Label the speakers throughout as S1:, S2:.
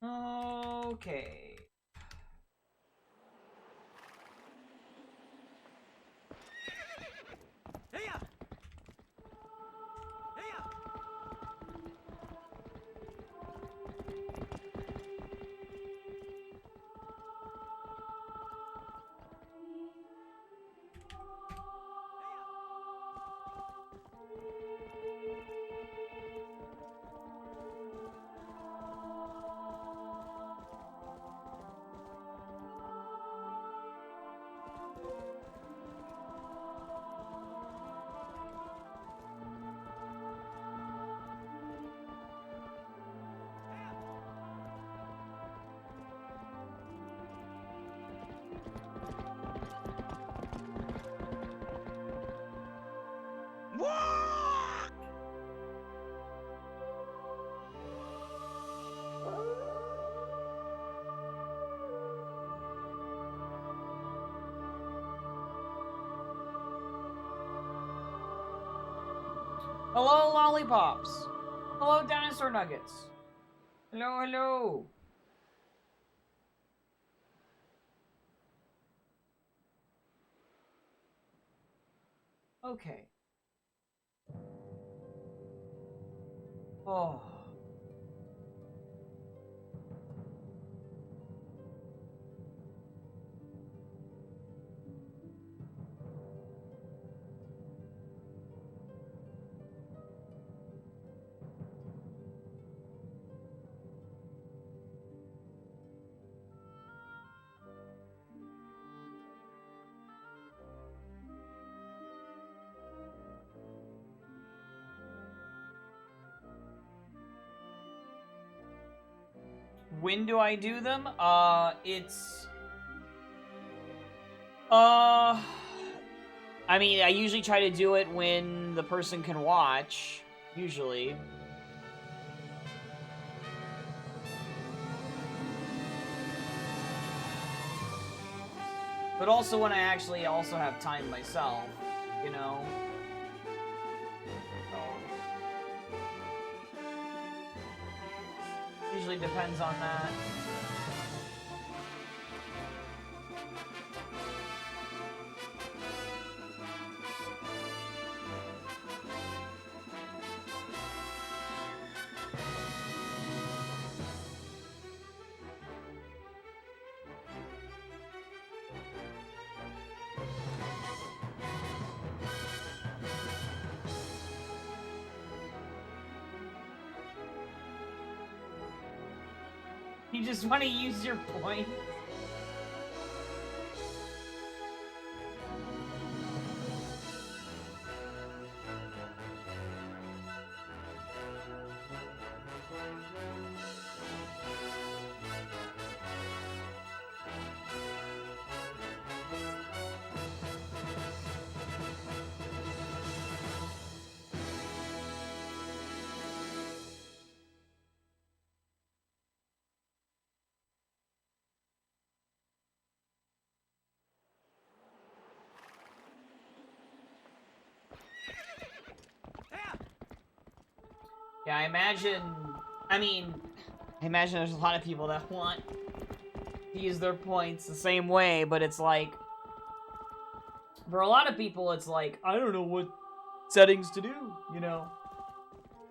S1: Okay. Hello, lollipops. Hello, dinosaur nuggets. Hello, hello. Okay. Oh. When do I do them? I mean, I usually try to do it when the person can watch, usually. But also when I actually also have time myself, you know? Usually depends on that. You just want to use your point. Yeah, I imagine there's a lot of people that want to use their points the same way, but it's like, for a lot of people, it's like, I don't know what settings to do, you know?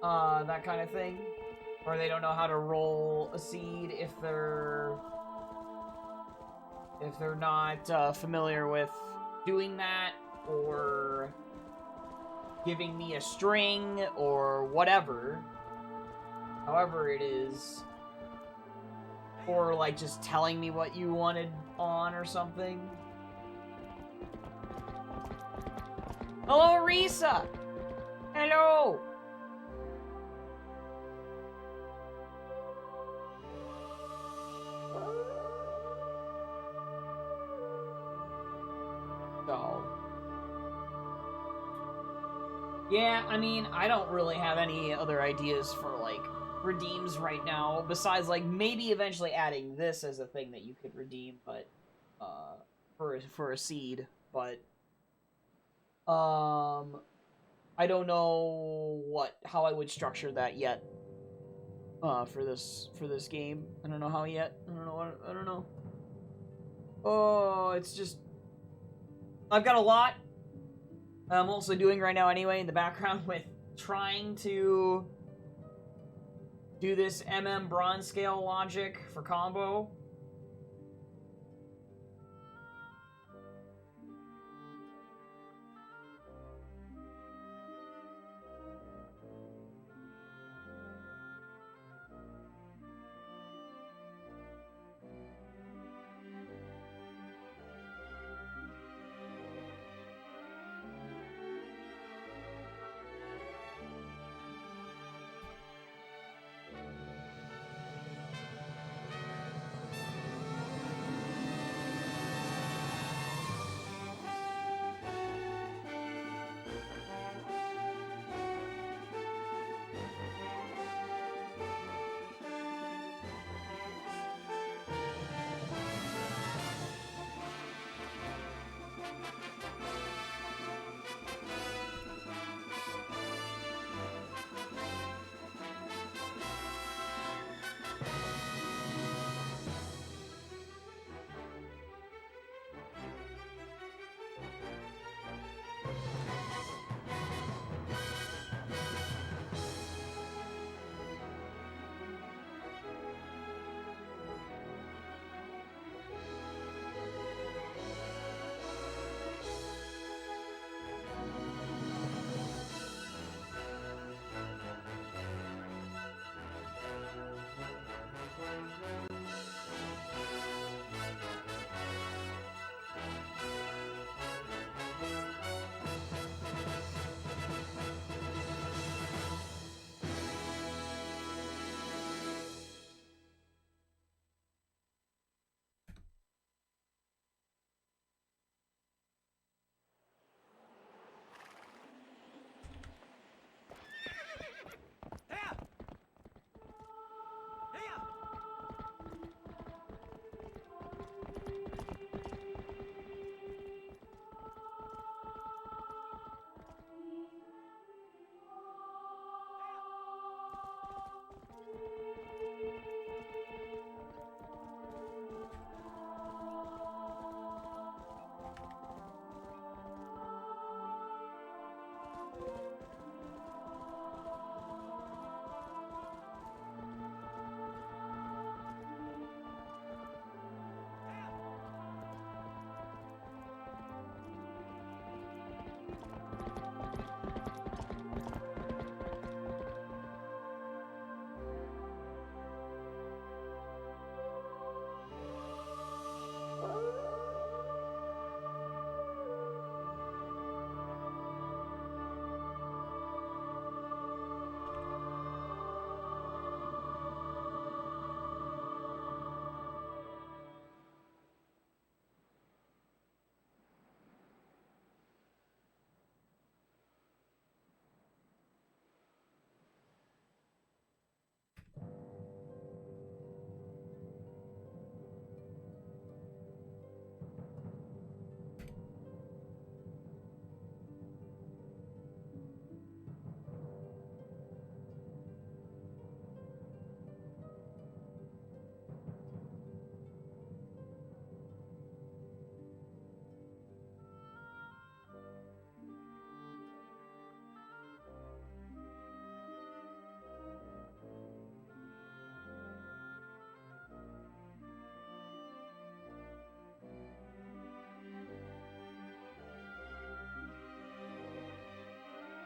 S1: That kind of thing. Or they don't know how to roll a seed if they're not familiar with doing that, or giving me a string, or whatever. However it is. Or, like, just telling me what you wanted on or something. Hello, Risa! Hello! So... yeah, I mean, I don't really have any other ideas for, like, redeems right now, besides, like, maybe eventually adding this as a thing that you could redeem, but, for a seed, but, I don't know how I would structure that yet. for this game. I don't know how yet. I don't know. Oh, it's just I've got a lot I'm also doing right now anyway in the background with trying to do this bronze scale logic for combo.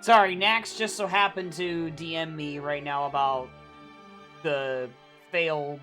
S1: Sorry, Nax just so happened to DM me right now about the failed...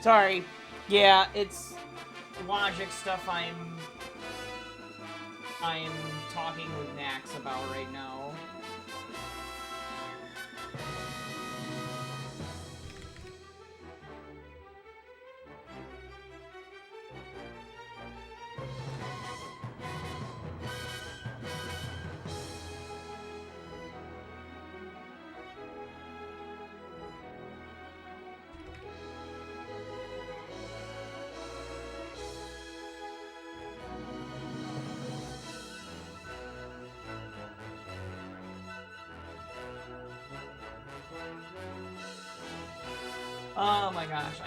S1: Sorry. Yeah, it's logic stuff I'm talking with Max about right now. Oh my gosh,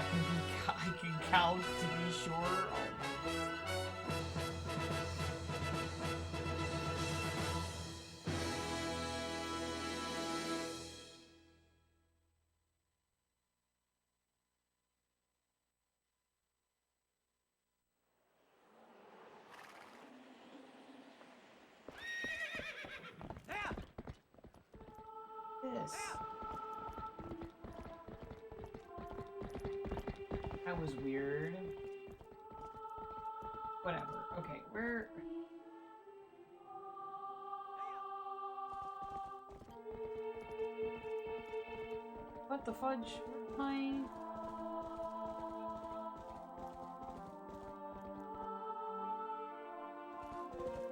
S1: I can count to be sure. Oh my. This. That was weird. Whatever. Okay, where... What the fudge? My...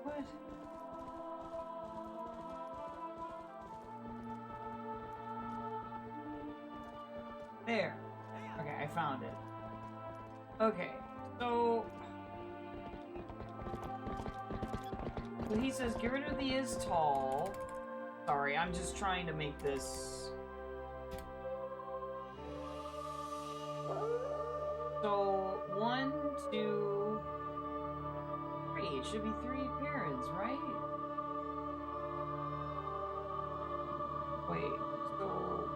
S1: What? There. Okay, I found it. Okay, so he says, get rid of the is tall. Sorry, I'm just trying to make this. So, 1, 2, 3. It should be 3 parents, right? Wait, so...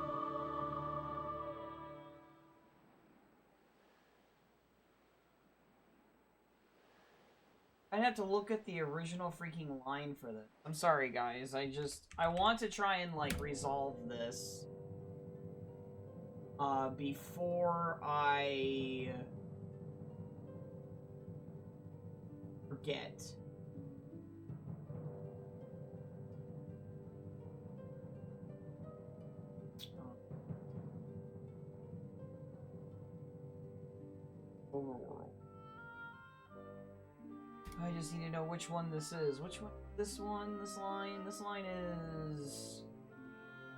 S1: I'd have to look at the original freaking line for this. I'm sorry, guys. I want to try and, like, resolve this. Before I... forget. Overworld. I just need to know which one this is. Which one? This one? This line? This line is...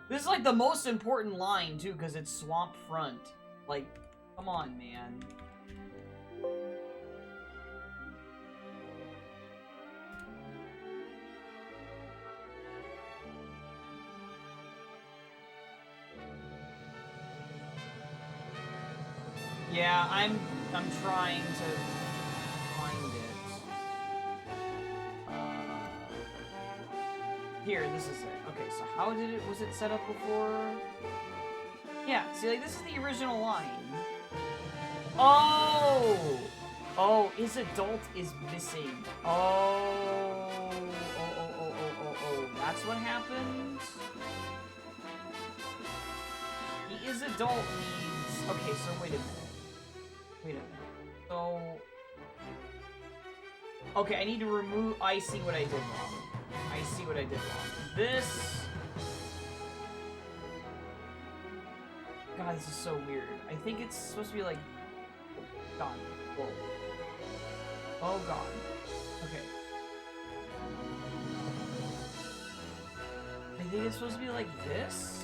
S1: This is like the most important line, too, because it's Swamp Front. Like, come on, man. Yeah, I'm trying to find it. Here, this is it. Okay, so how was it set up before? Yeah, see, like, this is the original line. Oh! Oh, his adult is missing. Oh, that's what happened? He is adult needs... Okay, so wait a minute. Wait a minute. So... Okay, I need to remove... I see what I did wrong. I see what I did wrong. This... God, this is so weird. I think it's supposed to be like... God. Whoa. Oh, God. Okay. I think it's supposed to be like this?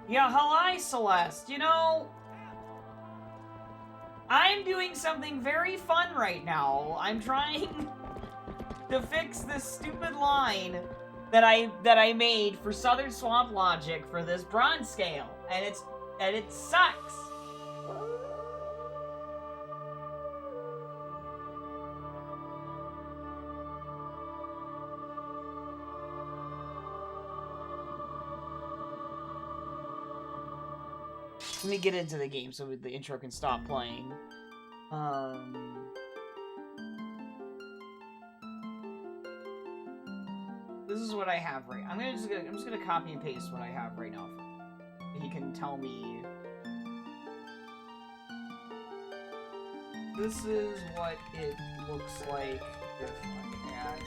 S1: Yeah, hi, Celeste. You know, I'm doing something very fun right now. I'm trying to fix this stupid line that I made for Southern Swamp Logic for this bronze scale, and it sucks. Let me get into the game so the intro can stop playing. This is what I have right. I'm just gonna copy and paste what I have right now. He can tell me. This is what it looks like if I add.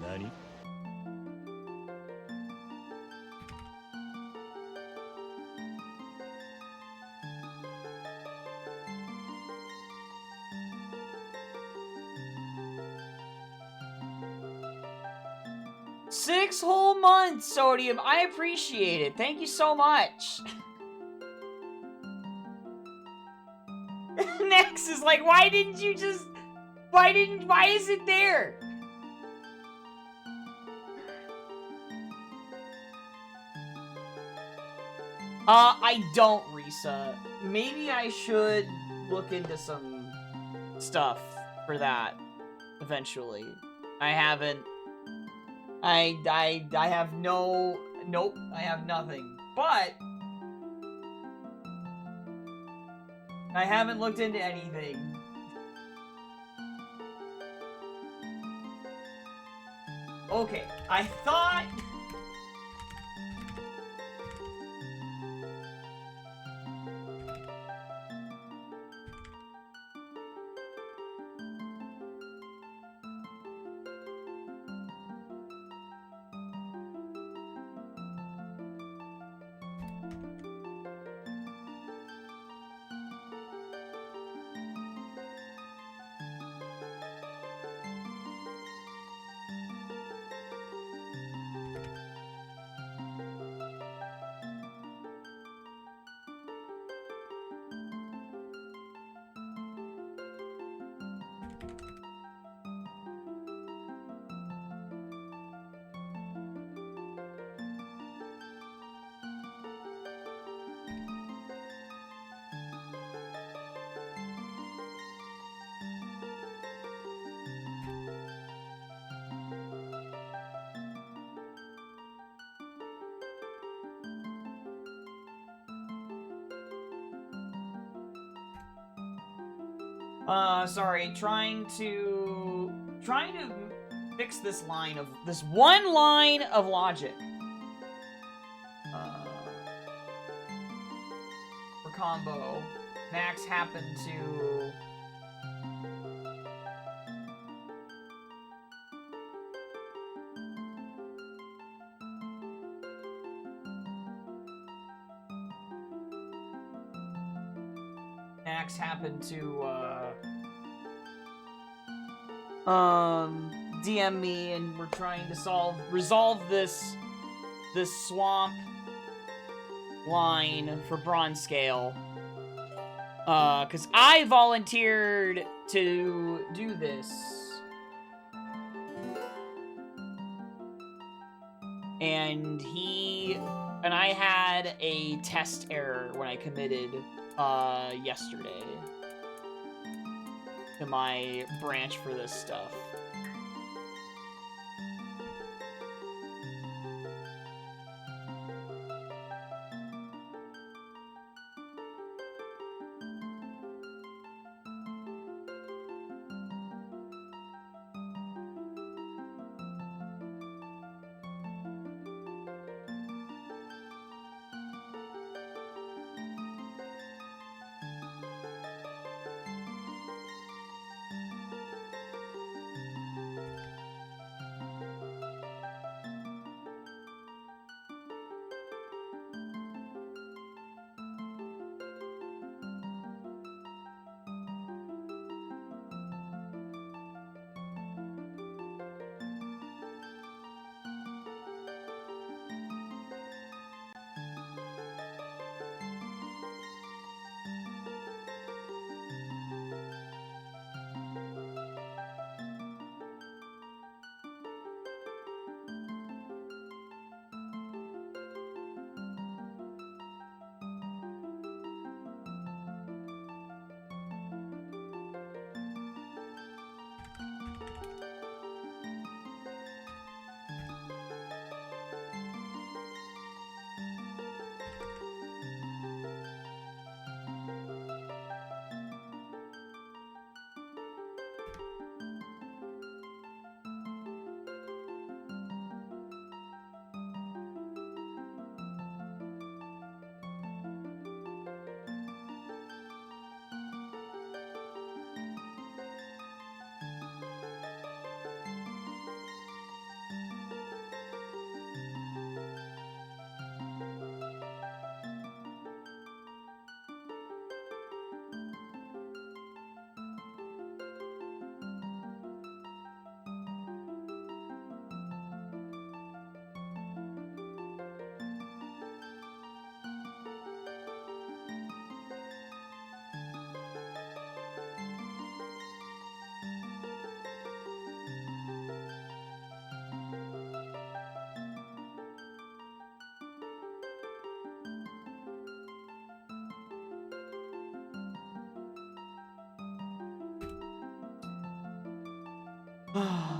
S2: Nani?
S1: Six whole months, Sodium. I appreciate it. Thank you so much. Next is like, why didn't you just... why is it there? I don't, Risa. Maybe I should look into some stuff for that eventually. I haven't... I have no... Nope, I have nothing. But... I haven't looked into anything. Okay, I thought... sorry, trying to fix this one line of logic. For combo, Max happened to... Max happened to, DM me, and we're trying to resolve this swamp line for bronze scale. 'Cause I volunteered to do this. And I had a test error when I committed yesterday to my branch for this stuff.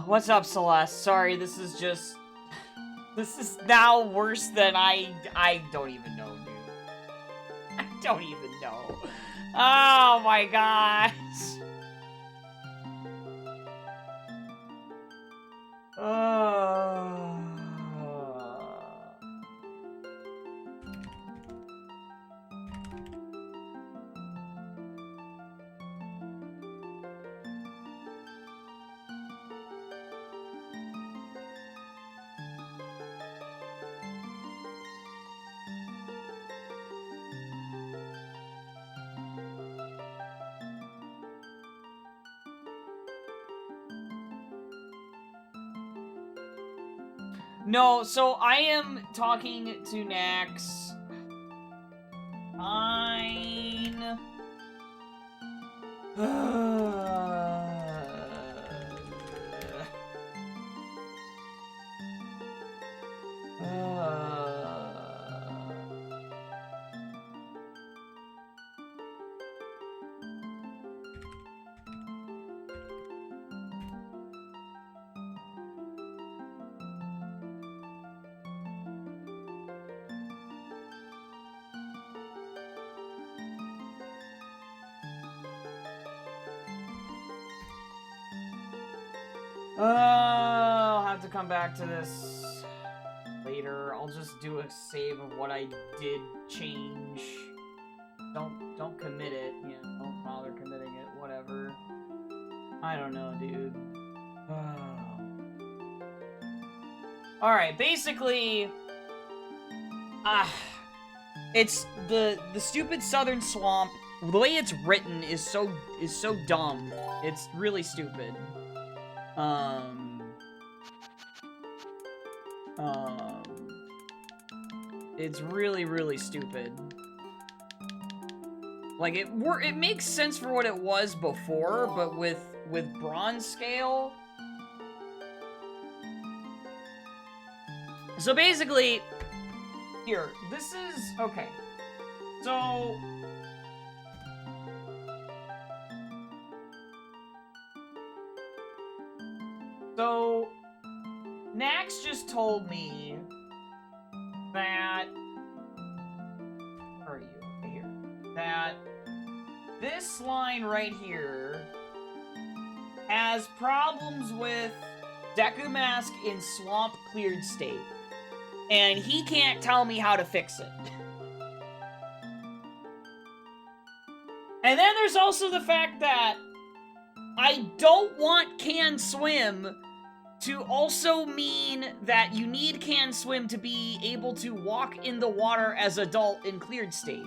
S1: What's up, Celeste? Sorry, this is just... This is now worse than I don't even know, dude. I don't even know. Oh my gosh. No, so I am talking to Nax. Fine. I'll have to come back to this later. I'll just do a save of what I did change. Don't commit it. You know, don't bother committing it. Whatever. I don't know, dude. Alright, basically... it's the stupid Southern Swamp. The way it's written is so dumb. It's really stupid. It's really, really stupid. Like, it makes sense for what it was before, but with bronze scale. So basically, here, this is, okay. So, Nax just told me that, where are you? Okay, here. That this line right here has problems with Deku Mask in swamp cleared state. And he can't tell me how to fix it. And then there's also the fact that I don't want Can Swim to also mean that you need Can Swim to be able to walk in the water as adult in cleared state.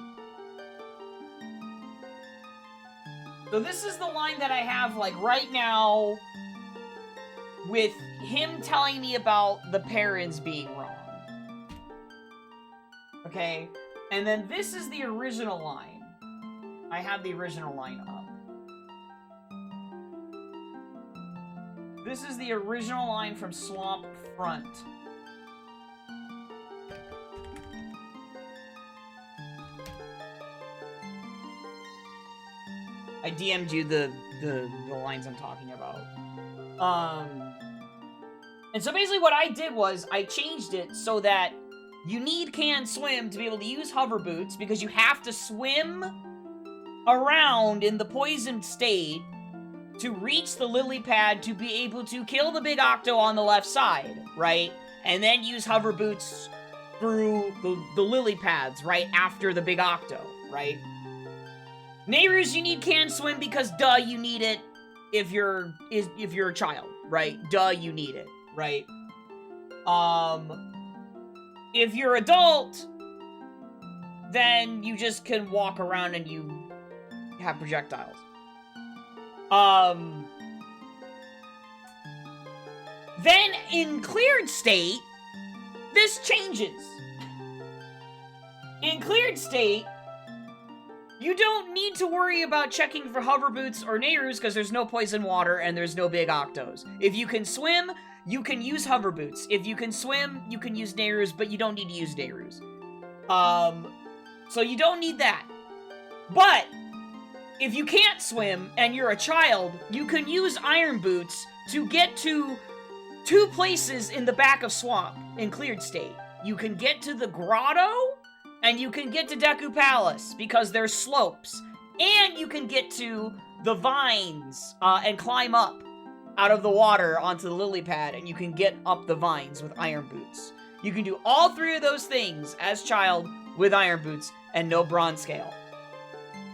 S1: So this is the line that I have, like, right now with him telling me about the parents being wrong. Okay? And then this is the original line. I have the original line up. This is the original line from Swamp Front. I DM'd you the lines I'm talking about. And so basically what I did was I changed it so that you need Can Swim to be able to use hover boots because you have to swim around in the poisoned state to reach the lily pad to be able to kill the big octo on the left side, right? And then use hover boots through the lily pads right after the big octo, right? Neyrus, you need Can Swim because duh, you need it if you're a child, right? Duh, you need it, right? If you're adult, then you just can walk around and you have projectiles. Then in cleared state, this changes. In cleared state, you don't need to worry about checking for hover boots or Neyrus because there's no poison water and there's no big octos. If you can swim, you can use hover boots. If you can swim, you can use Neyrus, but you don't need to use Neyrus. So you don't need that. But if you can't swim and you're a child, you can use iron boots to get to 2 places in the back of Swamp in cleared state. You can get to the grotto, and you can get to Deku Palace because there's slopes. And you can get to the vines and climb up out of the water onto the lily pad, and you can get up the vines with iron boots. You can do all 3 of those things as child with iron boots and no bronze scale.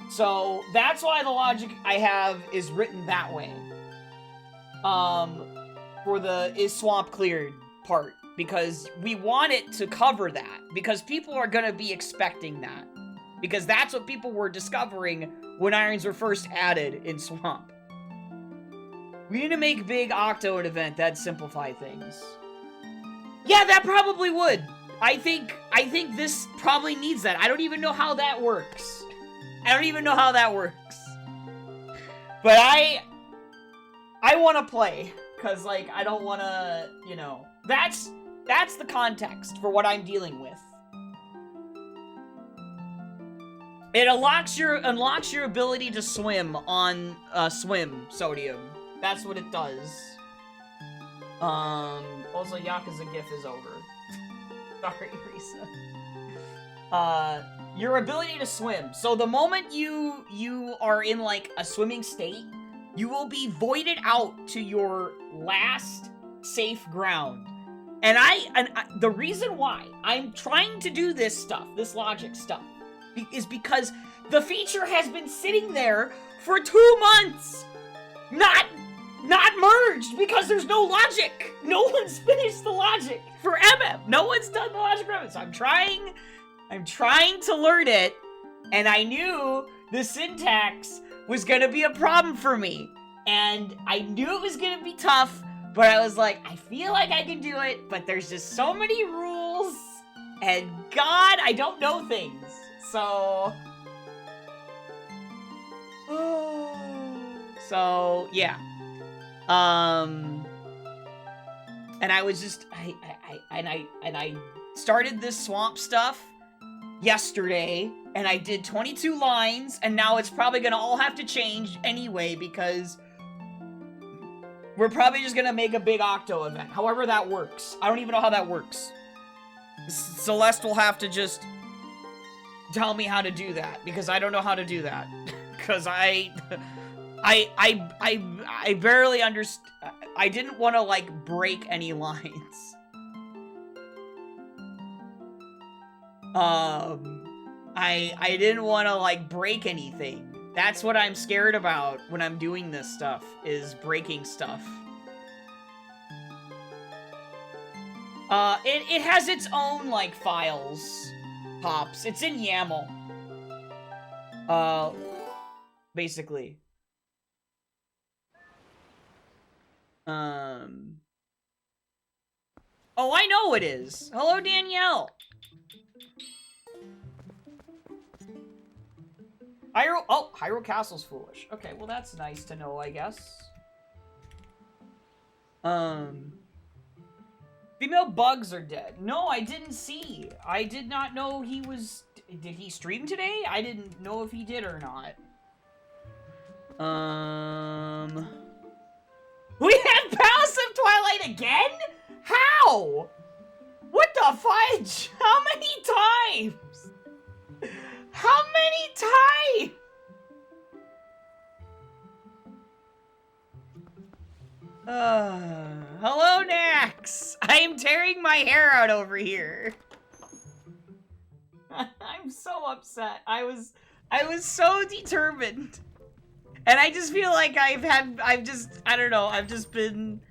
S1: So that's why the logic I have is written that way. For the is swamp cleared part. Because we want it to cover that. Because people are gonna be expecting that. Because that's what people were discovering when irons were first added in Swamp. We need to make Big Octo an event. That'd simplify things. Yeah, that probably would. I think this probably needs that. I don't even know how that works. But I want to play. Because, like, I don't want to, you know. That's the context for what I'm dealing with. It unlocks your ability to swim on swim sodium. That's what it does. Also, Yakuza GIF is over. Sorry, Risa. Your ability to swim. So the moment you are in, like, a swimming state, you will be voided out to your last safe ground. And the reason why I'm trying to do this stuff, this logic stuff, is because the feature has been sitting there for 2 months, not merged, because there's no logic. No one's finished the logic for MM. No one's done the logic for MM. So I'm trying to learn it, and I knew the syntax was gonna be a problem for me, and I knew it was gonna be tough. But I was like, I feel like I can do it, but there's just so many rules, and God, I don't know things. So, So, yeah. And I was just, I started this swamp stuff yesterday, and I did 22 lines, and now it's probably gonna all have to change anyway, because we're probably just gonna make a big Octo event. However that works. I don't even know how that works. Celeste will have to just tell me how to do that, because I don't know how to do that. Because I barely understand. I didn't want to, like, break any lines. I didn't want to, like, break anything. That's what I'm scared about when I'm doing this stuff, is breaking stuff. It has its own, like, files, Pops. It's in YAML. Basically. Oh, I know it is. Hello, Danielle. Hyrule Castle's foolish. Okay, well that's nice to know, I guess. Female bugs are dead. No, I didn't see. I did not know he was... Did he stream today? I didn't know if he did or not. We have Palace of Twilight again? How? What the fudge? How many times? How many times? Hello, Nax. I am tearing my hair out over here. I'm so upset. I was so determined. And I just feel like I don't know, I've just been,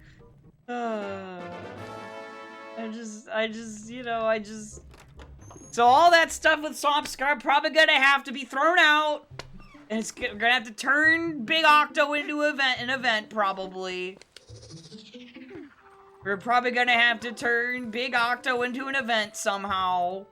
S1: so all that stuff with Swamp Scar probably gonna have to be thrown out, and it's gonna have to turn Big Octo into an event, probably. We're probably gonna have to turn Big Octo into an event somehow.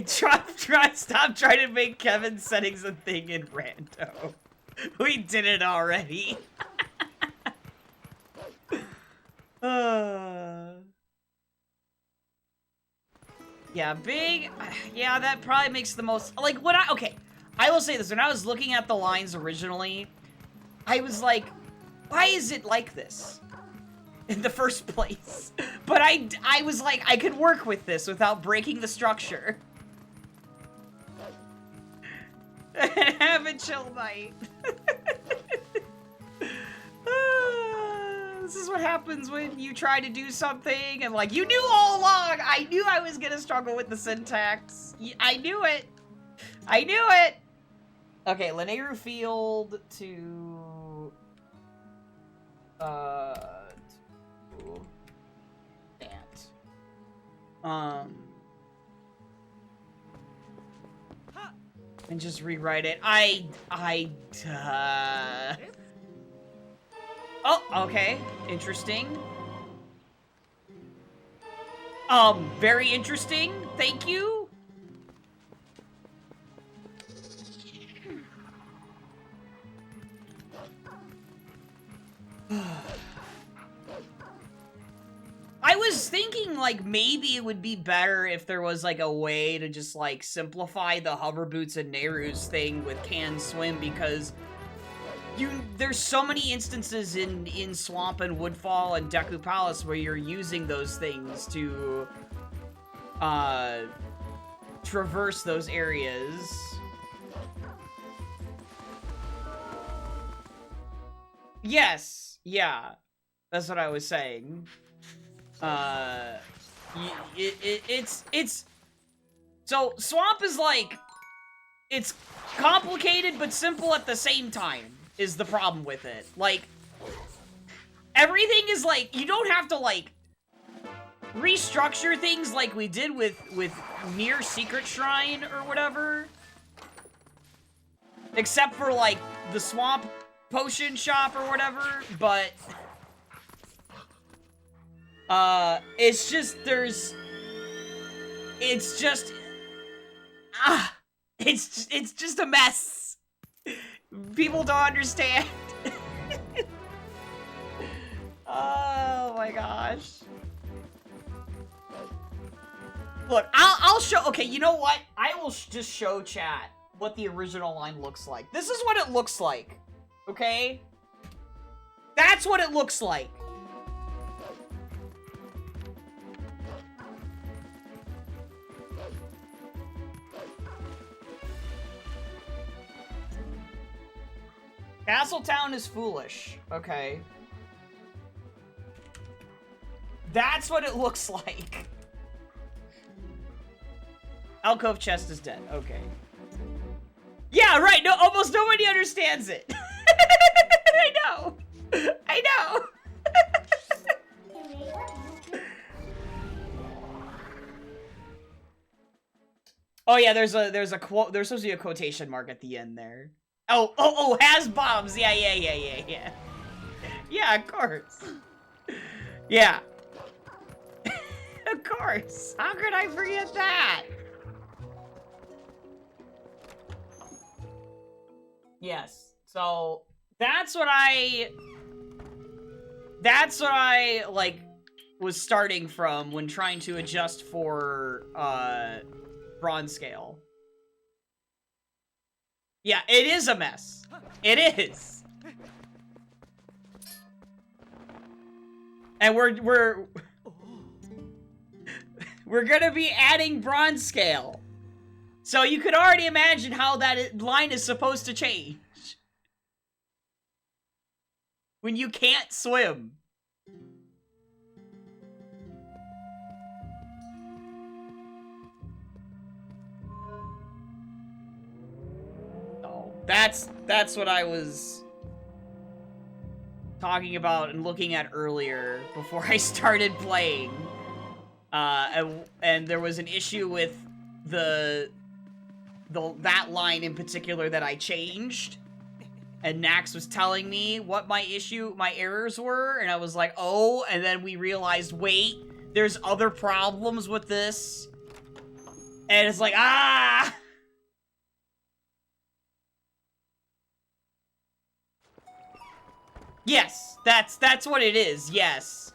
S1: Stop trying to make Kevin's settings a thing in Rando. We did it already. Yeah, yeah, that probably makes the most, like, I will say this, when I was looking at the lines originally, I was like, why is it like this in the first place? But I was like, I could work with this without breaking the structure. And have a chill night. This is what happens when you try to do something and, like, you knew all along. I knew I was gonna struggle with the syntax. I knew it. I knew it. Okay, Linear Field to that. And just rewrite it. Oh, okay. Interesting. Very interesting. Thank you. I was thinking, like, maybe it would be better if there was, like, a way to just, like, simplify the hover boots and Nehru's thing with Can Swim, because there's so many instances in Swamp and Woodfall and Deku Palace where you're using those things to traverse those areas. Yes, yeah, that's what I was saying. So Swamp is like, it's complicated but simple at the same time, is the problem with it. Like, everything is like, you don't have to, like, restructure things like we did with Near Secret Shrine or whatever. Except for, like, the Swamp potion shop or whatever, but it's just it's just a mess. People don't understand. Oh my gosh. Look, I'll show. Okay, you know what? I will just show chat what the original line looks like. This is what it looks like. Okay? That's what it looks like. Castletown is foolish. Okay. That's what it looks like. Alcove chest is dead. Okay. Yeah, right. No, almost nobody understands it. I know. I know. Oh yeah, there's a quote. There's supposed to be a quotation mark at the end there. Oh, has bombs. Yeah. Yeah, of course. Yeah. Of course. How could I forget that? Yes. So that's what I like was starting from when trying to adjust for bronze scale. Yeah, it is a mess. It is. And we're gonna be adding bronze scale. So you could already imagine how that line is supposed to change. When you can't swim. Oh, that's what I was talking about and looking at earlier before I started playing. And there was an issue with that line in particular that I changed. And Nax was telling me what my errors were, and I was like, oh, and then we realized, wait, there's other problems with this. And it's like, ah! Yes, that's what it is, yes.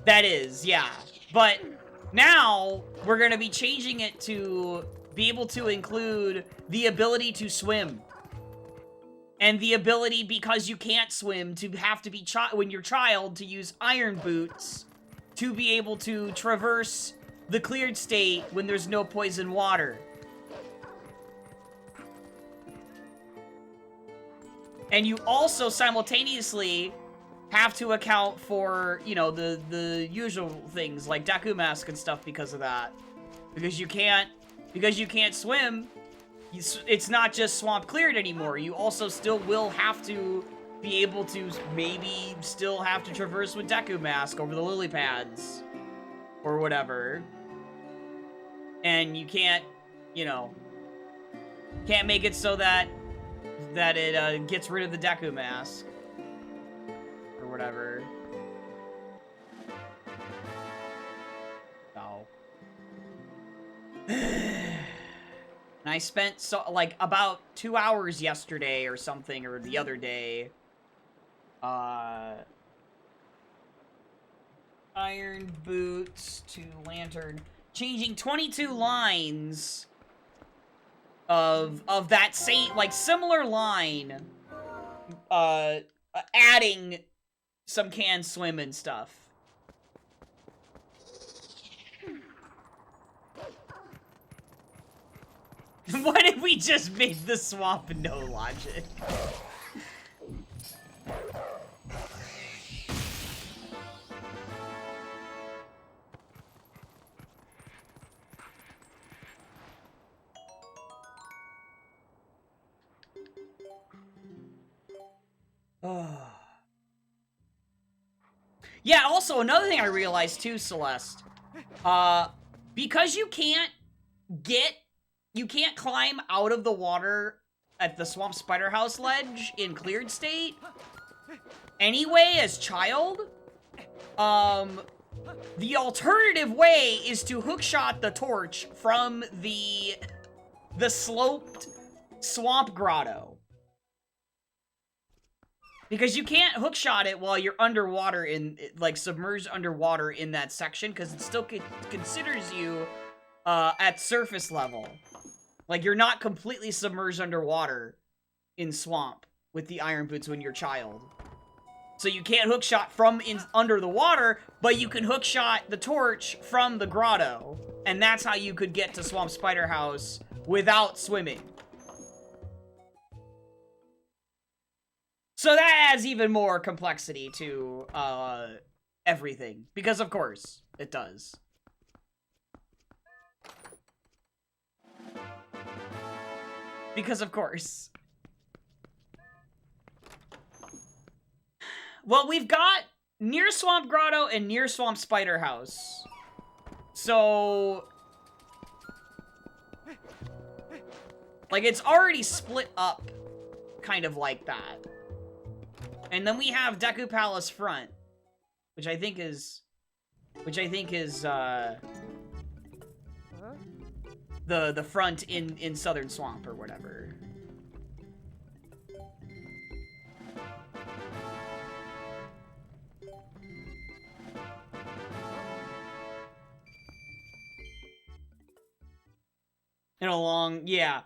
S1: That is, yeah. But now, we're gonna be changing it to be able to include the ability to swim. And the ability, because you can't swim, to have to be, when you're child, to use iron boots to be able to traverse the cleared state when there's no poison water. And you also simultaneously have to account for, you know, the usual things like Deku Mask and stuff because of that. Because you can't swim, it's not just swamp cleared anymore. You also still will have to be able to maybe still have to traverse with Deku Mask over the lily pads or whatever. And you can't, you know, can't make it so that it gets rid of the Deku Mask or whatever. Oh. And I spent, like, about 2 hours yesterday or something, or the other day, iron boots to lantern, changing 22 lines of that same, like, similar line, adding some can swim and stuff. What if we just made the swamp no logic? Yeah, also, another thing I realized too, Celeste. Because you can't climb out of the water at the Swamp Spider House ledge in cleared state. Anyway, as child, the alternative way is to hookshot the torch from the sloped swamp grotto. Because you can't hookshot it while you're underwater like, submerged underwater in that section, because it still considers you, at surface level. Like, you're not completely submerged underwater in swamp with the iron boots when you're a child. So you can't hookshot from under the water, but you can hookshot the torch from the grotto. And that's how you could get to Swamp Spider House without swimming. So that adds even more complexity to, everything. Because, of course, it does. Because, of course. Well, we've got near Swamp Grotto and near Swamp Spider House. So... like, it's already split up, kind of like that. And then we have Deku Palace Front, which I think is the front in Southern Swamp or whatever. In a long, yeah,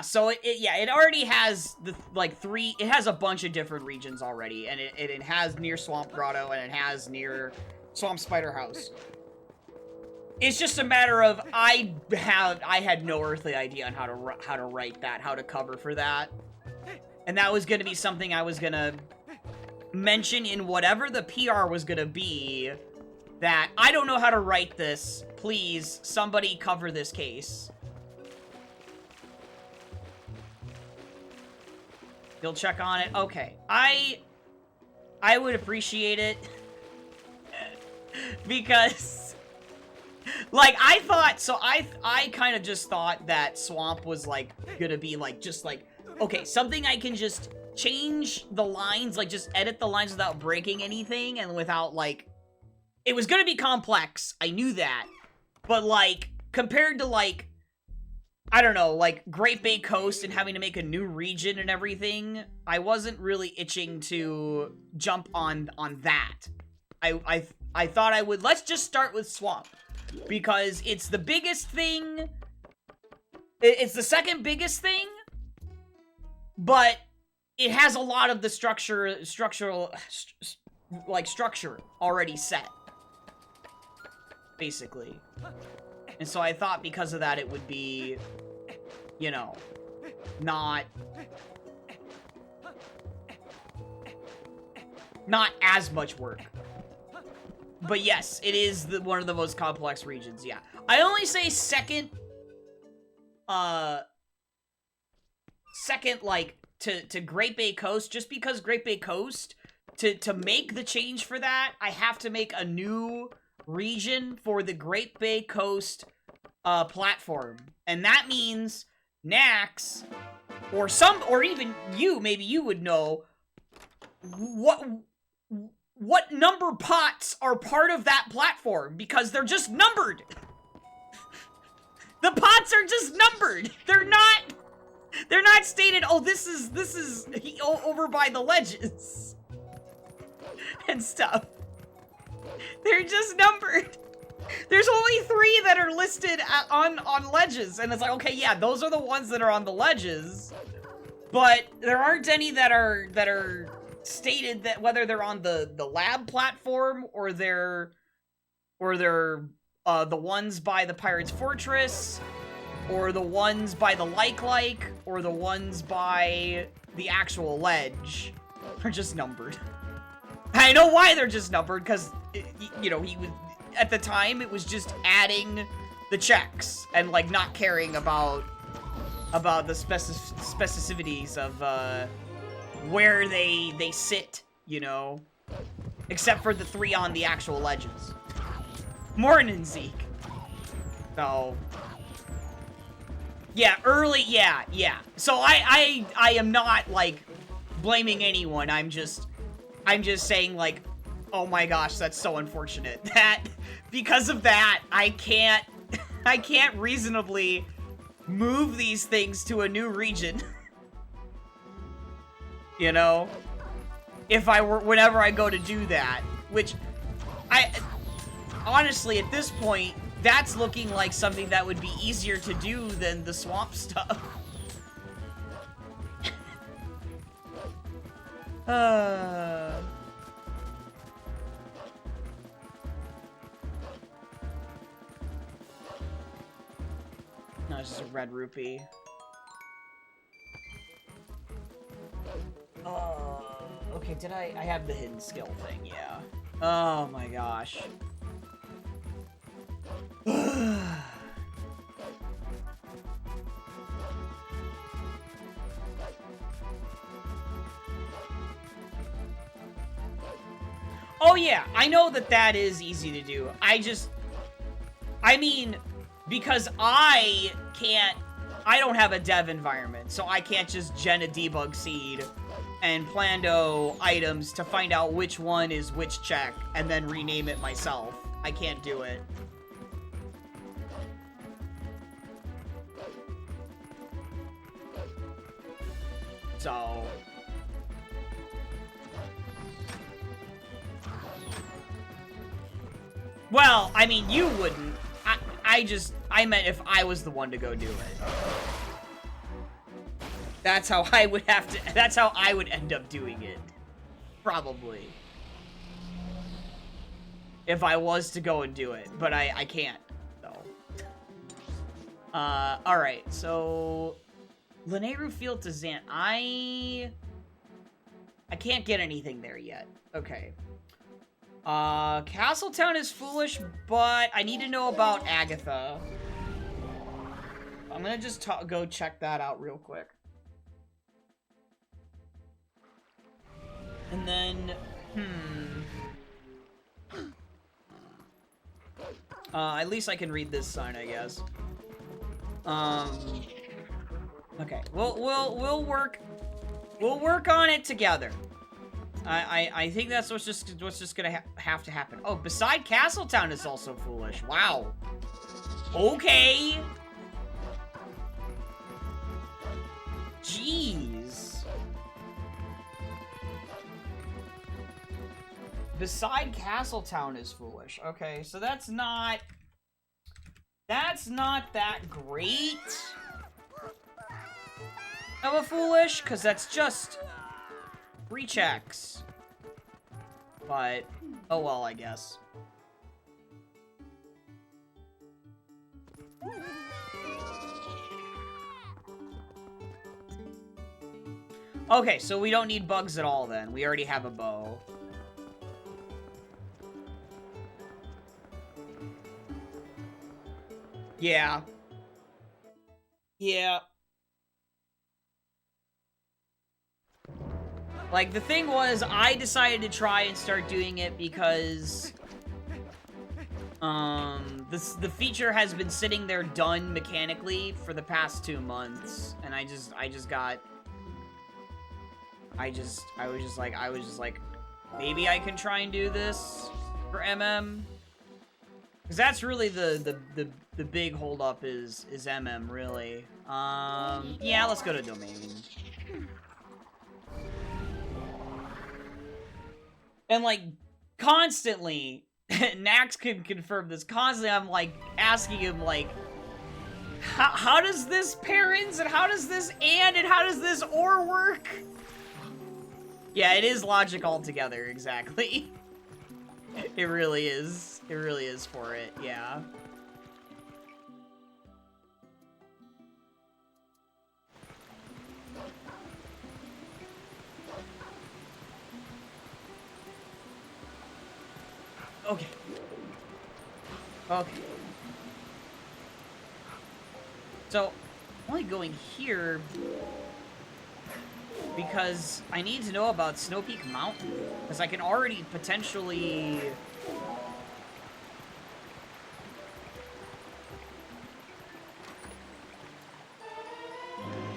S1: so it already has the, like, it has a bunch of different regions already, and it has near Swamp Grotto, and it has near Swamp Spider House. It's just a matter of, I had no earthly idea on how to write that, how to cover for that, and that was gonna be something I was gonna mention in whatever the PR was gonna be, that I don't know how to write this, please, somebody cover this case. You'll check on it? Okay. I would appreciate it. Because... like, I thought... so I kind of just thought that Swamp was, like, gonna be, like, just, like... okay, something I can just change the lines, like, just edit the lines without breaking anything, and without, like... it was gonna be complex. I knew that. But, like, compared to, like... I don't know, like, Great Bay Coast and having to make a new region and everything, I wasn't really itching to jump on that. I thought I would, let's just start with Swamp. Because it's the biggest thing, it's the second biggest thing, but it has a lot of the structure already set. Basically. And so I thought because of that it would be, you know, not as much work. But yes, it is one of the most complex regions, yeah. I only say second, like, to Great Bay Coast, just because Great Bay Coast, to make the change for that, I have to make a new region for the Great Bay Coast platform, and that means Nax or even you, maybe you would know what number pots are part of that platform, because they're just numbered. The pots are just numbered. They're not stated, oh, this is over by the ledges and stuff. They're just numbered. There's only 3 that are listed on ledges, and it's like, okay, yeah, those are the ones that are on the ledges, but there aren't any that are stated that whether they're on the lab platform or they're the ones by the Pirate's Fortress, or the ones by the like, or the ones by the actual ledge. Are just numbered. I know why they're just numbered, because, you know, he was, at the time, it was just adding the checks, and, like, not caring about the specificities of, where they sit, you know? Except for the 3 on the actual ledges. Morning, Zeke. So... Yeah, early, yeah. So I am not, like, blaming anyone. I'm just saying, like, oh my gosh, that's so unfortunate. That, because of that, I can't reasonably move these things to a new region. You know? Whenever I go to do that. Which, honestly, at this point, that's looking like something that would be easier to do than the swamp stuff. No, it's just a red rupee. Okay, did I have the hidden skill thing, yeah. Oh my gosh. Oh yeah, I know that is easy to do. I mean, because I don't have a dev environment, so I can't just gen a debug seed and plando items to find out which one is which check and then rename it myself. I can't do it. So... Well, I mean, you wouldn't. I meant if I was the one to go do it. That's how I would that's how I would end up doing it. Probably. If I was to go and do it, but I can't, though. Alright, so... Lanayru Field to Zant. I can't get anything there yet. Okay. Castletown is foolish, but I need to know about Agatha. I'm gonna just go check that out real quick. And then, at least I can read this sign, I guess. Okay, we'll work on it together. I think that's what's just gonna have to happen. Oh, beside Castletown is also foolish. Wow. Okay. Jeez. Beside Castletown is foolish. Okay, so that's not that great of a foolish, because that's just 3 checks. But, oh well, I guess. Okay, so we don't need bugs at all then. We already have a bow. Yeah. Yeah. Like, the thing was, I decided to try and start doing it because, the feature has been sitting there done mechanically for the past 2 months, and I was just like, maybe I can try and do this for MM. Because that's really the big holdup is MM, really. Yeah, let's go to domain. And, like, constantly, Nax can confirm this, constantly I'm, like, asking him, like, how does this parents, and how does this and how does this or work? Yeah, it is logic altogether, exactly. It really is. It really is for it, yeah. Okay. Okay. So, I'm only going here because I need to know about Snow Peak Mountain. Because I can already potentially...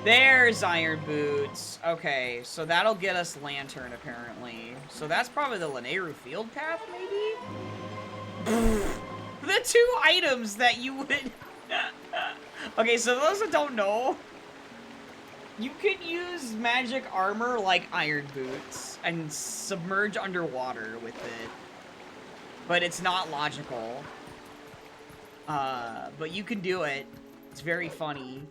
S1: There's Iron Boots. Okay, so that'll get us Lantern, apparently. So that's probably the Lanayru Field Path, maybe? The two items that you would... Okay, so those that don't know, you can use magic armor like Iron Boots and submerge underwater with it. But it's not logical. But you can do it. It's very funny.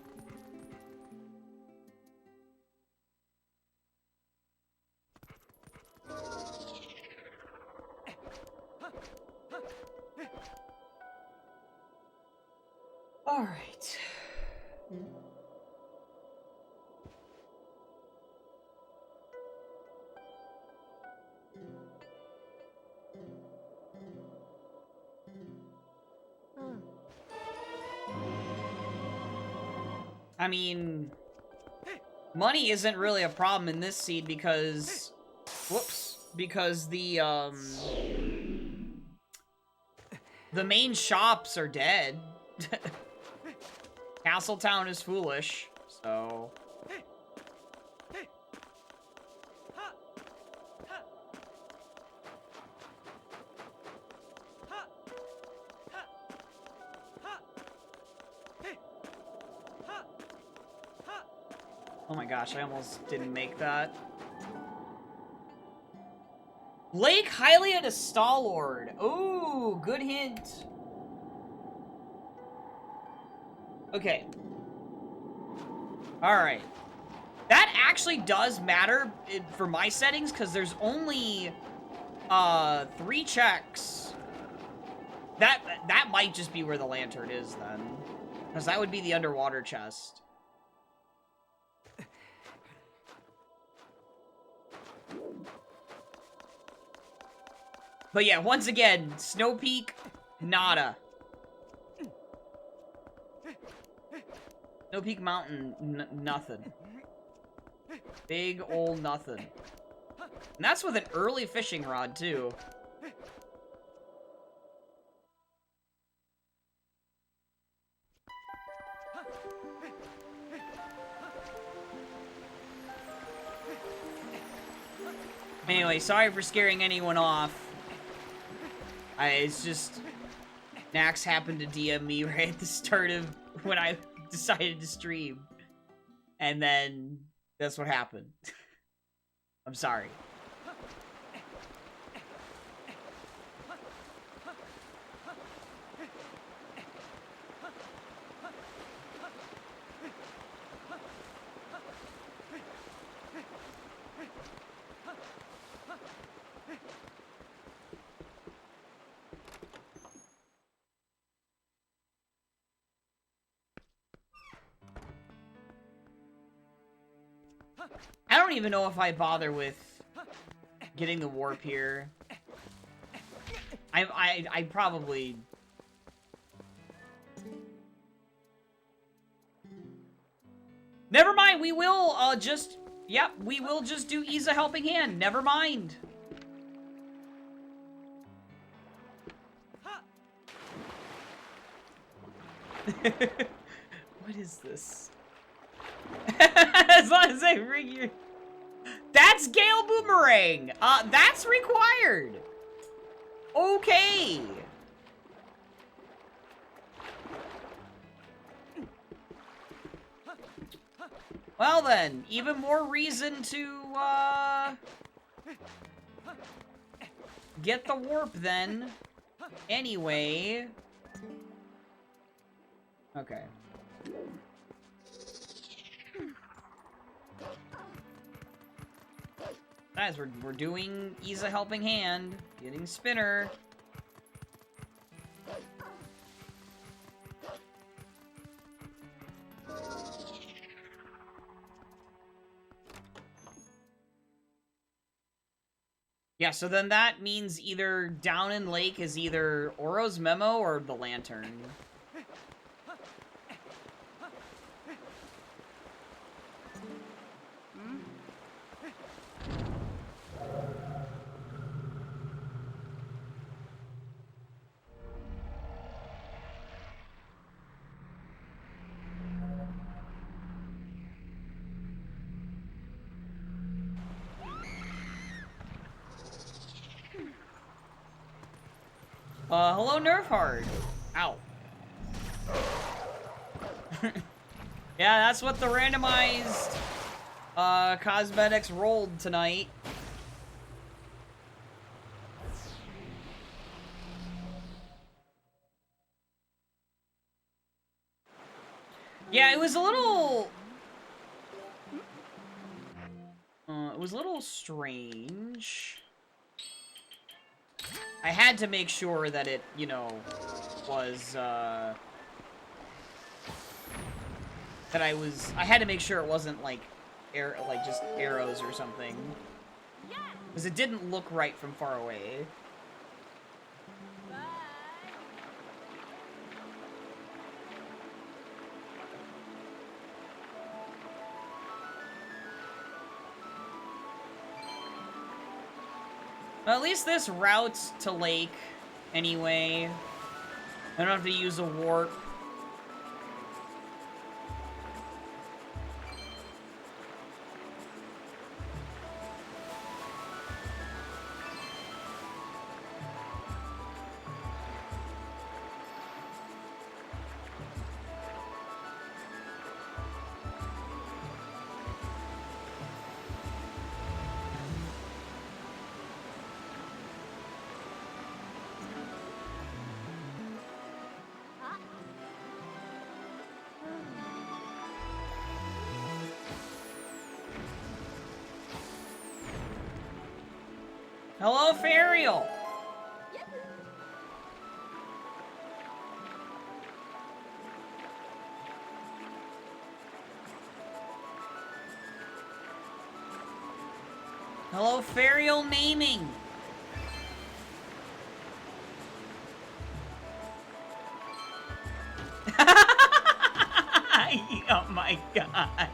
S1: All right. I mean, money isn't really a problem in this seed because, whoops, because the main shops are dead. Castletown is foolish, so... Oh my gosh, I almost didn't make that. Lake Hylia to Stalord. Ooh, good hint. Okay. Alright. That actually does matter for my settings, because there's only 3 checks. That might just be where the lantern is, then. Because that would be the underwater chest. But yeah, once again, Snow Peak, nada. Snow Peak Mountain, nothing. Big old nothing. And that's with an early fishing rod, too. Anyway, sorry for scaring anyone off. It's just... Nax happened to DM me right at the start of when I decided to stream. And then, that's what happened. I'm sorry. I don't even know if I bother with getting the warp here. I probably... Never mind, we will just... Yep, we will just do Ys a Helping Hand. Never mind. What is this? As long as I ring you. That's Gale Boomerang. That's required. Okay. Well then, even more reason to get the warp then. Anyway. Okay. Guys, we're doing Ys a Helping Hand, getting Spinner. Yeah, so then that means either down in Lake is either Oro's Memo or the Lantern. Hello, Nerf Hard. Ow. Yeah, that's what the randomized cosmetics rolled tonight. Yeah, it was a little... it was a little strange. I had to make sure that it, you know, was, that I had to make sure it wasn't, like, just arrows or something. Because it didn't look right from far away. Well, at least this routes to Lake, anyway. I don't have to use a warp. Hello, Fariel! Hello, Fariel naming! Oh my god.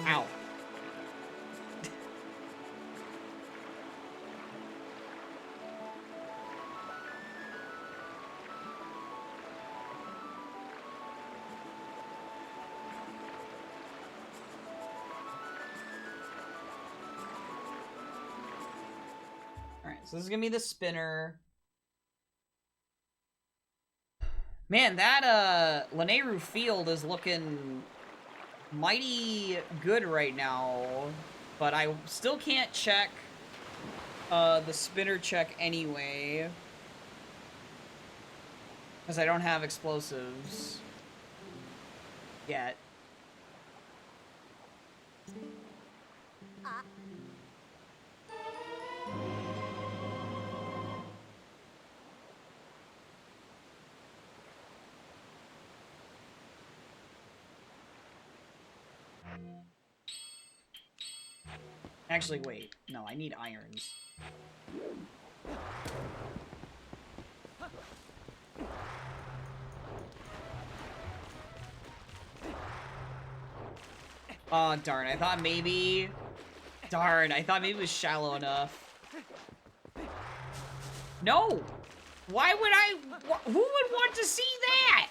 S1: Ow. Alright, so this is gonna be the spinner. Man, that, Lanayru Field is looking mighty good right now, but I still can't check, the spinner check anyway, because I don't have explosives yet. Actually, wait. No, I need irons. Oh, darn. I thought maybe... Darn, I thought maybe it was shallow enough. No! Why would I... Who would want to see that?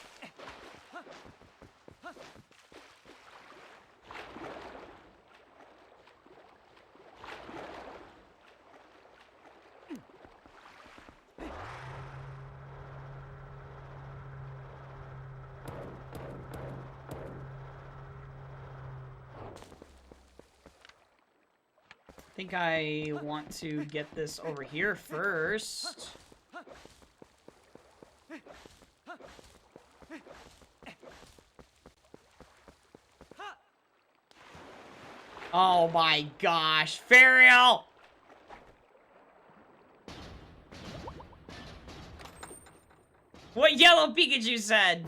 S1: I think I want to get this over here first. Oh my gosh, Fariel! What Yellow Pikachu said?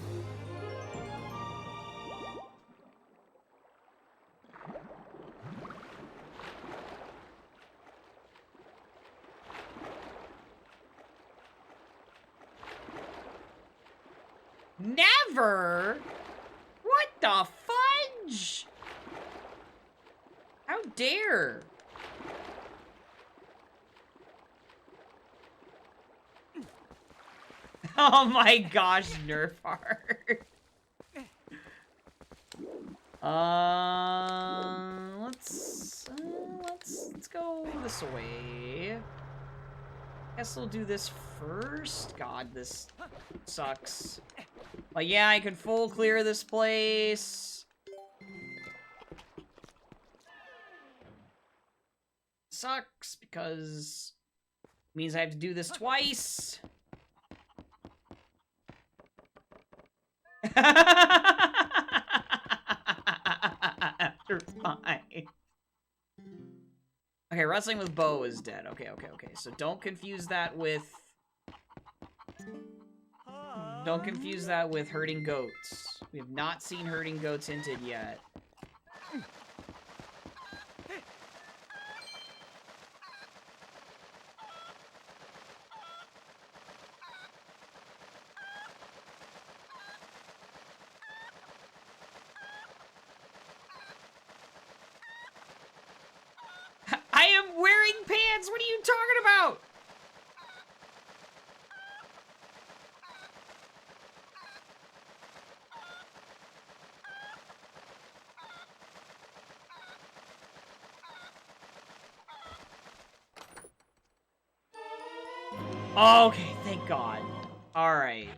S1: Never? What the fudge? How dare? Oh my gosh, nerf art. Let's go this way. Guess we'll do this first. God, this sucks. But yeah, I could full clear this place. Sucks because it means I have to do this twice. You're fine. Okay, wrestling with bow is dead. Okay. So don't confuse that with... Don't confuse that with herding goats. We have not seen herding goats hinted yet. I am wearing pants! What are you talking about? Okay, thank God. Alright.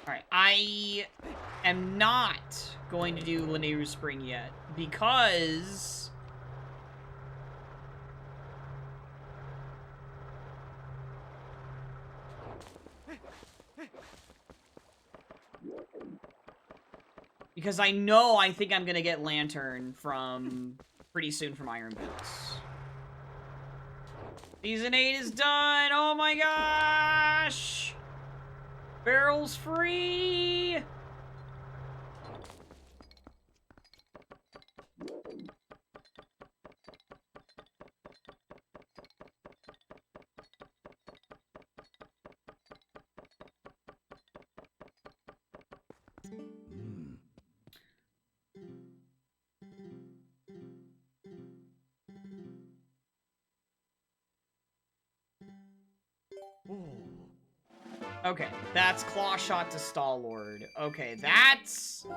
S1: Alright, I am not going to do Linear Spring yet, because... Because I think I'm gonna get Lantern from... pretty soon from Iron Boots. Season 8 is done! Oh my gosh! Barrel's free! Okay, that's Claw Shot to Star-Lord. Okay, that's a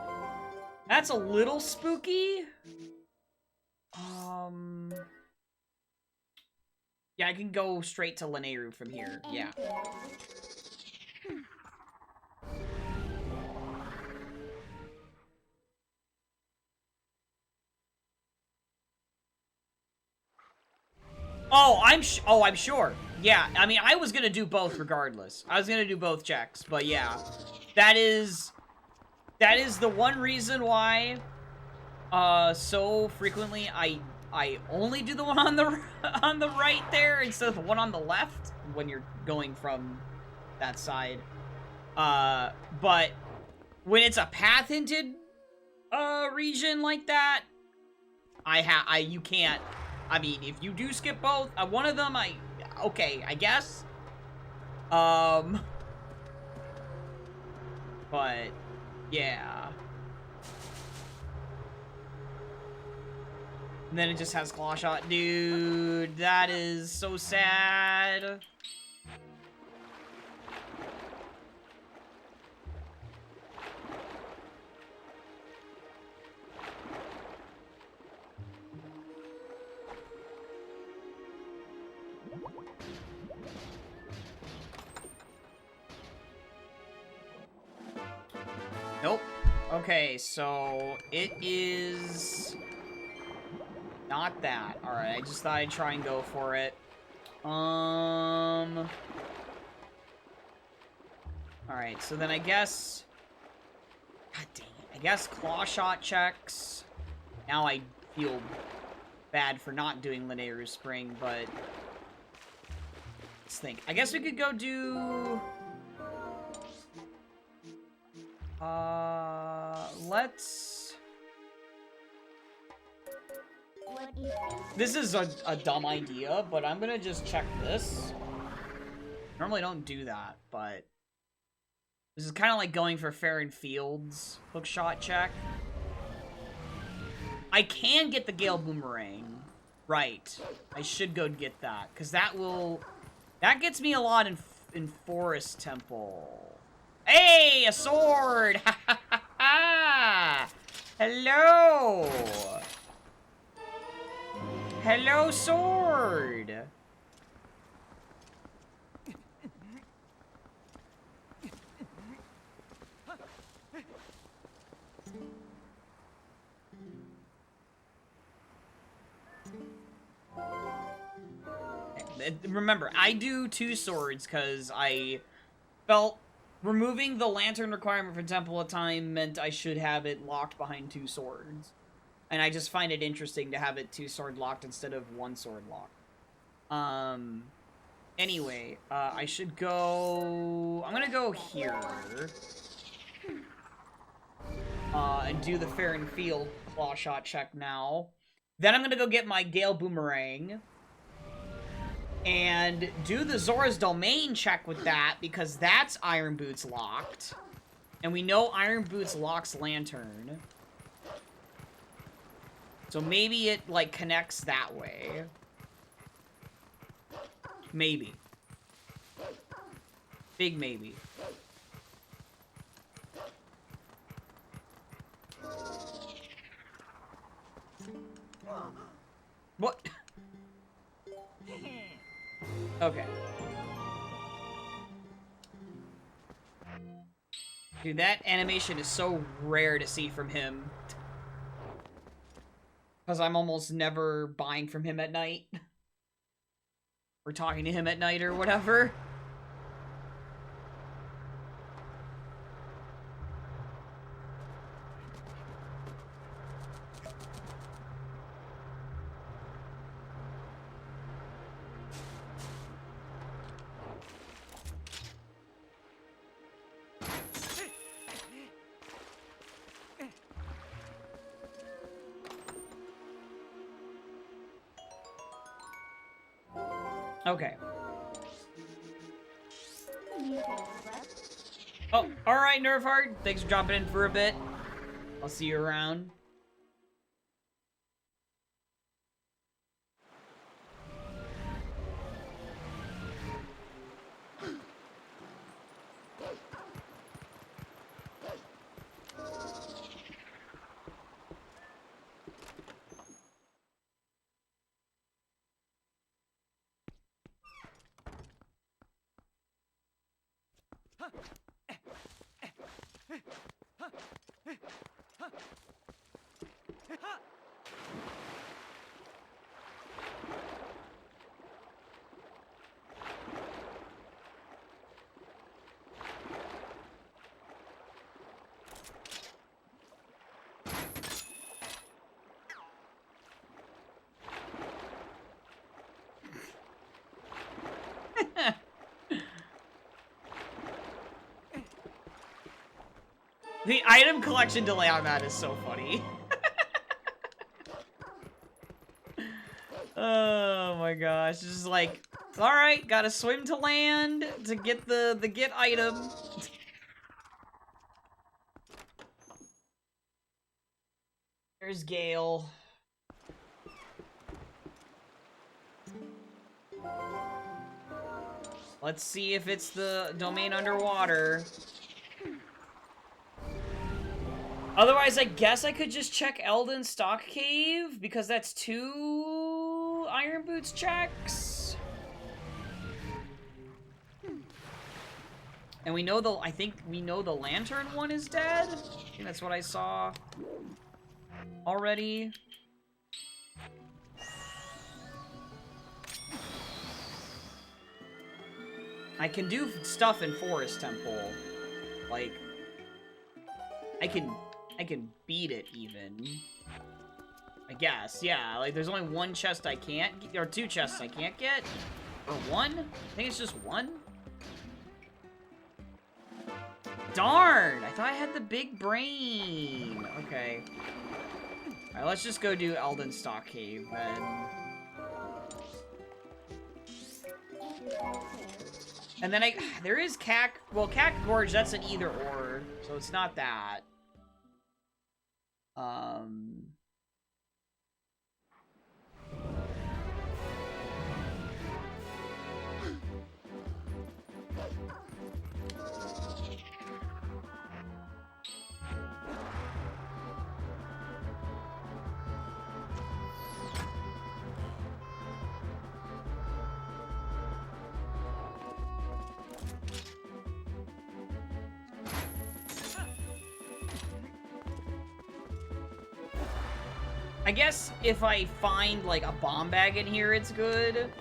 S1: little spooky. Yeah, I can go straight to Linearu from here. Yeah. Oh, I'm sure. Yeah, I mean, I was gonna do both regardless. I was gonna do both checks, but yeah. That is the one reason why, so frequently I only do the one on the right there instead of the one on the left when you're going from that side. But when it's a path hinted, region like that, you can't. I mean, if you do skip both, one of them, okay, I guess. But, yeah. And then it just has Claw Shot. Dude, that is so sad. Nope. Okay, so it is not that. Alright, I just thought I'd try and go for it. Alright, so then I guess... God dang it. I guess Claw Shot checks. Now I feel bad for not doing Linear Spring, but... Let's think. I guess we could go do... let's... This is a dumb idea, but I'm gonna just check this. Normally don't do that, but this is kind of like going for Fair and Field's hookshot check. I can get the Gale Boomerang. Right. I should go get that, because that gets me a lot in Forest Temple. Hey, a sword! Ha ha ha ha! Hello! Hello, sword! Remember, I do 2 swords because I felt removing the lantern requirement for Temple of Time meant I should have it locked behind 2 swords. And I just find it interesting to have it 2 sword locked instead of 1 sword locked. Anyway, I should go... I'm gonna go here. And do the Fair and Field claw shot check now. Then I'm gonna go get my Gale Boomerang. And do the Zora's Domain check with that, because that's Iron Boots locked. And we know Iron Boots locks Lantern. So maybe it, like, connects that way. Maybe. Big maybe. What? Okay. Dude, that animation is so rare to see from him. Because I'm almost never buying from him at night. Or talking to him at night or whatever. Okay. Oh, alright, Nerfhard. Thanks for dropping in for a bit. I'll see you around. The item collection delay on that is so funny. Oh my gosh, it's just like, alright, gotta swim to land to get the get item. There's Gale. Let's see if it's the domain underwater. Otherwise, I guess I could just check Eldon Stock Cave, because that's 2 Iron Boots checks. And we know I think we know the Lantern one is dead. I think that's what I saw already. I can do stuff in Forest Temple. Like, I can beat it, even. I guess, yeah. Like, there's only 1 chest I can't get, or 2 chests I can't get. Or 1? I think it's just 1. Darn! I thought I had the big brain. Okay. Alright, let's just go do Eldon Stock Cave, then. And then there is well, Cack Gorge, that's an either or, so it's not that. I guess if I find, like, a bomb bag in here, it's good.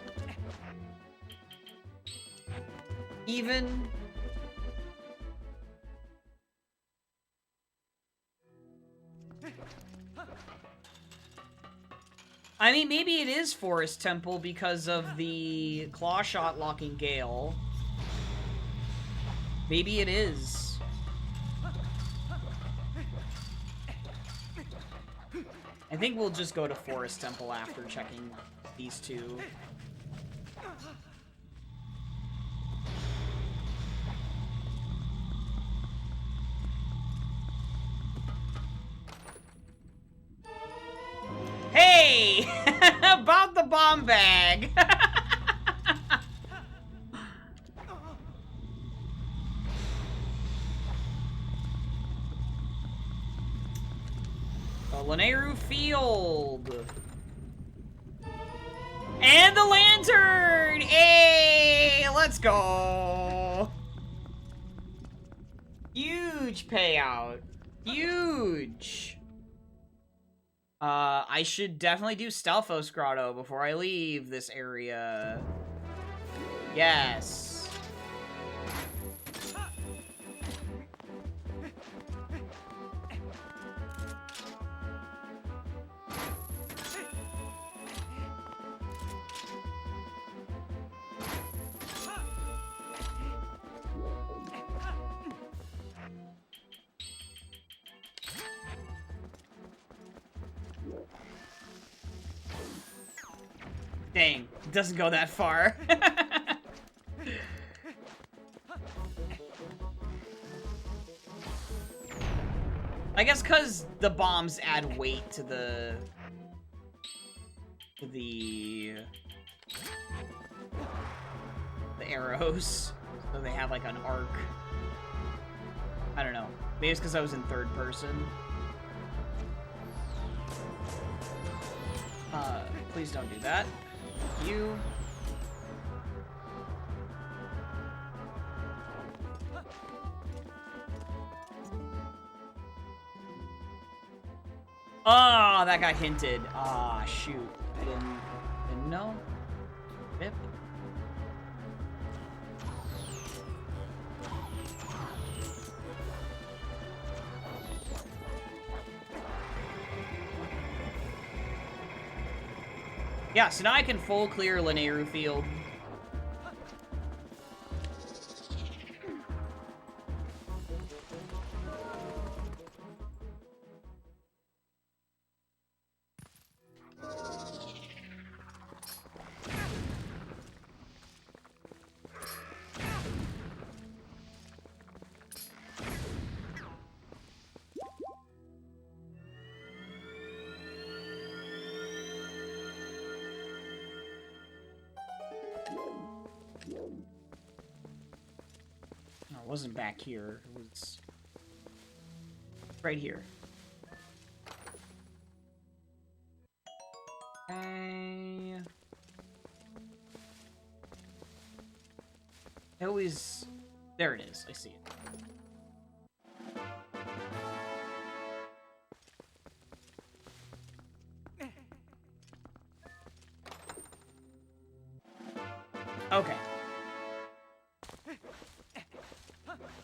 S1: Even. I mean, maybe it is Forest Temple because of the claw shot locking Gale. Maybe it is. I think we'll just go to Forest Temple after checking these two. Hey! About the bomb bag! Lanayru Field. And the lantern! Hey, let's go! Huge payout. Huge. I should definitely do Stelphos Grotto before I leave this area. Yes. Dang, it doesn't go that far. I guess because the bombs add weight to the arrows, so they have like an arc. I don't know. Maybe it's because I was in third person. Please don't do that. You. Ah, that got hinted. Ah, shoot. I didn't know. Bip. Yeah, so now I can full clear Lanayru Field. It wasn't back here. It was right here. Okay. It always... There it is. I see it. Okay.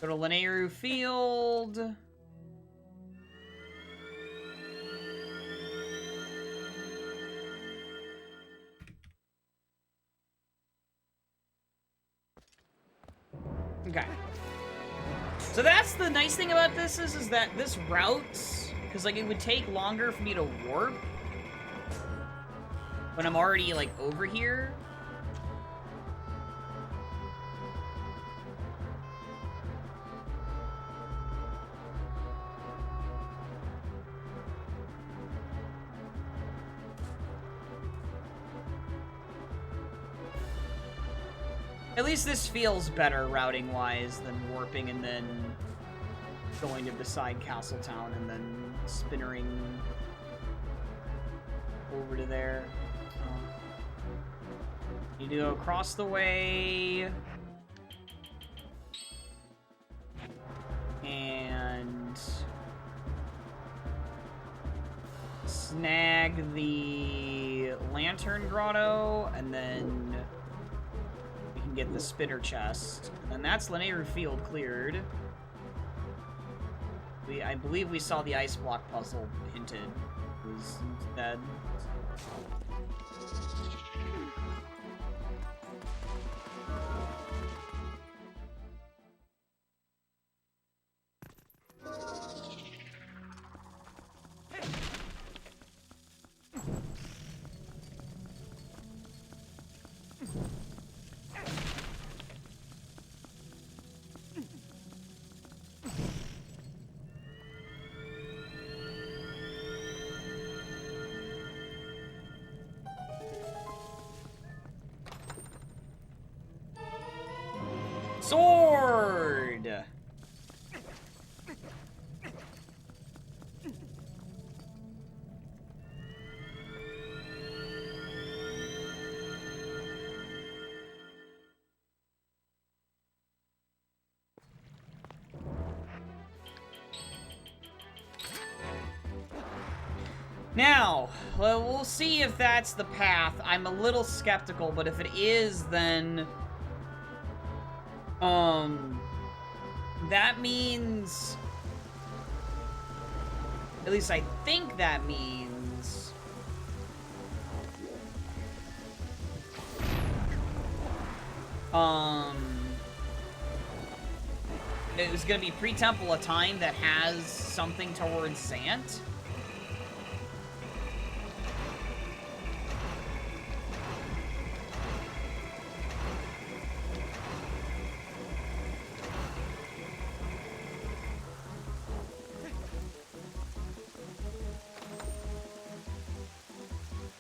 S1: Go to Lanayru Field. Okay. So that's the nice thing about this is that this routes, because like it would take longer for me to warp when I'm already like over here. At least this feels better routing-wise than warping and then going to beside Castletown and then spinnering over to there. Need to go across the way. And snag the Lantern Grotto, and then we can get the Spinner Chest. And that's Lanayru Field cleared. I believe we saw the Ice Block puzzle hinted. It was dead. Sword! Now, we'll see if that's the path. I'm a little skeptical, but if it is, then that means, at least I think that means, it was gonna be pre-Temple of Time that has something towards Zant.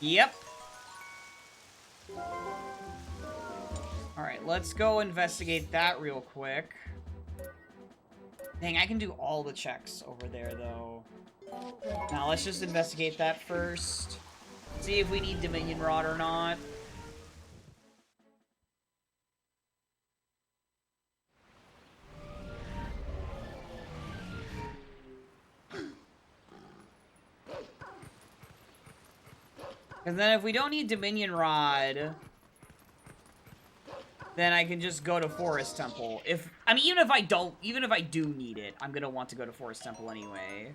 S1: Yep. Alright, let's go investigate that real quick. Dang, I can do all the checks over there, though. Now, let's just investigate that first. See if we need Dominion Rod or not. And then if we don't need Dominion Rod, then I can just go to Forest Temple. I mean, even if I do need it, I'm gonna want to go to Forest Temple anyway.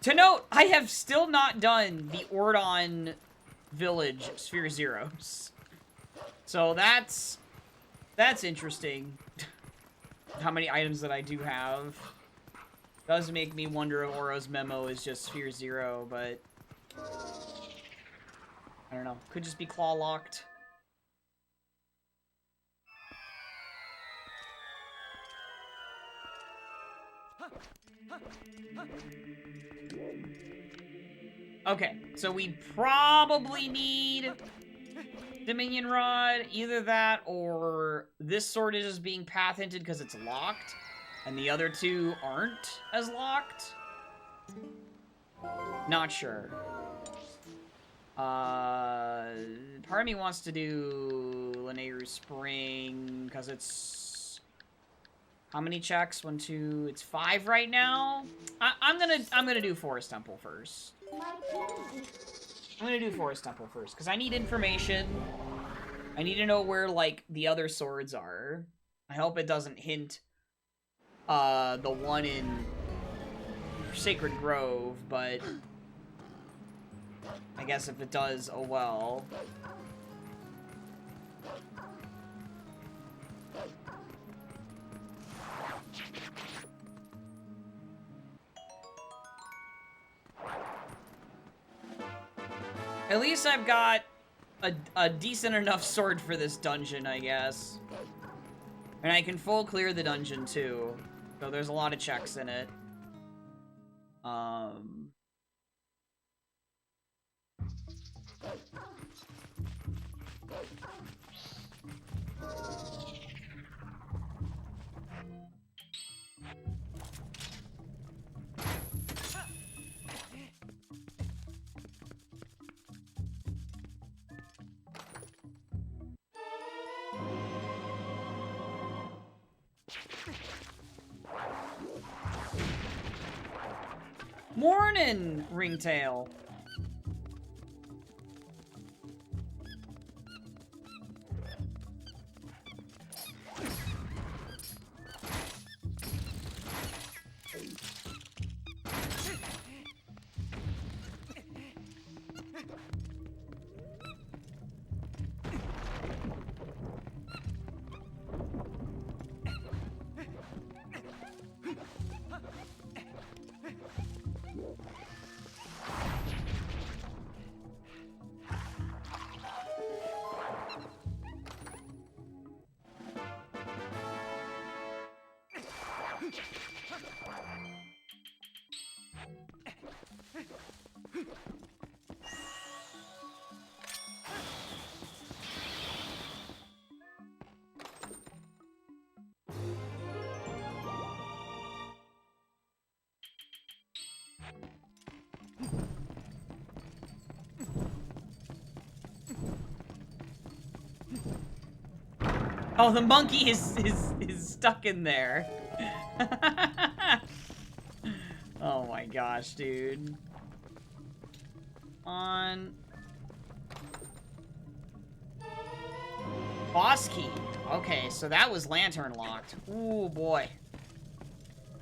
S1: To note, I have still not done the Ordon Village Sphere Zeros. So that's interesting. How many items that I do have. Does make me wonder if Oro's memo is just Sphere Zero, but I don't know. Could just be claw locked. Okay, so we probably need Dominion Rod, either that or this sword is just being path hinted because it's locked, and the other two aren't as locked. Not sure. Part of me wants to do Lanayru Spring because it's how many checks? 1, 2. It's 5 right now. I'm gonna do Forest Temple first. I'm gonna do Forest Temple first, because I need information. I need to know where, like, the other swords are. I hope it doesn't hint, the one in Sacred Grove, but I guess if it does, oh well. At least I've got a decent enough sword for this dungeon, I guess. And I can full clear the dungeon, too. So there's a lot of checks in it. morning, Ringtail. Oh, the monkey is stuck in there. Oh my gosh, dude. On. Boss key. Okay, so that was lantern locked. Ooh, boy.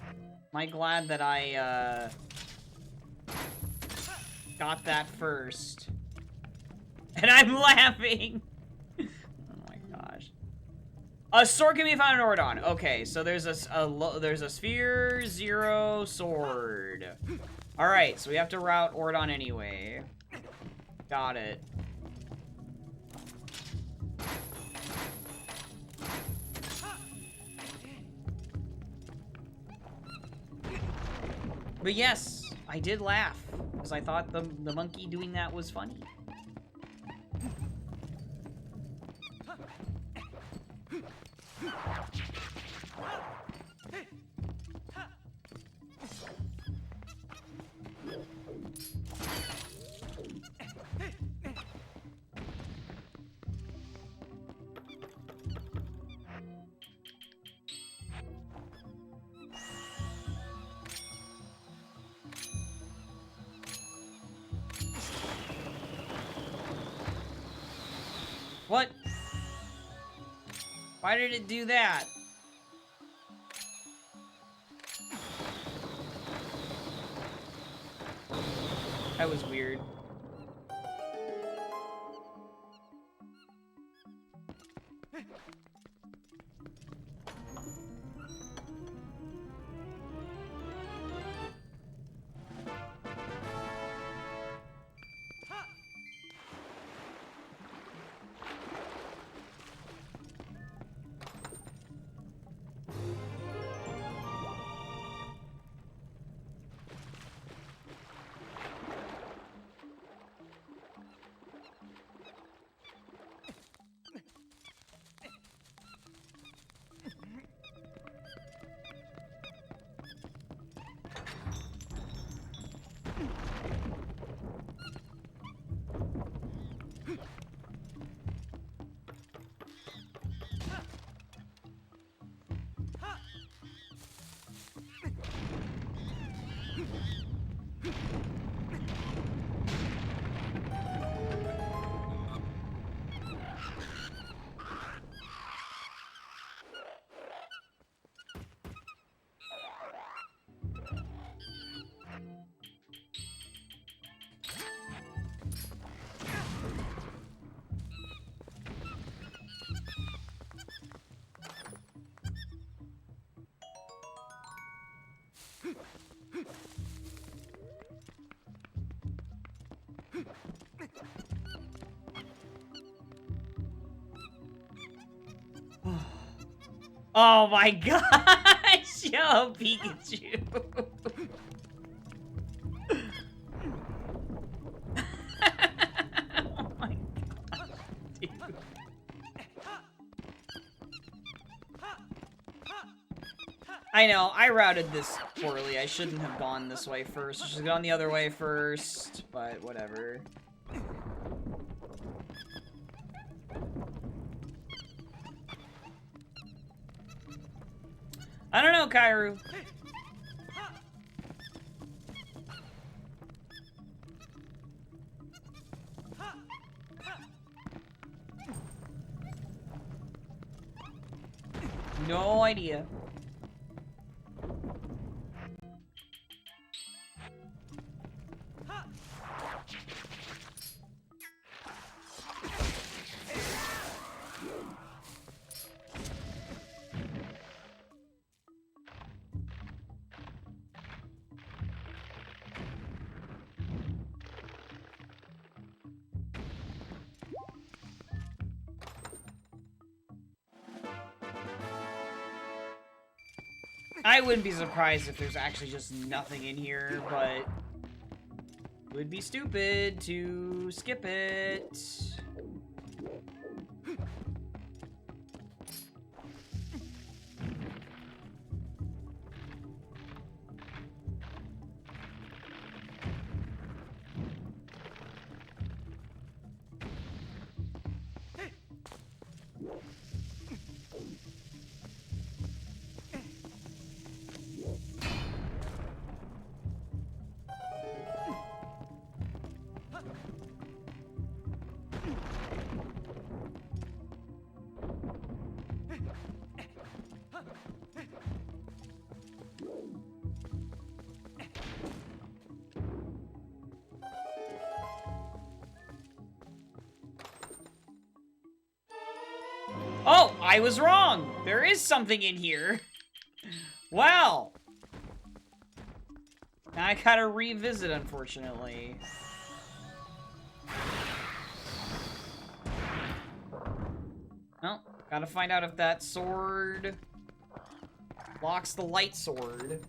S1: Am I glad that I, got that first. And I'm laughing. Oh my gosh. A sword can be found in Ordon. Okay, so there's a sphere, 0, sword. Alright, so we have to route Ordon anyway. Got it. But yes, I did laugh, because I thought the monkey doing that was funny. What? Why did it do that? That was weird. Oh my gosh! Yo, Pikachu! Oh my gosh, dude. I know, I routed this poorly. I shouldn't have gone this way first. I should have gone the other way first, but whatever. I don't know, Kairu. No idea. I wouldn't be surprised if there's actually just nothing in here, but it would be stupid to skip it. Oh, I was wrong. There is something in here. Wow. Now I gotta revisit, unfortunately. Well, gotta find out if that sword locks the light sword.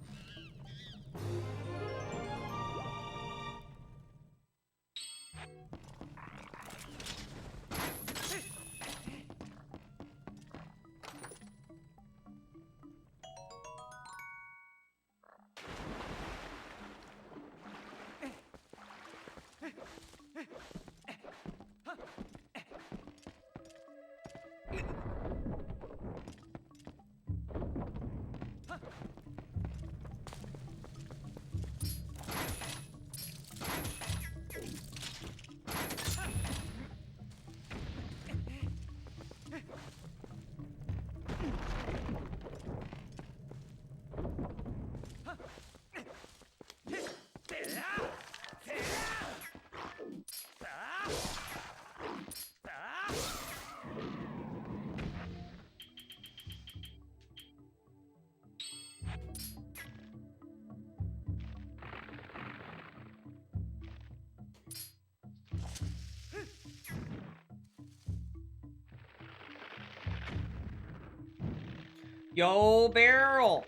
S1: Yo, Barrel!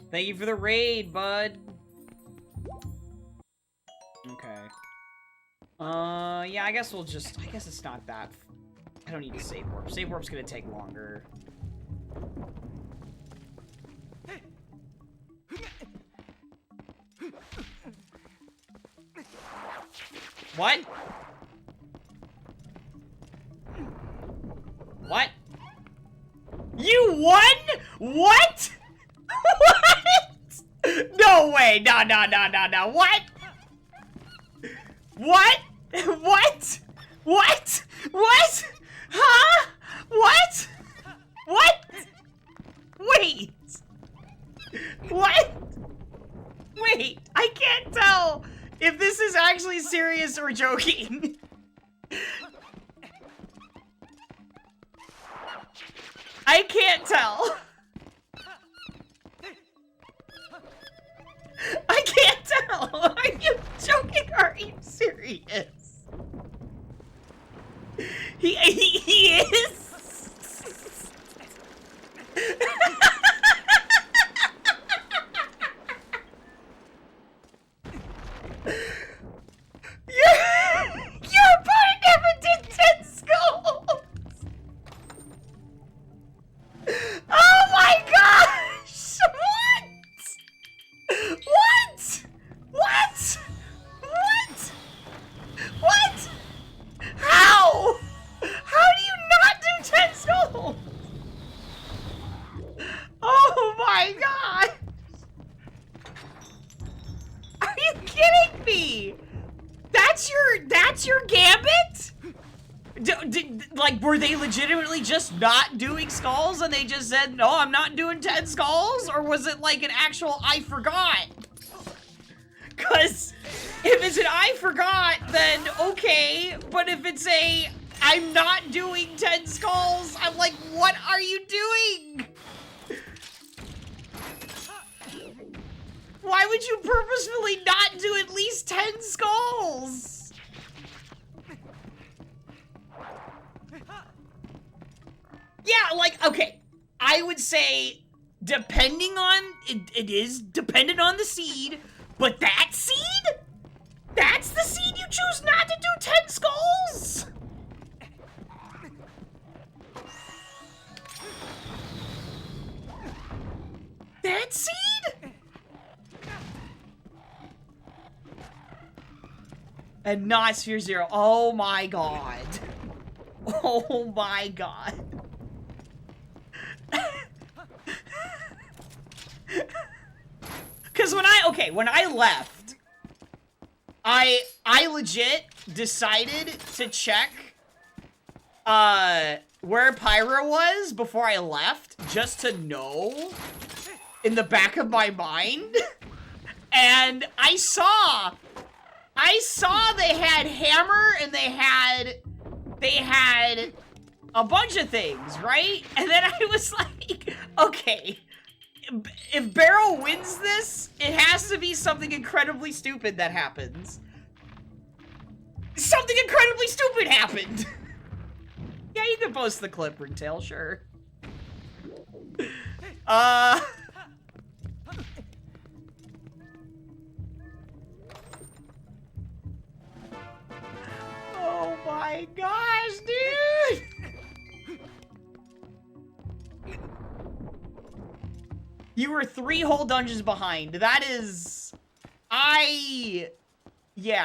S1: Thank you for the raid, bud. Okay. Yeah, I guess it's not that... I don't need to save warp. Save warp's gonna take longer. What? What? You won? What? What? No way. No. What? What? What? What? What? Huh? What? What? Wait. What? Wait, I can't tell if this is actually serious or joking. I can't tell. I can't tell. Are you joking or are you serious? He is. Your opponent never did 10 skulls! Oh Like, were they legitimately just not doing skulls and they just said, no, I'm not doing 10 skulls? Or was it like an actual I forgot? Because if it's an I forgot, then okay. But if it's a I'm not doing 10 skulls, I'm like, what are you doing? Why would you purposefully not do at least 10 skulls? Yeah, like, okay. I would say, depending on, it is dependent on the seed, but that seed? That's the seed you choose not to do 10 skulls? That seed? And not Sphere Zero. Oh my god. Oh my god. Cause when I left, I legit decided to check where Pyra was before I left, just to know in the back of my mind. And I saw they had hammer and they had a bunch of things, right? And then I was like, okay, if Barrow wins this, it has to be something incredibly stupid that happens. Something incredibly stupid happened. Yeah, you can post the clip, Ringtail, sure. Oh my gosh, dude! You were 3 whole dungeons behind. That is... I mean,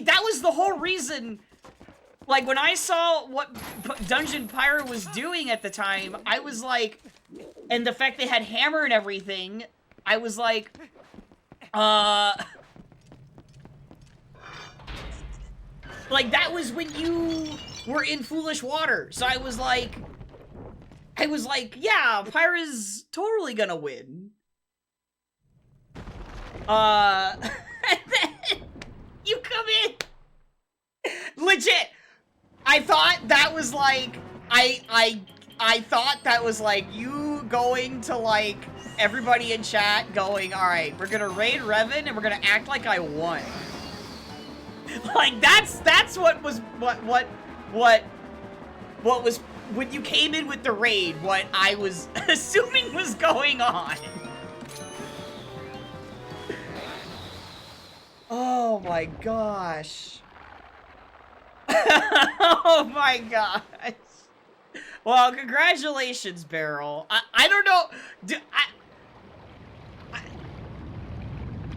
S1: that was the whole reason... Like, when I saw what Dungeon Pyra was doing at the time, I was like... And the fact they had hammer and everything, I was like... Like, that was when you were in Foolish Water. So I was like, yeah, Pyra's totally gonna win. And then you come in. Legit. I thought that was like, I thought that was like you going to like everybody in chat going, all right, we're gonna raid Revan and we're gonna act like I won. Like that's what was when you came in with the raid, what I was assuming was going on. Oh my gosh. Oh my gosh. Well, congratulations, Beryl. I don't know.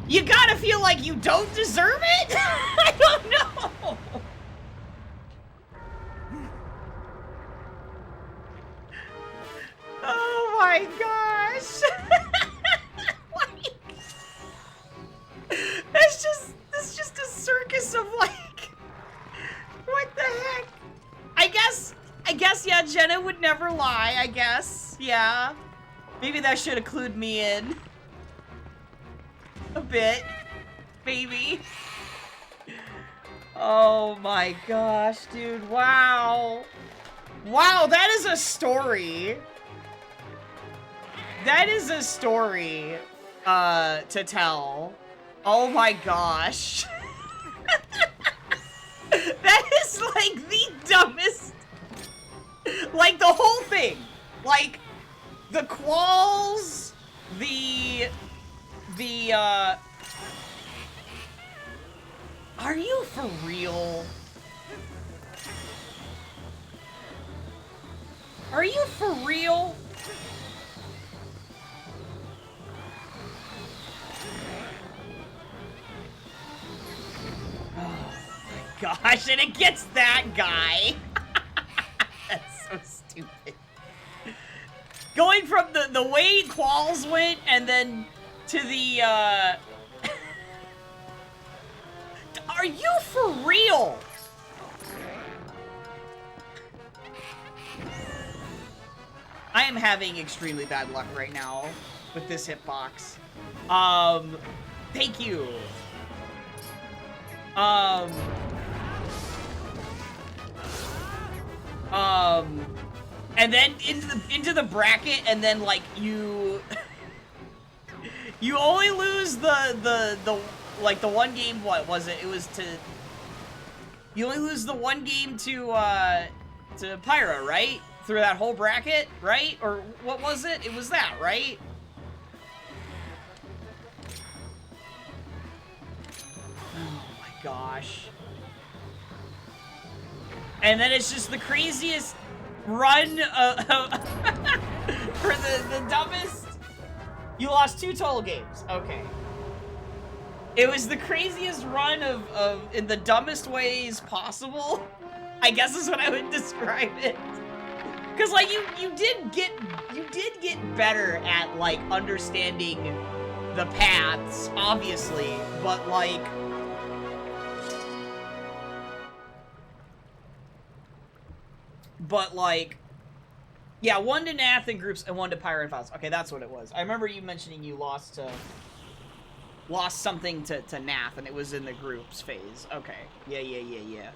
S1: You gotta feel like you don't deserve it? I don't know. Oh my gosh. Like, it's just a circus of like, what the heck? I guess, yeah, Jenna would never lie, I guess. Yeah. Maybe that should have clued me in. A bit. Maybe. Oh my gosh, dude. Wow. Wow, that is a story. That is a story, to tell. Oh my gosh. That is like the dumbest. Like the whole thing. Like the quals, are you for real? Are you for real? Oh my gosh, and it gets that guy. That's so stupid. Going from the way quals went and then to the Are you for real? I am having extremely bad luck right now with this hitbox. Thank you. And then into the bracket, and then like you you only lose the like the one game. What was it? It was to you only lose the one game to Pyra, right? Through that whole bracket, right? Or what was it? It was that, right? Oh my gosh. And then it's just the craziest run for the dumbest. You lost 2 total games. Okay. It was the craziest run of in the dumbest ways possible. I guess is what I would describe it. Cause like you did get better at like understanding the paths, obviously, but like yeah, 1 to Nath in groups and 1 to Pyra and Files. Okay, that's what it was. I remember you mentioning you lost something to Nath, and it was in the groups phase. Okay. Yeah.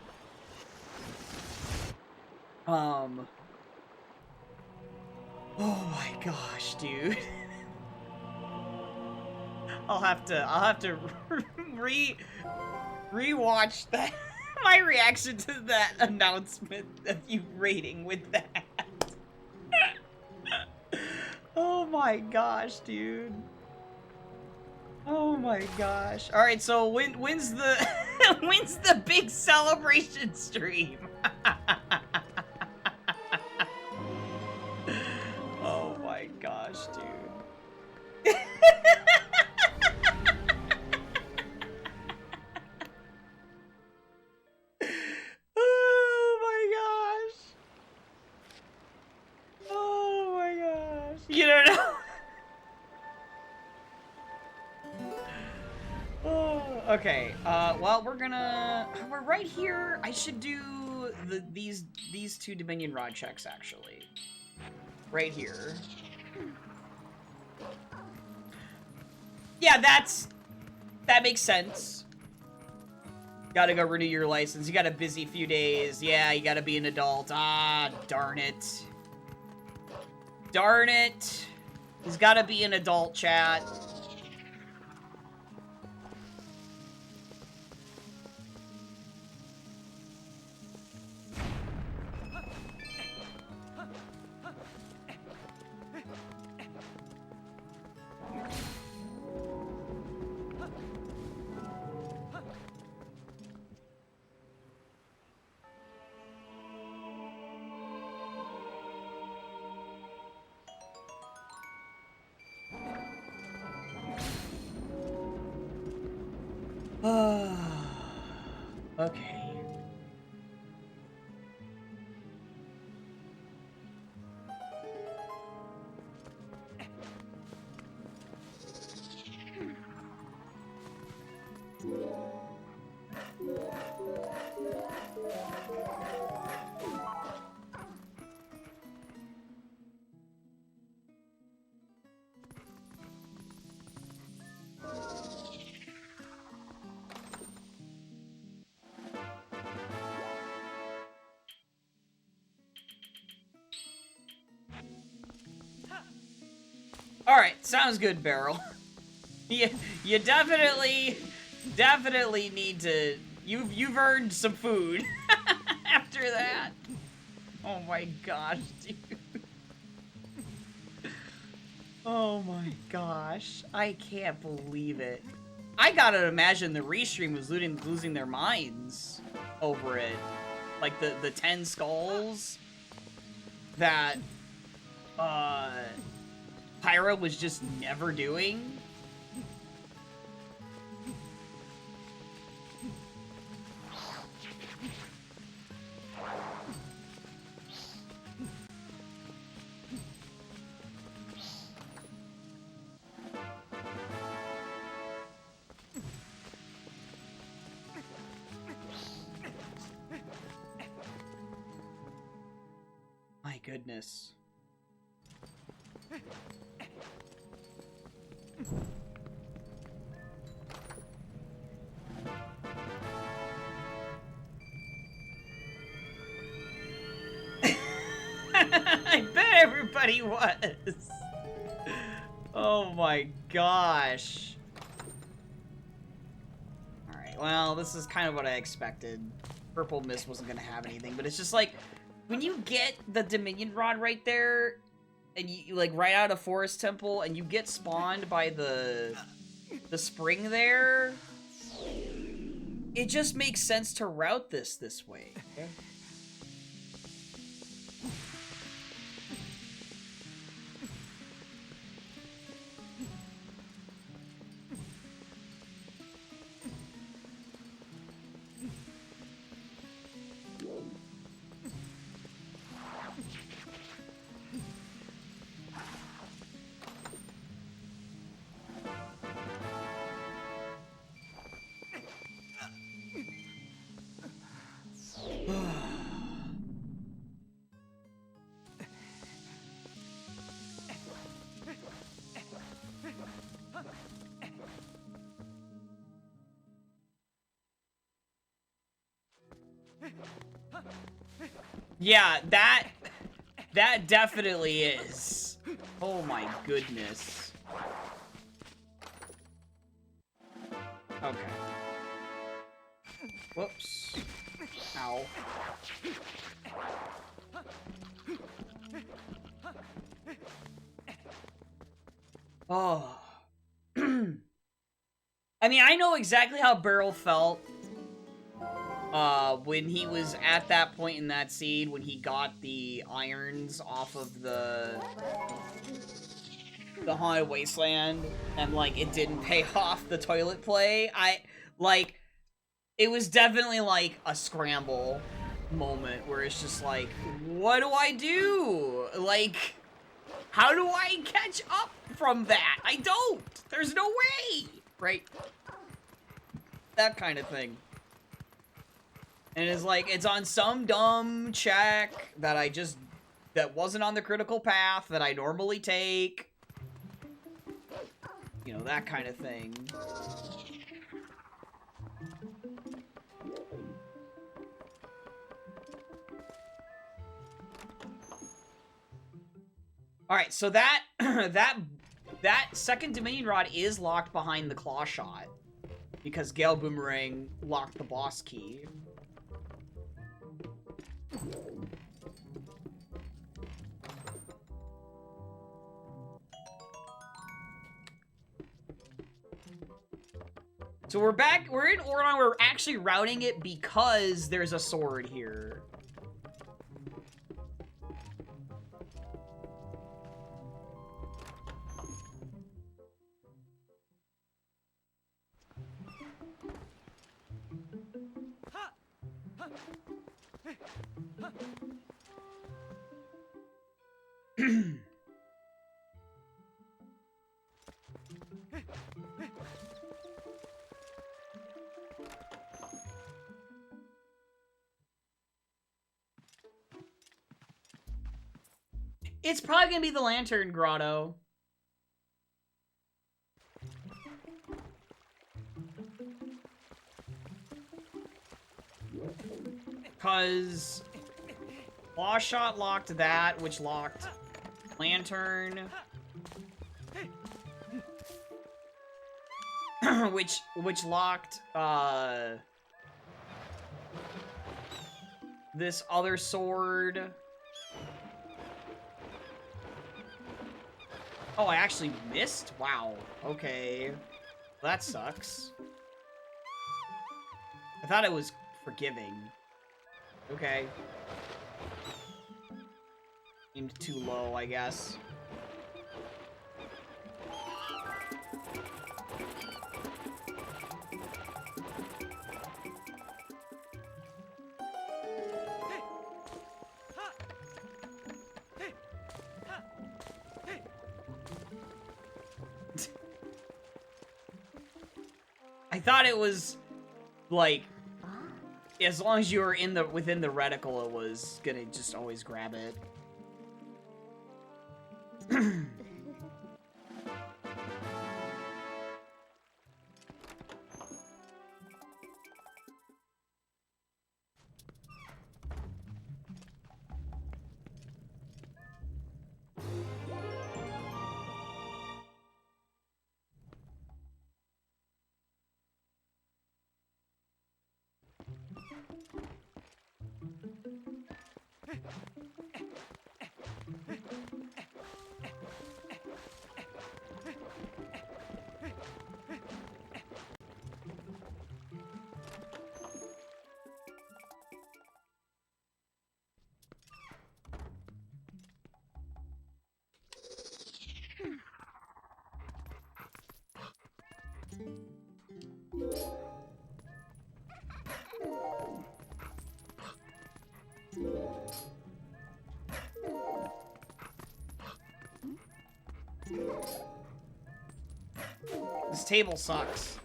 S1: Oh my gosh, dude. I'll have to rewatch that. My reaction to that announcement of you rating with that. Oh my gosh, dude. Oh my gosh. All right, so when's the when's the big celebration stream? Oh my gosh, dude. Oh my gosh. Oh my gosh. You don't know. Oh, okay. Well, we're right here. I should do these 2 Dominion rod checks actually. Right here. Yeah, that makes sense. Gotta go renew your license. You got a busy few days. Yeah, you gotta be an adult. Ah, darn it. Darn it. He's gotta be an adult, chat. Okay. Alright, sounds good, Beryl. You definitely need to... You've earned some food after that. Oh my gosh, dude. Oh my gosh. I can't believe it. I gotta imagine the restream was losing their minds over it. Like the 10 skulls that Pyra was just never doing. My goodness. I bet everybody was. Oh my gosh. Alright, well, this is kind of what I expected. Purple Mist wasn't gonna have anything, but it's just like, when you get the Dominion Rod right there, and you like right out of Forest Temple, and you get spawned by the spring there, it just makes sense to route this way. Okay? Yeah, that definitely is. Oh my goodness. Okay. Whoops. Ow. Oh. I mean, I know exactly how Beryl felt when he was at that point in that scene, when he got the irons off of the Haunted Wasteland, and, like, it didn't pay off the toilet play. It was definitely, like, a scramble moment, where it's just like, what do I do? Like, how do I catch up from that? I don't! There's no way! Right? That kind of thing. And it's like, it's on some dumb check that that wasn't on the critical path that I normally take. You know, that kind of thing. Alright, so that, that second Dominion Rod is locked behind the Claw Shot. Because Gale Boomerang locked the boss key. So we're back, we're in Oron, we're actually routing it because there's a sword here. It's probably gonna be the Lantern Grotto. Because Claw Shot locked that, which locked Lantern. which locked this other sword. Oh, I actually missed? Wow. Okay. That sucks. I thought it was forgiving. Okay. Seemed too low, I guess. I thought it was, like, as long as you were within the reticle, it was gonna just always grab it. This table sucks.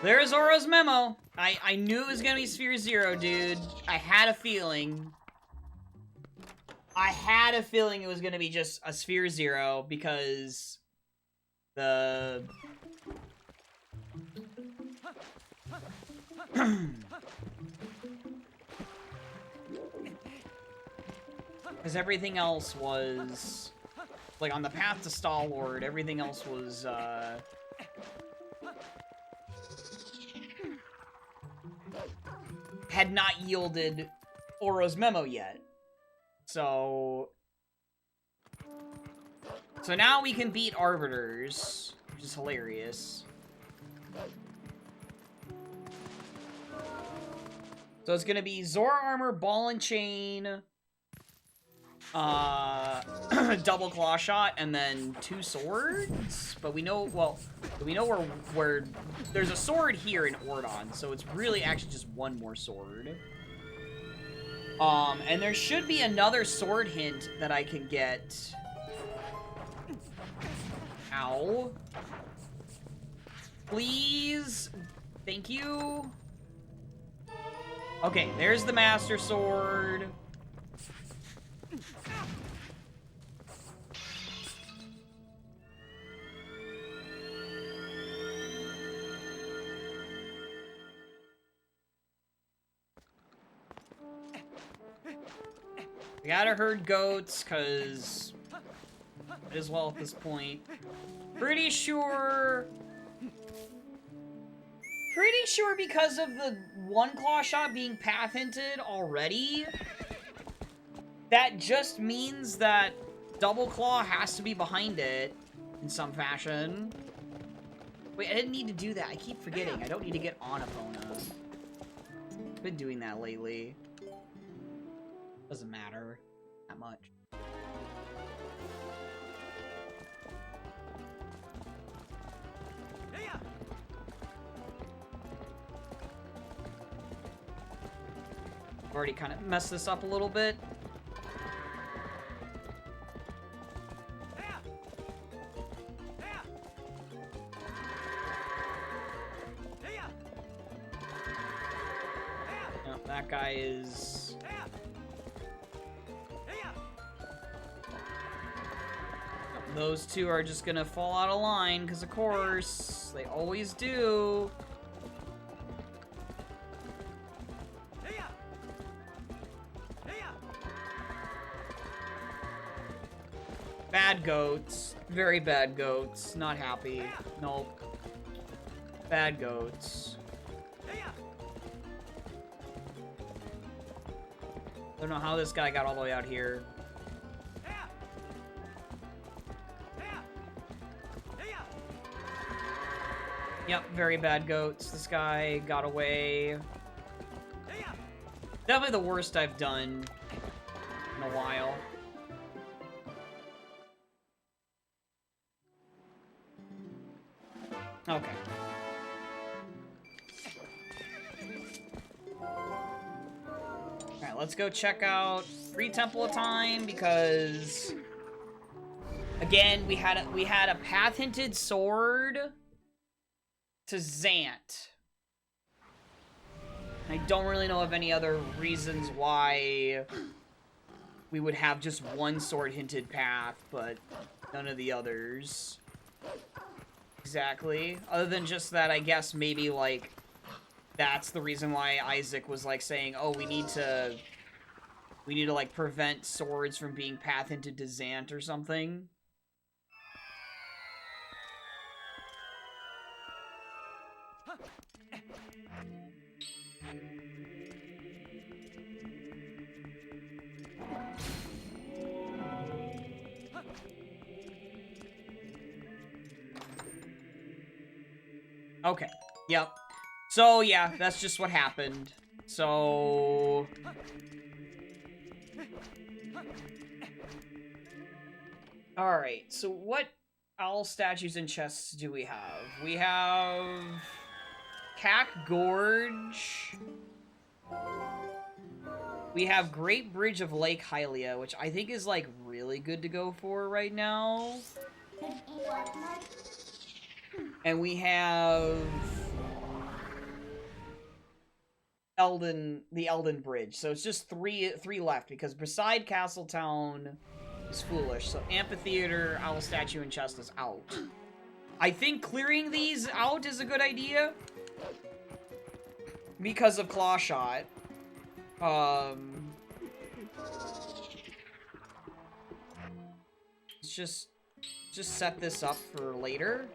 S1: There's Oro's memo. I knew it was gonna be Sphere Zero, dude. I had a feeling. I had a feeling it was gonna be just a Sphere Zero because the because everything else was like on the path to Stalwart. Everything else was had not yielded Oro's memo yet. So now we can beat Arbiters, which is hilarious. So it's gonna be Zora Armor, Ball and Chain, double claw shot, and then 2 swords. But we know, well, we know where there's a sword here in Ordon, so it's really actually just 1 more sword. And there should be another sword hint that I can get. Ow. Please. Thank you. Okay, there's the Master Sword. We gotta herd goats, cause might as well at this point. Pretty sure because of the 1 claw shot being path hinted already, that just means that double claw has to be behind it in some fashion. Wait, I didn't need to do that. I keep forgetting. I don't need to get on Epona. I've been doing that lately. Doesn't matter that much. I've already kind of messed this up a little bit. No, that guy is... Those 2 are just gonna fall out of line, because of course, they always do. Bad goats. Very bad goats. Not happy. Nope. Bad goats. Don't know how this guy got all the way out here. Yep, very bad goats. This guy got away. Definitely the worst I've done in a while. Okay. Alright, let's go check out 3 Temple of Time, because again, we had a path hinted sword to Zant. I don't really know of any other reasons why we would have just 1 sword hinted path, but none of the others. Exactly. Other than just that, I guess maybe, like, that's the reason why Isaac was, like, saying, oh, we need to, like, prevent swords from being path hinted to Zant or something. Okay. Yep. So, yeah, that's just what happened. So... Alright, so what owl statues and chests do we have? We have... Cack Gorge. We have Great Bridge of Lake Hylia, which I think is, like, really good to go for right now. And we have... the Elden Bridge. So it's just three left, because beside Castletown is foolish. So Amphitheater, Owl Statue, and Chest is out. I think clearing these out is a good idea. Because of Claw Shot. Let's just set this up for later.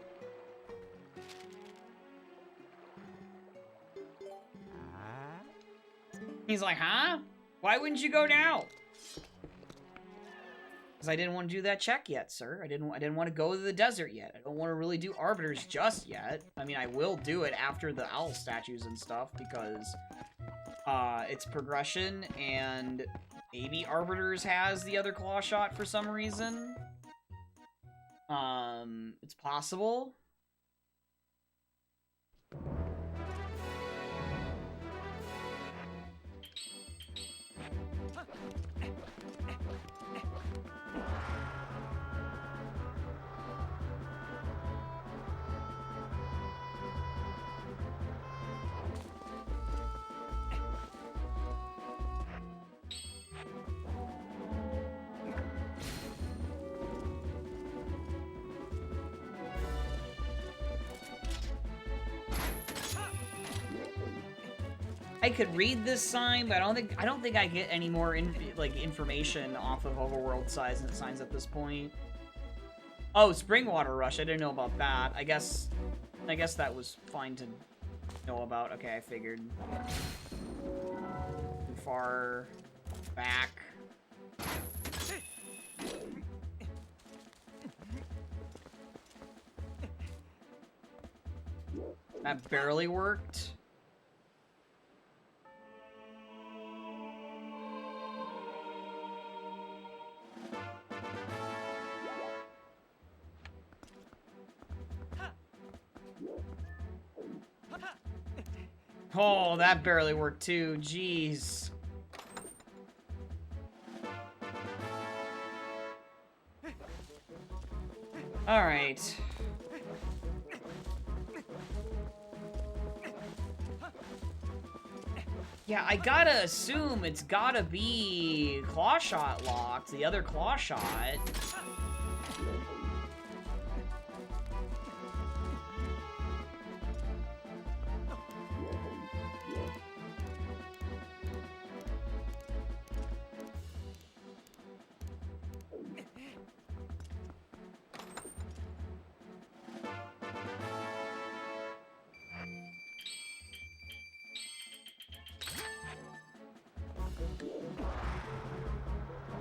S1: He's like, huh? Why wouldn't you go now? Because I didn't want to do that check yet, sir. I didn't want to go to the desert yet. I don't want to really do Arbiters just yet. I mean, I will do it after the owl statues and stuff, because it's progression, and maybe Arbiters has the other Claw Shot for some reason. It's possible. I could read this sign, but I don't think I get any more information off of overworld signs at this point. Oh, Springwater Rush. I didn't know about that. I guess that was fine to know about. Okay, I figured. Too far back. That barely worked. Oh, that barely worked too. Jeez. All right. Yeah, I gotta assume it's gotta be Claw Shot locked, the other Claw Shot.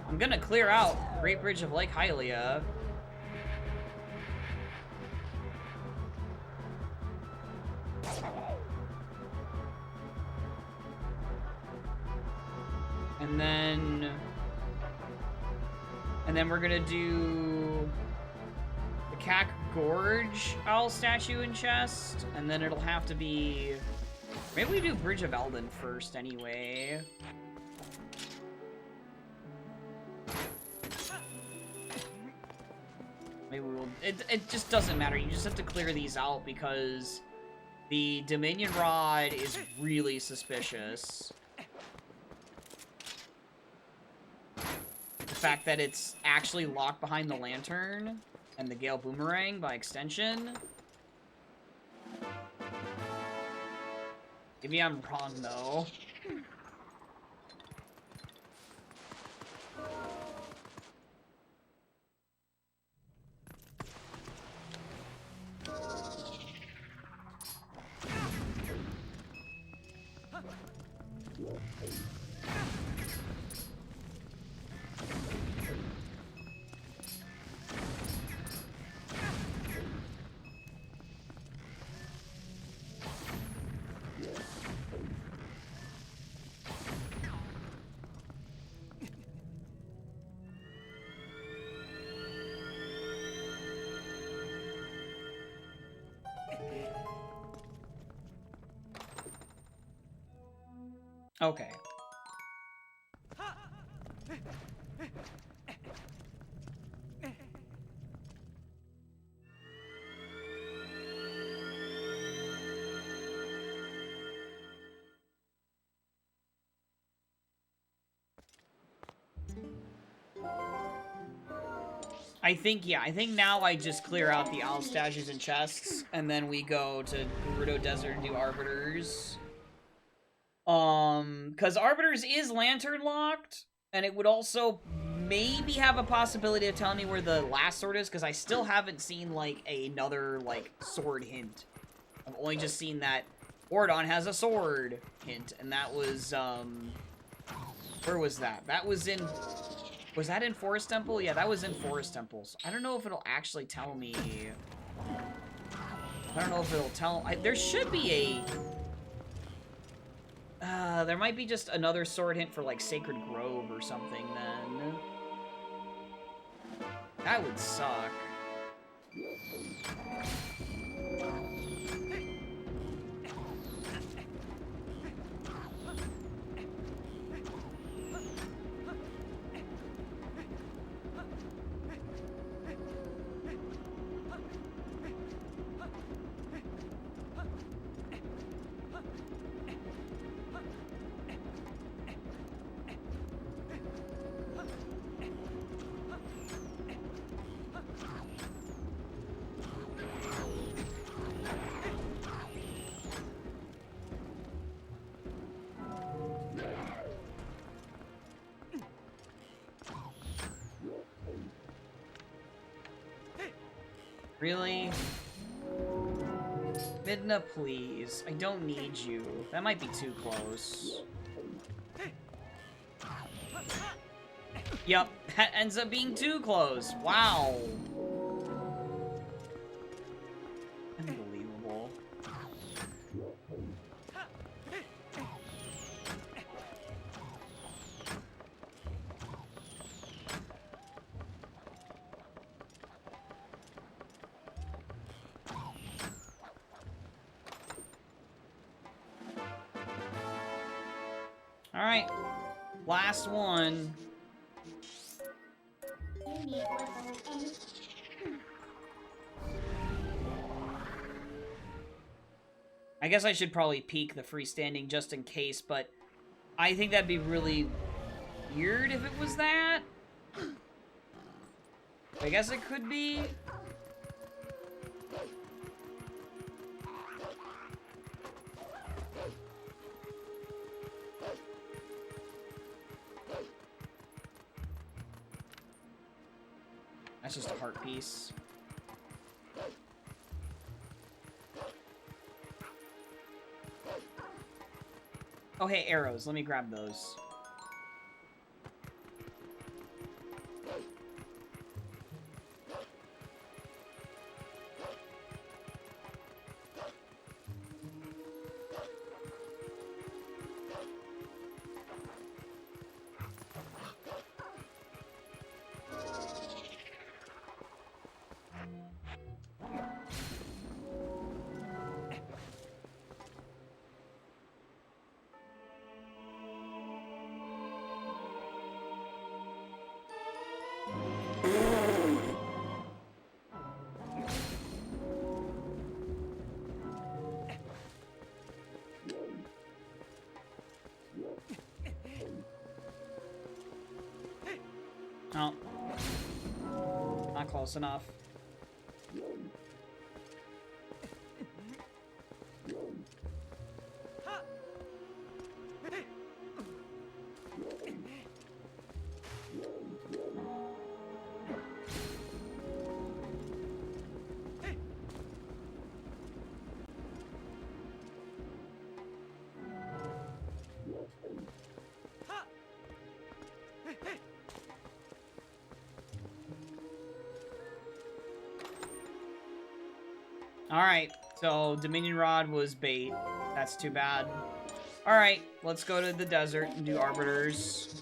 S1: I'm gonna clear out Great Bridge of Lake Hylia. And then we're gonna do the Cack Gorge Owl Statue and Chest, and then it'll have to be... Maybe we do Bridge of Elden first anyway. Maybe we'll... It just doesn't matter. You just have to clear these out because the Dominion Rod is really suspicious. The fact that it's actually locked behind the lantern and the Gale Boomerang by extension. Maybe I'm wrong, though. Okay. I think now I just clear out the owl stashes and chests, and then we go to Gerudo Desert and do Arbiters. Because Arbiters is lantern locked, and it would also maybe have a possibility of telling me where the last sword is, because I still haven't seen, like, another, like, sword hint. I've only just seen that Ordon has a sword hint, and that was, where was that? That was in... Was that in Forest Temple? Yeah, that was in Forest Temple. So I don't know if it'll actually tell me... I don't know if it'll tell... there should be a... there might be just another sword hint for, like, Sacred Grove or something, then. That would suck. Really? Midna, please. I don't need you. That might be too close. Yup, that ends up being too close. Wow. Unbelievable. Alright. Last one. I guess I should probably peek the freestanding just in case, but I think that'd be really weird if it was that. I guess it could be. That's just a heart piece. Oh, hey, arrows. Let me grab those. Oh. Not close enough. Alright, so Dominion Rod was bait. That's too bad. Alright, let's go to the desert and do Arbiters.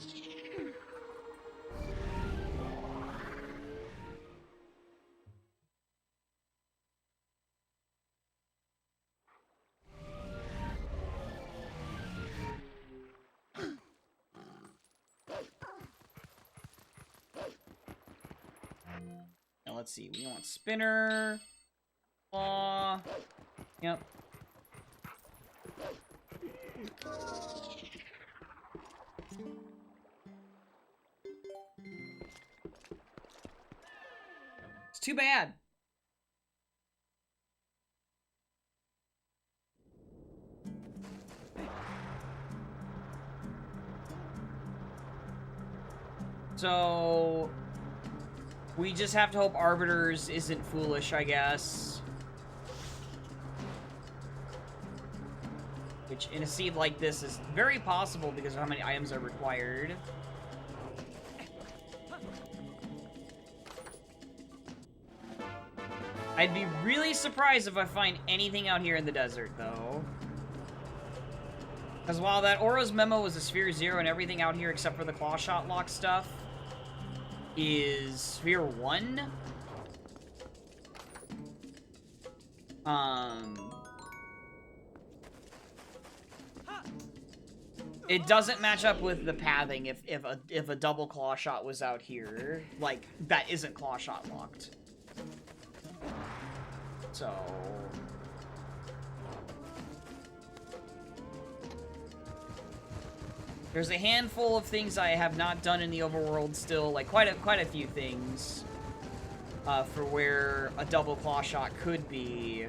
S1: let's see. We want spinner. Claw. Yep. It's too bad. So we just have to hope Arbiters isn't foolish, I guess. Which, in a seed like this, is very possible because of how many items are required. I'd be really surprised if I find anything out here in the desert, though. Because while that Oro's memo was a Sphere 0 and everything out here except for the claw shot lock stuff is Sphere 1. It doesn't match up with the pathing if a double claw shot was out here. Like, that isn't claw shot locked. So... there's a handful of things I have not done in the overworld still, like quite a few things, for where a double claw shot could be,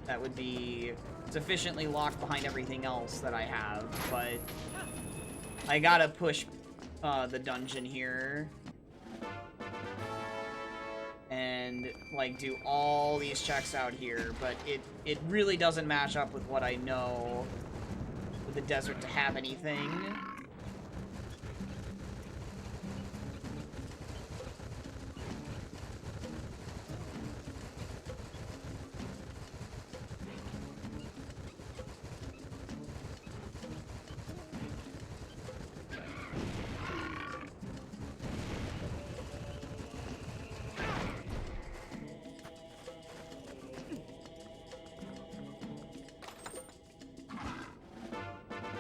S1: that would be sufficiently locked behind everything else that I have, but I gotta push the dungeon here and like do all these checks out here, but it really doesn't match up with what I know with the desert to have anything.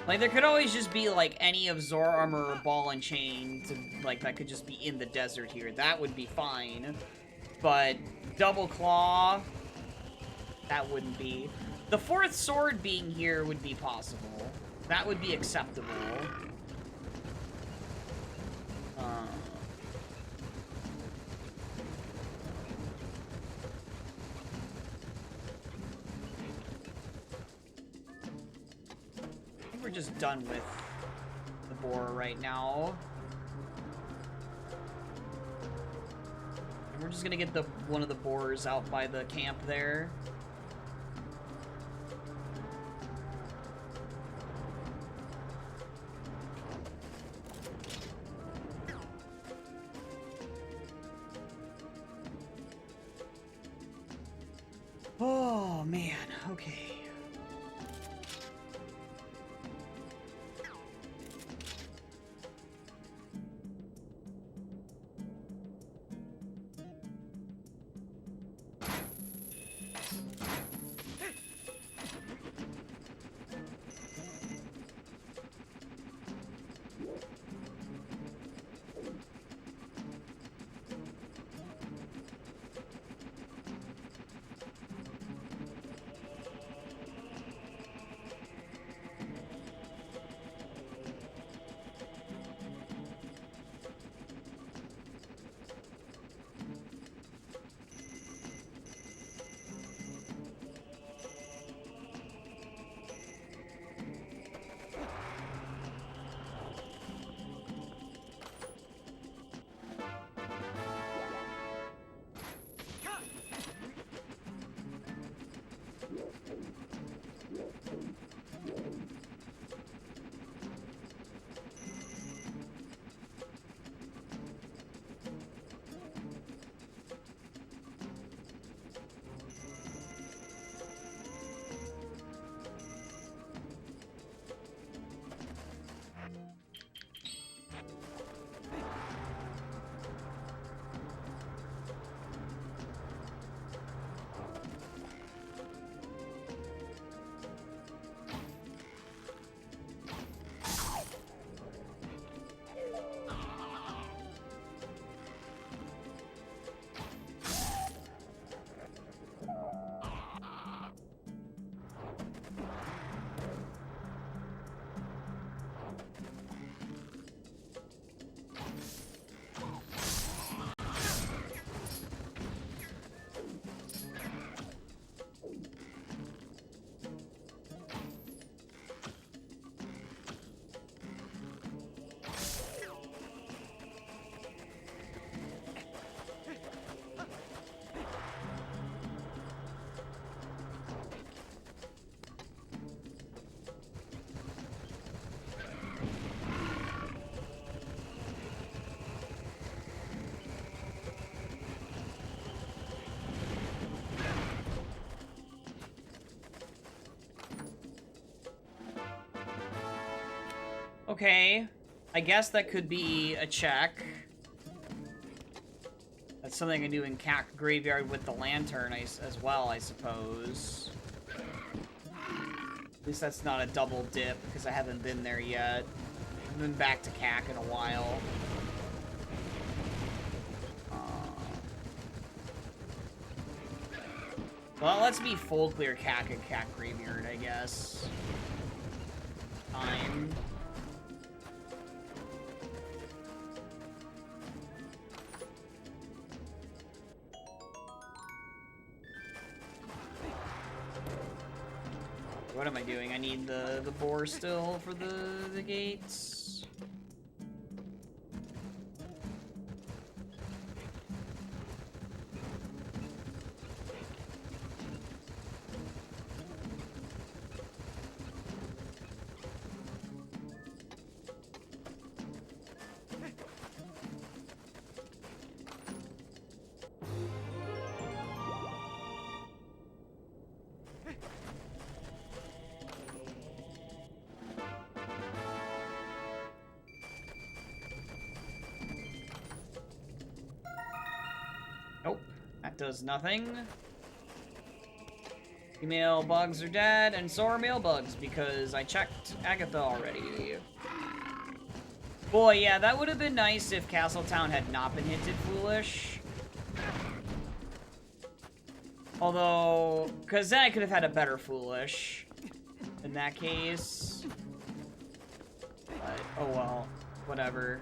S1: Like, there could always just be, like, any of Zor Armor or Ball and Chain to, like, that could just be in the desert here. That would be fine. But Double Claw, that wouldn't be. The fourth sword being here would be possible. That would be acceptable. We're just done with the boar right now. And we're just gonna get one of the boars out by the camp there. Oh man, okay. Okay. I guess that could be a check. That's something I can do in Cat Graveyard with the lantern as well, I suppose. At least that's not a double dip, because I haven't been there yet. I've been back to CAC in a while. Well, let's be full clear CAC and CAC Graveyard, I guess. Fine. What am I doing? I need the boar still for the gates. Nope, that does nothing. Female bugs are dead, and so are male bugs, because I checked Agatha already. Boy, yeah, that would have been nice if Castletown had not been hinted foolish. Although, because then I could have had a better foolish in that case. But, oh well, whatever.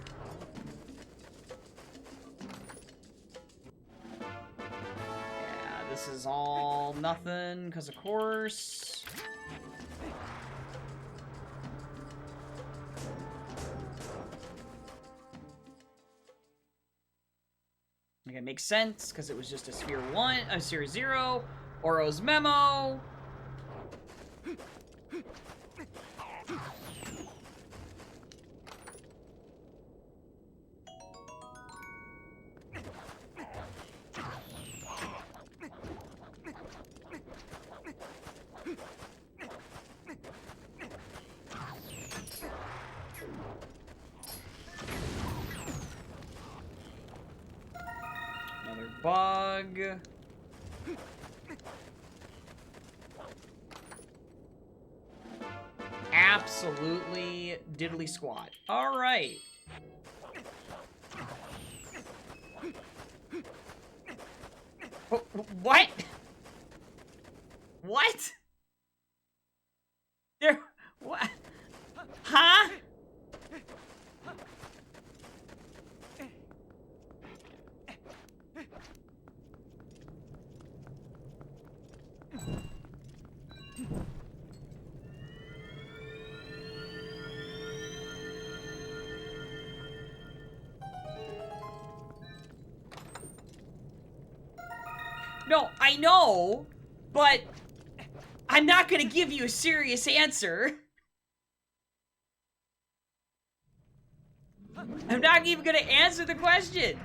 S1: This is all nothing, because of course. Okay, it makes sense, because it was just a sphere 1, a sphere 0, Oro's memo. Bug. Absolutely diddly squat. All right. What? What? There. What? Huh? No, I know, but I'm not gonna give you a serious answer. I'm not even gonna answer the question.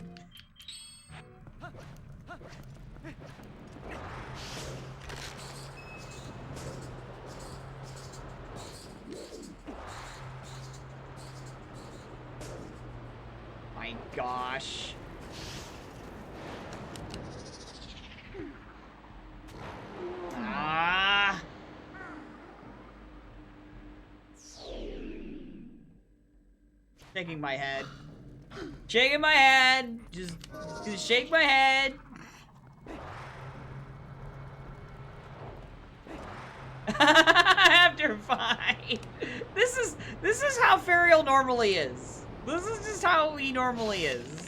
S1: My gosh. Shaking my head. Shaking my head. Just shake my head. After 5. This is how Ferial normally is. This is just how he normally is.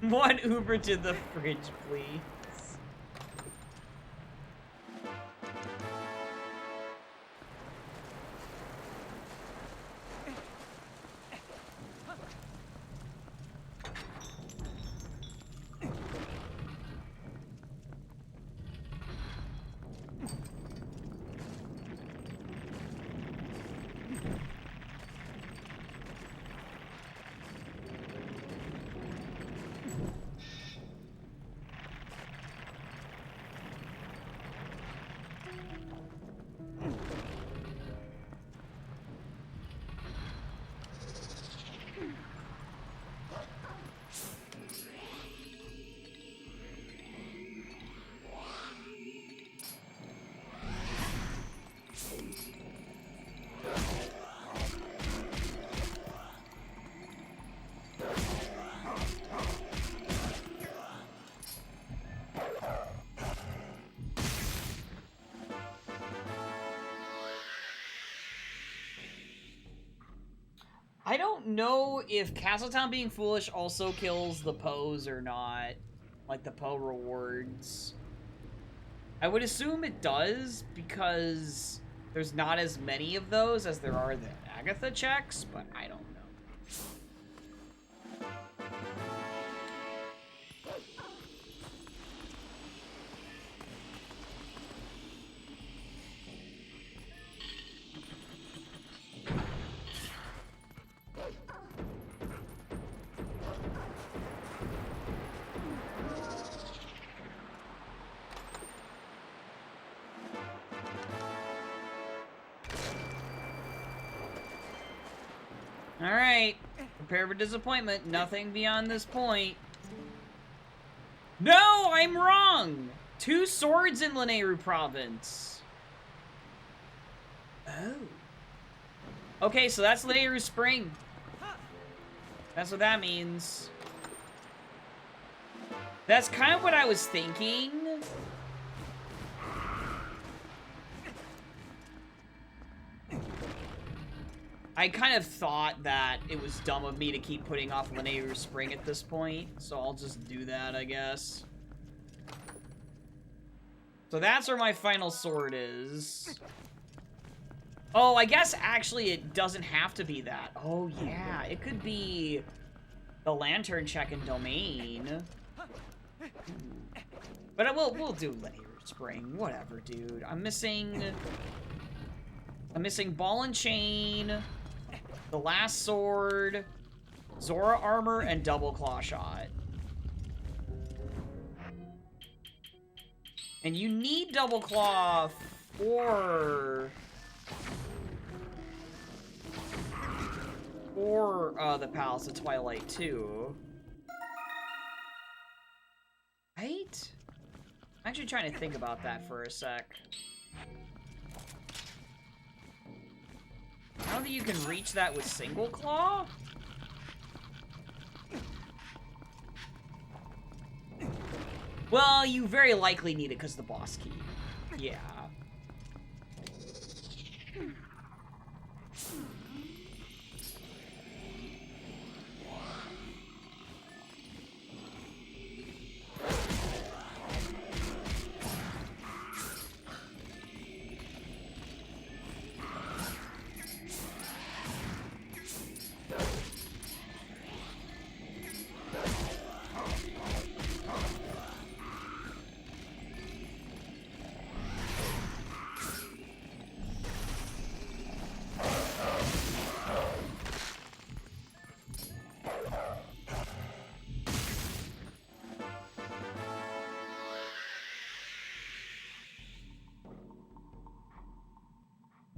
S1: One Uber to the fridge, please. I don't know if Castletown being foolish also kills the Poes or not. Like the Poe rewards. I would assume it does because there's not as many of those as there are the Agatha checks, but I don't know. Alright, prepare for disappointment. Nothing beyond this point. No, I'm wrong! 2 swords in Lanayru province. Oh. Okay, so that's Lanayru Spring. That's what that means. That's kind of what I was thinking. I kind of thought that it was dumb of me to keep putting off Lanayru Spring at this point, so I'll just do that, I guess. So that's where my final sword is. Oh, I guess actually it doesn't have to be that. Oh, yeah, it could be the Lantern check in Domain. But we'll do Lanayru Spring, whatever, dude. I'm missing Ball and Chain, the Last Sword, Zora Armor, and Double Claw Shot. And you need Double Claw for the Palace of Twilight too. Right? I'm actually trying to think about that for a sec. I don't think you can reach that with Single Claw? Well, you very likely need it because the boss key. Yeah.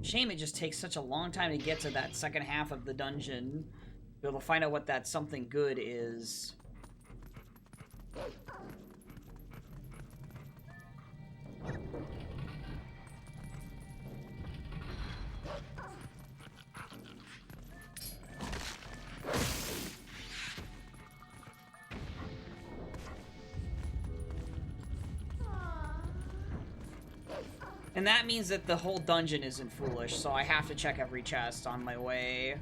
S1: Shame it just takes such a long time to get to that second half of the dungeon. Be able to find out what that something good is. And that means that the whole dungeon isn't foolish, so I have to check every chest on my way.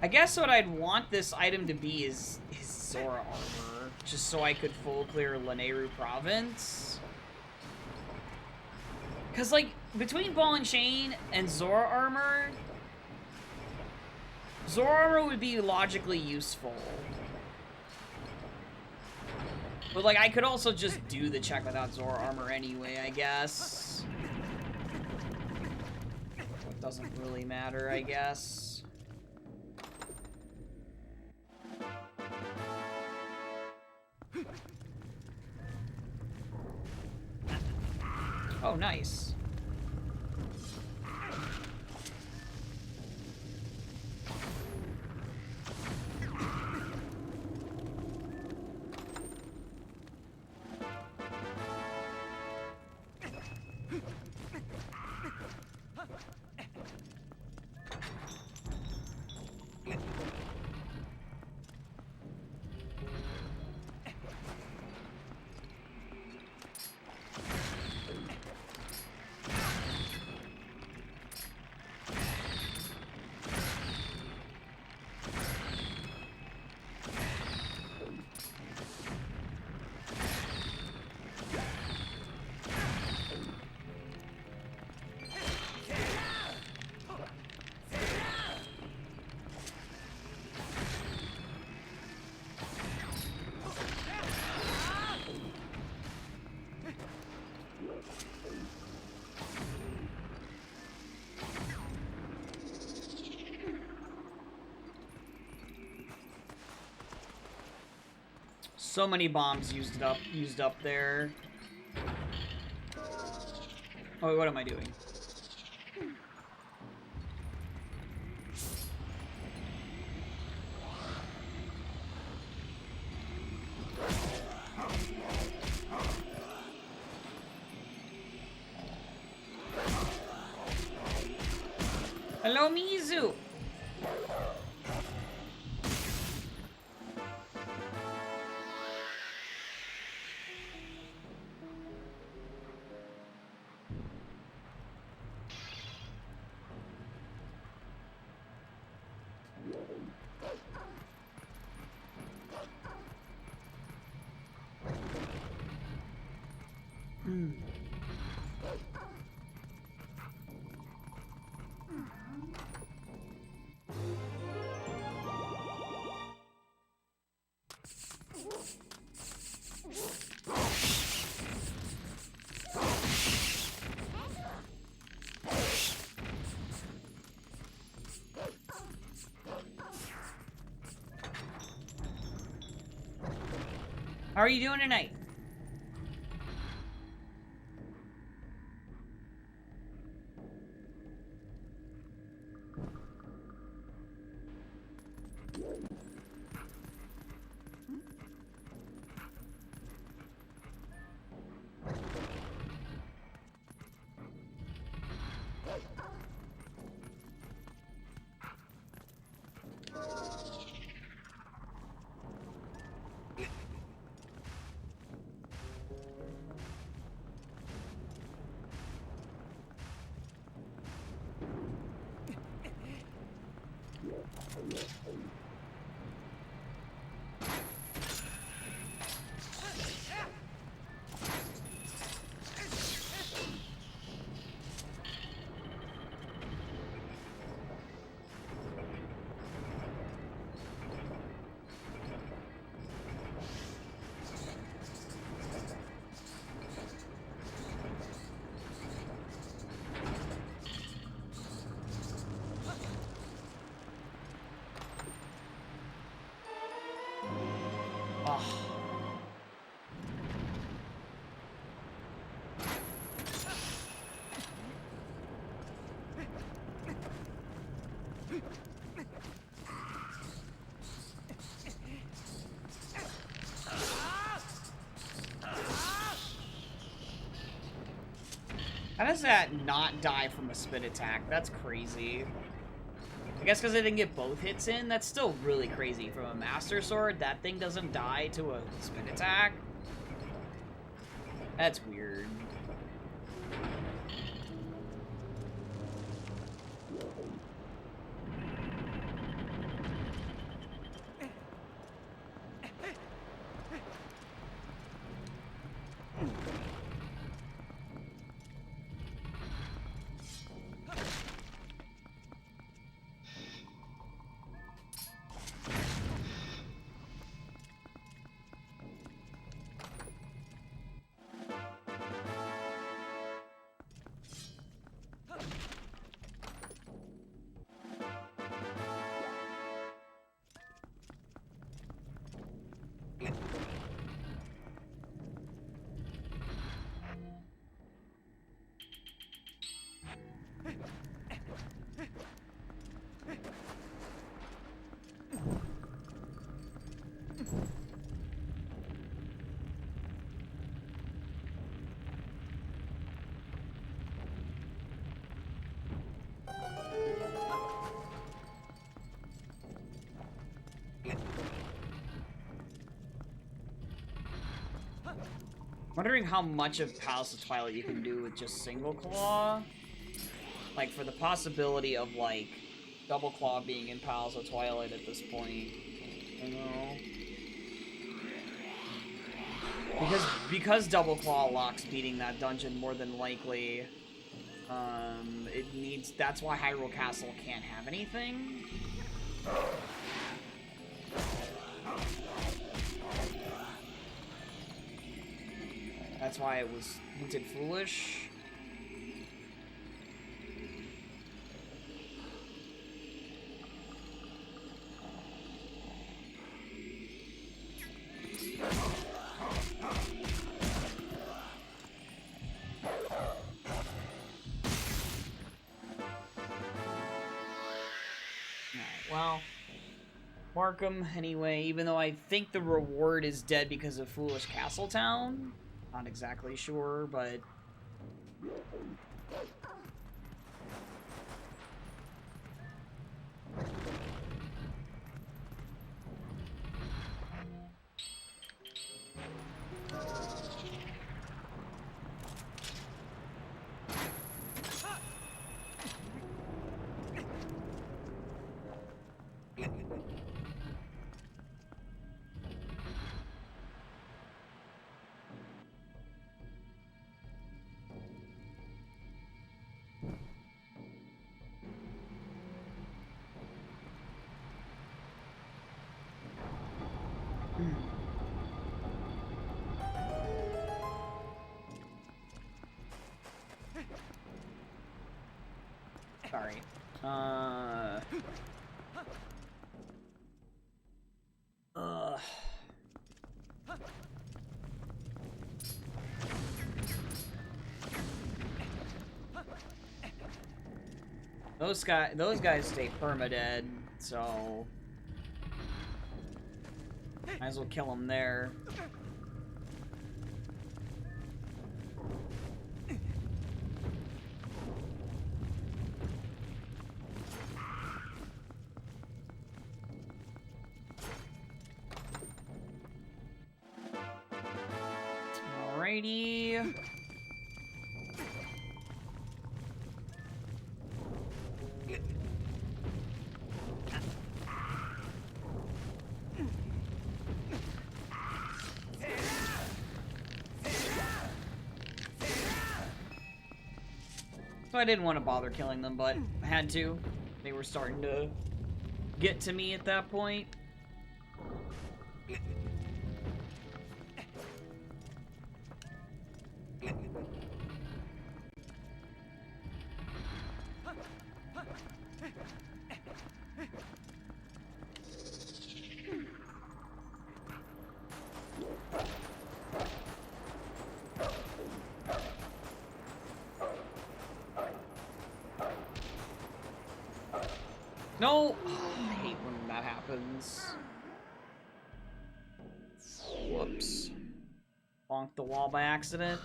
S1: I guess what I'd want this item to be is Zora armor, just so I could full clear Lanayru province. Cause like between ball and chain and Zora armor would be logically useful. But like I could also just do the check without Zora armor anyway, I guess. It doesn't really matter, I guess. Oh, nice. So many bombs used up there. Oh, wait, what am I doing? Hello, Mizu! How are you doing tonight? How does that not die from a spin attack? That's crazy. I guess because I didn't get both hits in? That's still really crazy. From a Master Sword, that thing doesn't die to a spin attack? That's weird. Wondering how much of Palace of Twilight you can do with just single claw. Like, for the possibility of, like, double claw being in Palace of Twilight at this point. I know. Because double claw locks beating that dungeon more than likely. That's why Hyrule Castle can't have anything. That's why it was hinted foolish. Well, Markham, anyway, even though I think the reward is dead because of Foolish Castletown. Not exactly sure, but... Sorry. Those guys stay permadead, so might as well kill them there. Alrighty. So I didn't want to bother killing them, but I had to. They were starting to get to me at that point. No! I hate when that happens. Whoops. Bonked the wall by accident.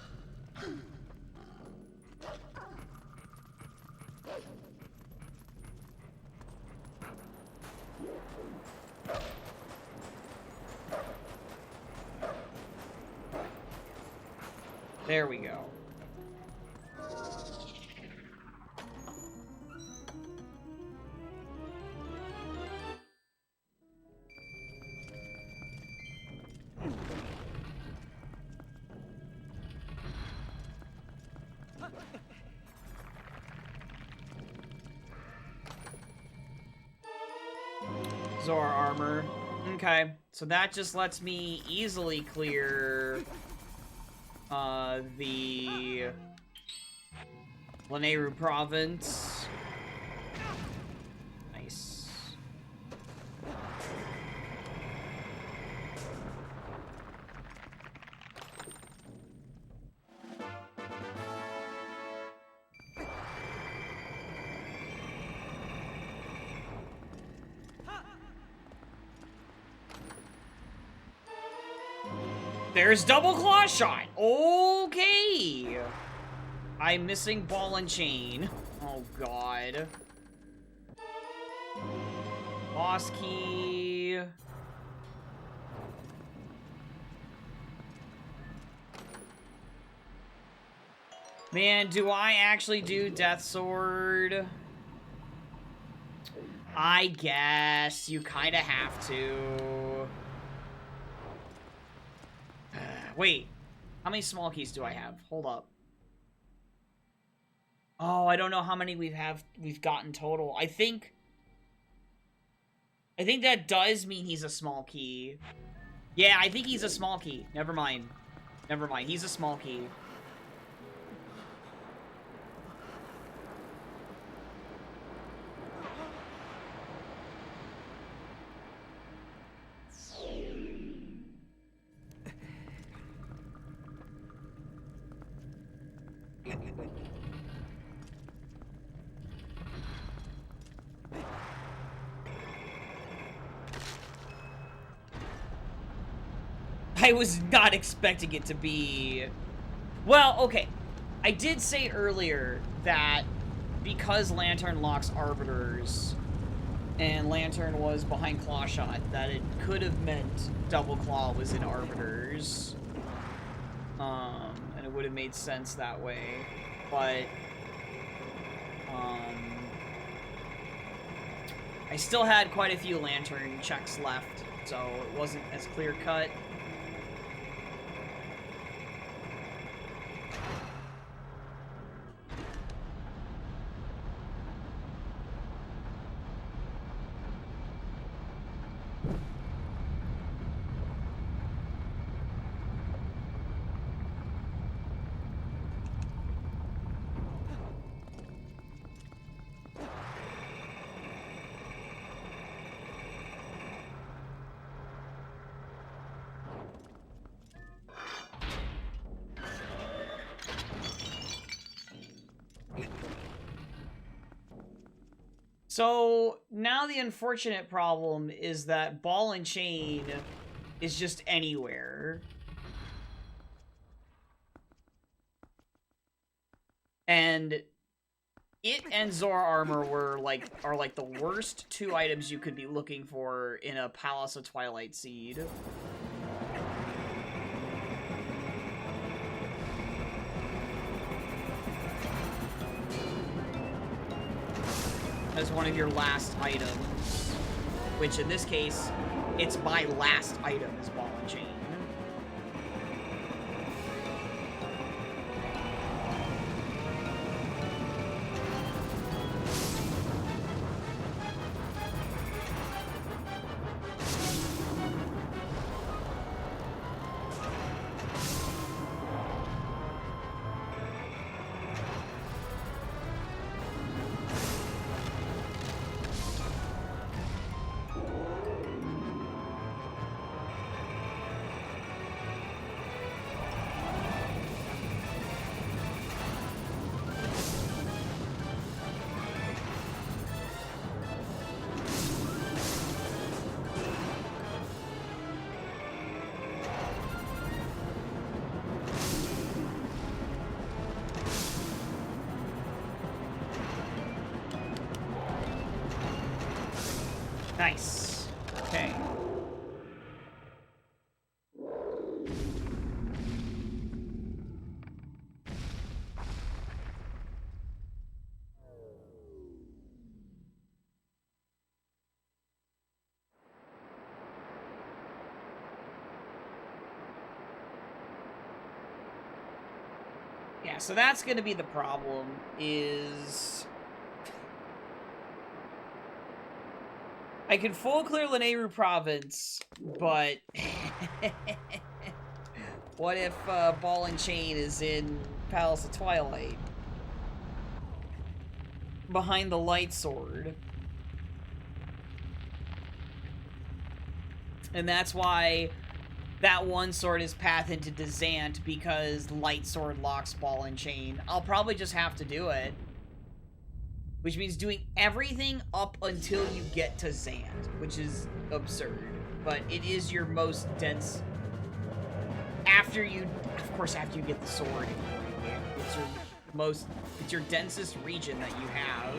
S1: There we go. Zora armor. Okay, so that just lets me easily clear the Lanayru province. Nice. There's double claw shot. Okay. I'm missing ball and chain. Oh god. Boss key. Man, do I actually do Death Sword? I guess you kind of have to. Wait, how many small keys do I have? Hold up. Oh, I don't know how many we've gotten total. I think that does mean he's a small key. Yeah, I think he's a small key. Never mind. Never mind. He's a small key. I was not expecting it to be... Well, okay. I did say earlier that because Lantern locks Arbiters, and Lantern was behind Clawshot, that it could have meant Double Claw was in Arbiters. And it would have made sense that way. But... I still had quite a few Lantern checks left, so it wasn't as clear-cut. So, now the unfortunate problem is that Ball and Chain is just anywhere. And it and Zora Armor are like the worst two items you could be looking for in a Palace of Twilight Seed. As one of your last items, which in this case, it's my last item is Ball and Chain. Nice. Okay. Yeah, so that's gonna be the problem, is... I can full clear Lanayru Province, but... what if Ball and Chain is in Palace of Twilight? Behind the Light Sword. And that's why that one sword is path into Desant, because Light Sword locks Ball and Chain. I'll probably just have to do it. Which means doing everything up until you get to Zant, which is absurd. But it is your most dense... After you get the sword. It's your densest region that you have.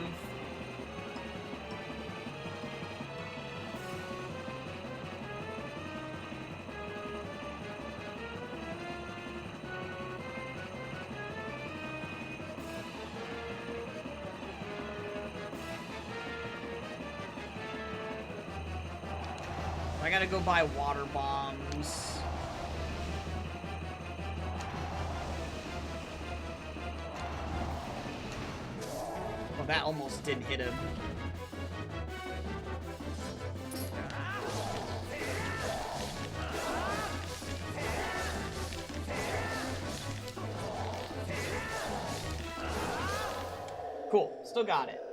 S1: I gotta go buy water bombs. Well, that almost didn't hit him. Cool, still got it.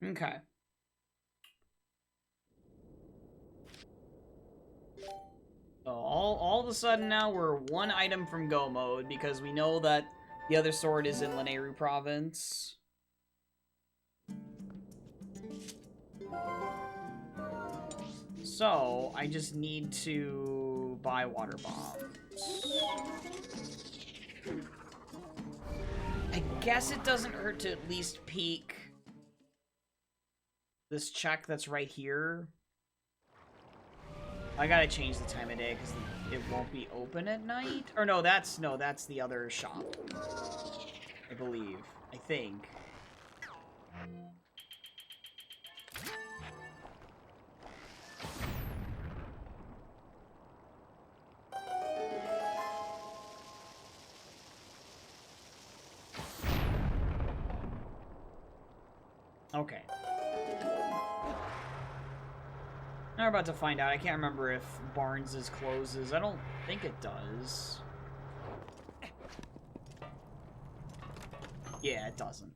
S1: Okay. So all of a sudden now we're one item from go mode because we know that the other sword is in Lanayru province. So I just need to buy water bombs. I guess it doesn't hurt to at least peek this check that's right here. I gotta change the time of day because it won't be open at night. Or no, that's the other shop. I believe. I think. Okay. Now we're about to find out. I can't remember if Barnes's closes. I don't think it does. Yeah, it doesn't.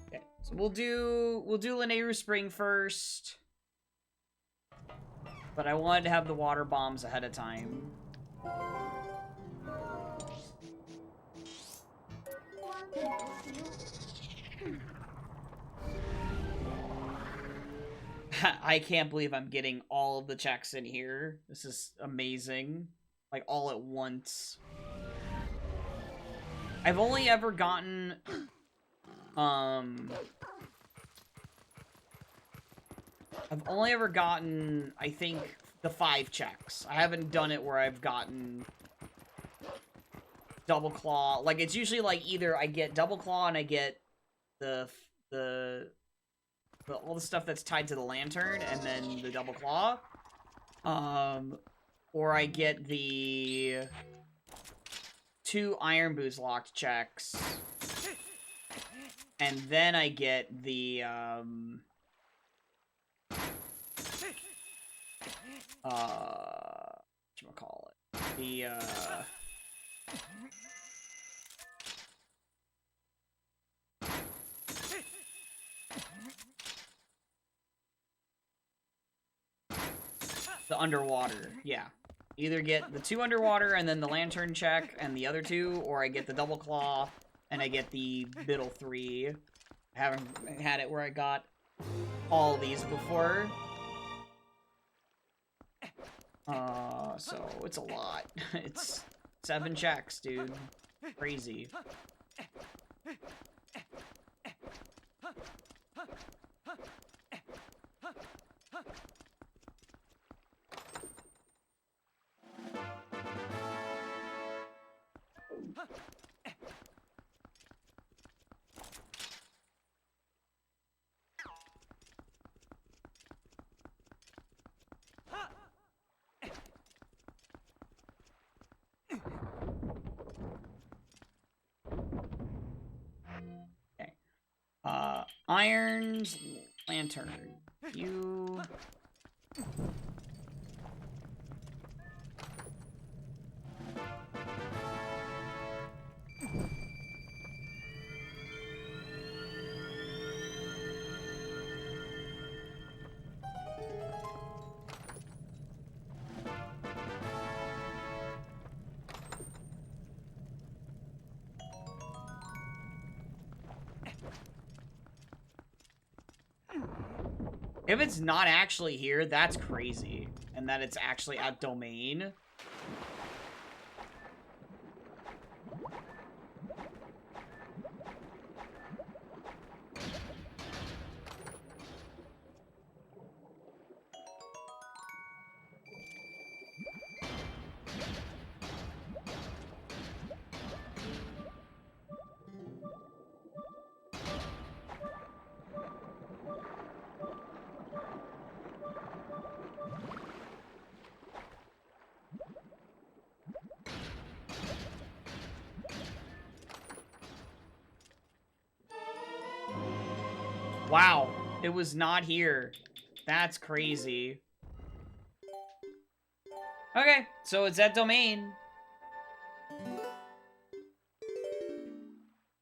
S1: Okay, so we'll do Lanayru Spring first. But I wanted to have the water bombs ahead of time. I can't believe I'm getting all of the checks in here. This is amazing. Like, all at once. I've only ever gotten... I've only ever gotten, I think, the 5 checks. I haven't done it where I've gotten... Double Claw. Like, it's usually, like, either I get Double Claw and I get all the stuff that's tied to the lantern, and then the Double Claw. Or I get the 2 Iron Boots locked checks. And then I get the, whatchamacallit? The underwater, yeah. Either get the 2 underwater and then the lantern check and the other 2, or I get the Double Claw and I get the Biddle 3. I haven't had it where I got all these before. So it's a lot. It's 7 checks, dude. Crazy. Iron's lantern. You... If it's not actually here, that's crazy. And that it's actually at Domain. Wow, it was not here. That's crazy. Okay, so it's at Domain.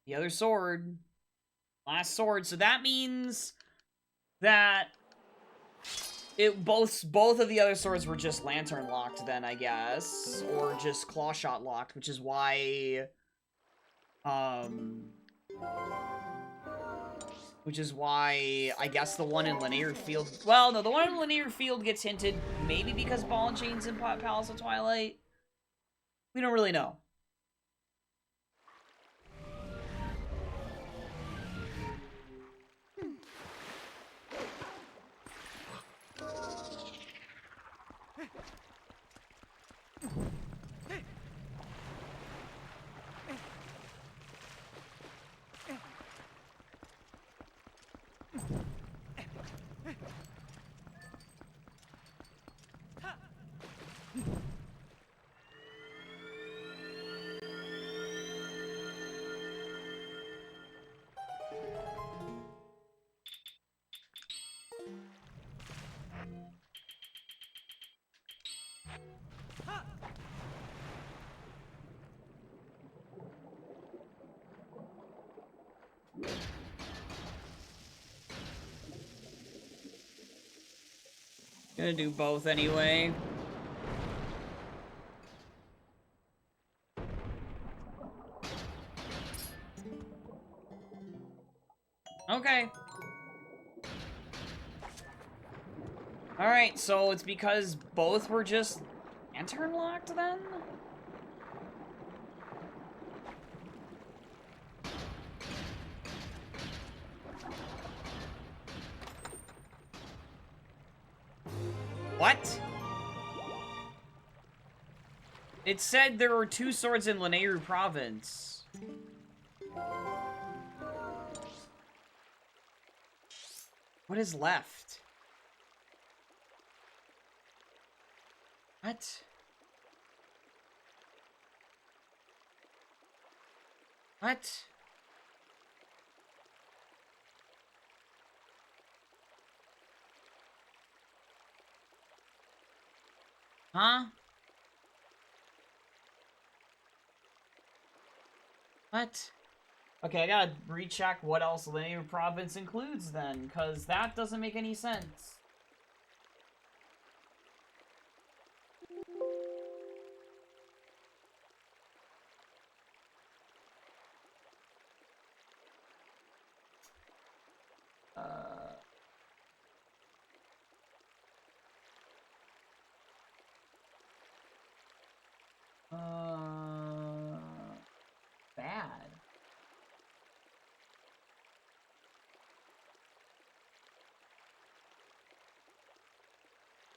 S1: The other sword. Last sword. So that means that both of the other swords were just lantern locked then, I guess. Or just claw shot locked, which is why... Which is why, I guess the one in Linear Field... Well, no, the one in Linear Field gets hinted, maybe because Ball and Chain's in Palace of Twilight. We don't really know. Gonna do both anyway. Okay. Alright, so it's because both were just lantern locked then? What? It said there were 2 swords in Lanayru province. What is left? What? What? Huh? What? Okay, I gotta recheck what else Linear Province includes then, because that doesn't make any sense. Bad.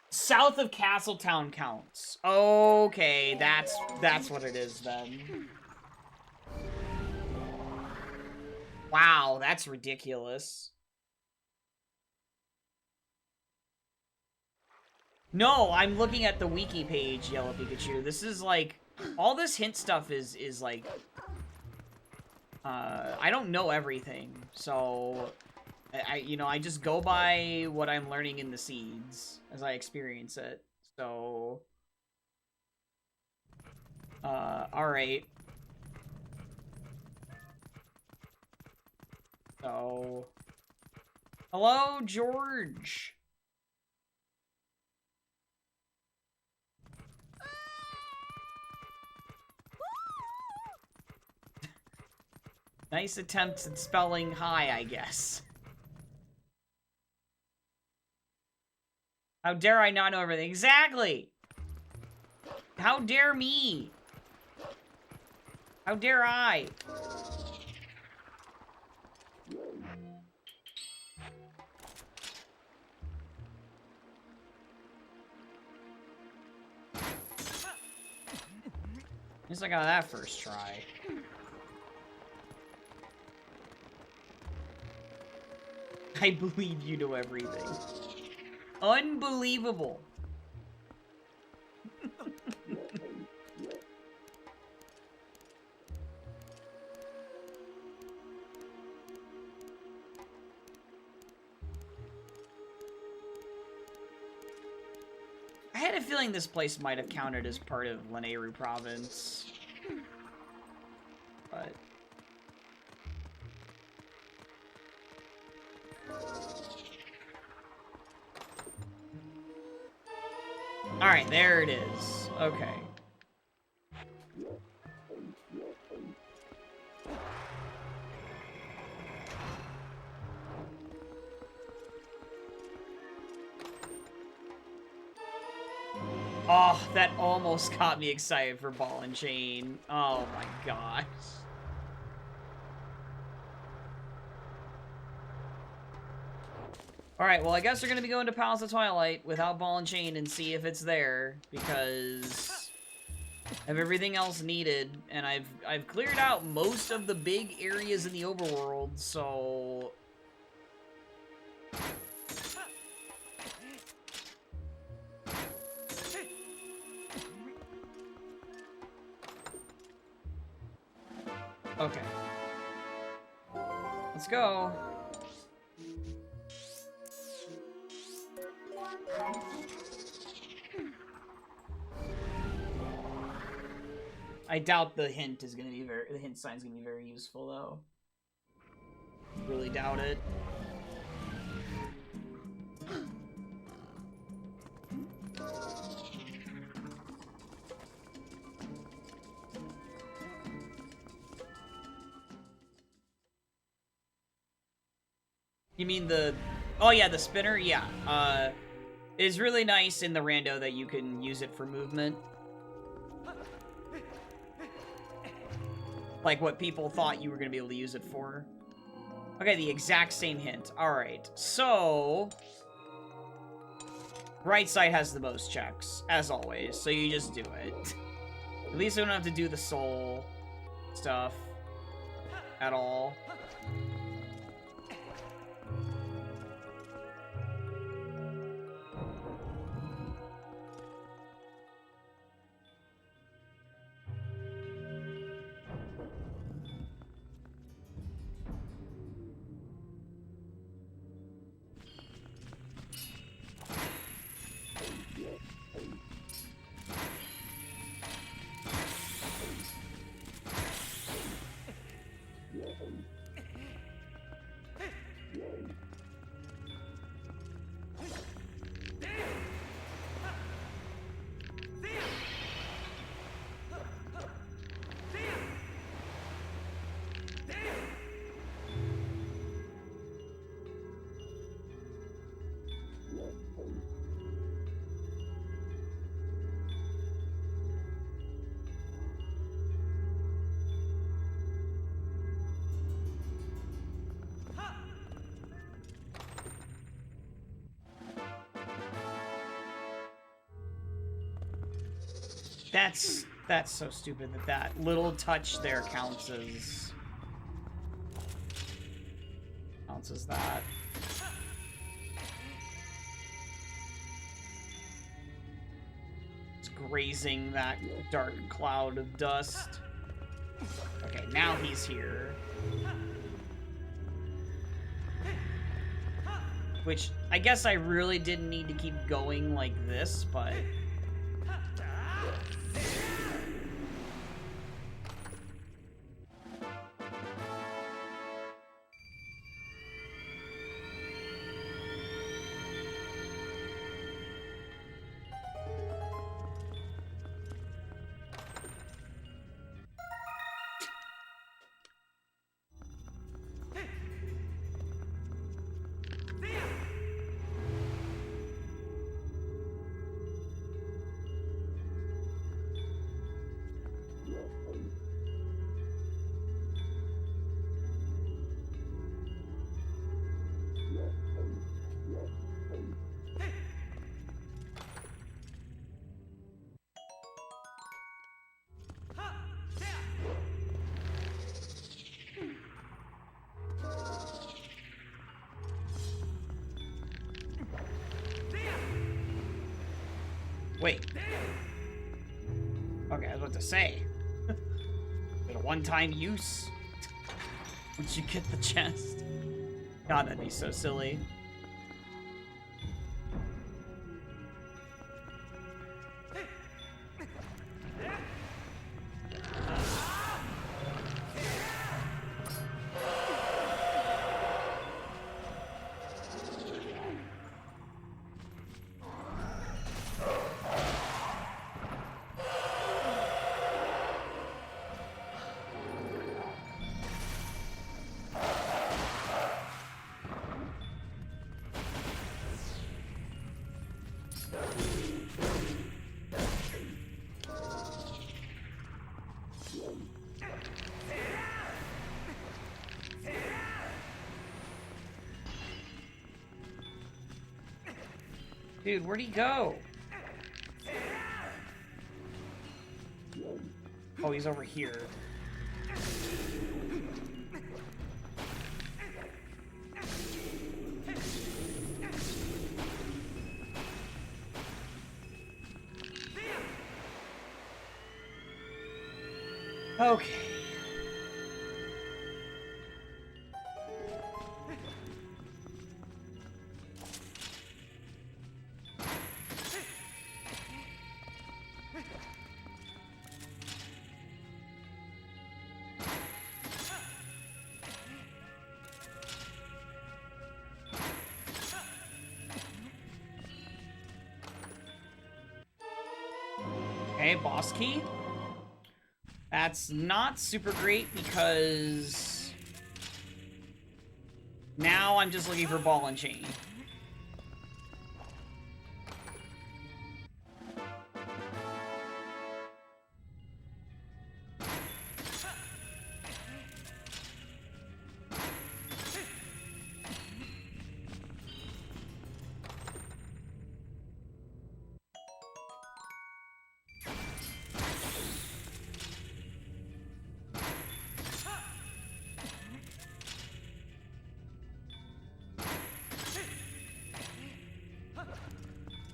S1: South of Castletown counts. Okay, that's what it is then. Wow, that's ridiculous. No, I'm looking at the wiki page, Yellow Pikachu. This is like, all this hint stuff is like, I don't know everything, so I just go by what I'm learning in the seeds as I experience it. So, alright. So, hello, George. Nice attempt at spelling hi, I guess. How dare I not know everything? Exactly! How dare me? How dare I? At least I got that first try. I believe you know everything. Unbelievable. I had a feeling this place might have counted as part of Lanayru province. But... Alright, there it is. Okay. Oh, that almost got me excited for Ball and Chain. Oh my gosh. Alright, well I guess we're gonna be going to Palace of Twilight without Ball and Chain and see if it's there, because I have everything else needed, and I've cleared out most of the big areas in the overworld, so... Okay. Let's go. I doubt the hint is gonna be the hint sign's gonna be very useful though. Really doubt it. You mean the... Oh yeah, the spinner? Yeah. It's really nice in the rando that you can use it for movement. Like what people thought you were going to be able to use it for. Okay, the exact same hint. Alright, so... Right side has the most checks, as always, so you just do it. At least I don't have to do the soul stuff at all. That's so stupid that little touch there counts as that. It's grazing that dark cloud of dust. Okay, now he's here. Which, I guess I really didn't need to keep going like this, but... Wait. Okay, I was about to say. Is it a one-time use? Once you get the chest. God, that'd be so silly. Dude, where'd he go? Oh, he's over here. Okay. Okay, boss key. That's not super great because now I'm just looking for ball and chain.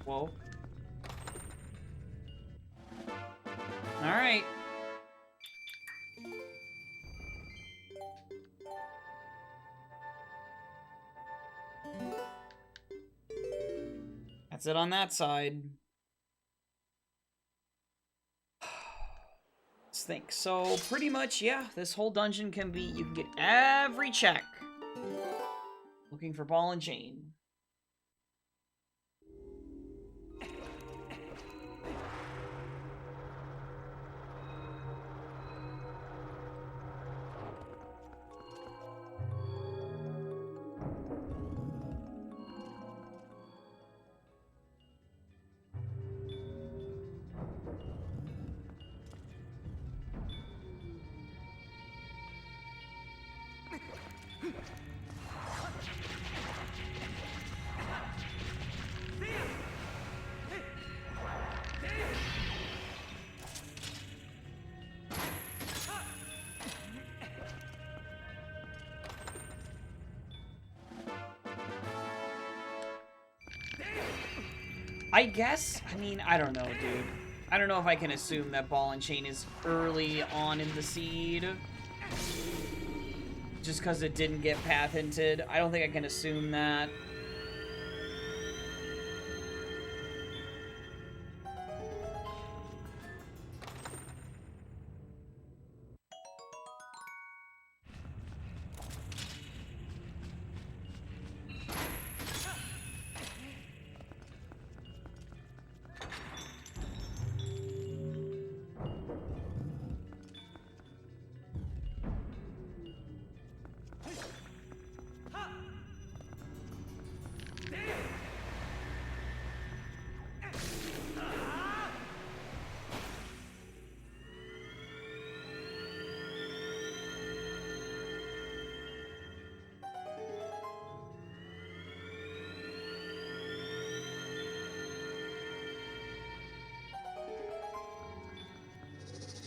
S1: Whoa. Alright. That's it on that side. Let's think. So, pretty much, yeah, this whole dungeon can be, you can get every check. Looking for ball and chain. I guess, I mean, I don't know, dude. I don't know if I can assume that ball and chain is early on in the seed. Just because it didn't get path hinted. I don't think I can assume that.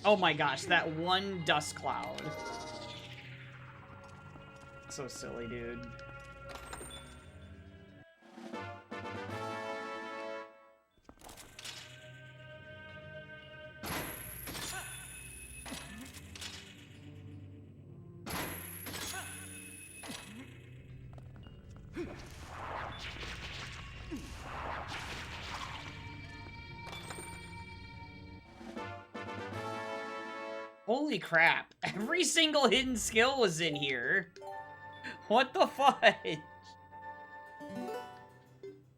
S1: Oh my gosh, that one dust cloud. So silly, dude. Holy crap. Every single hidden skill was in here. What the fudge?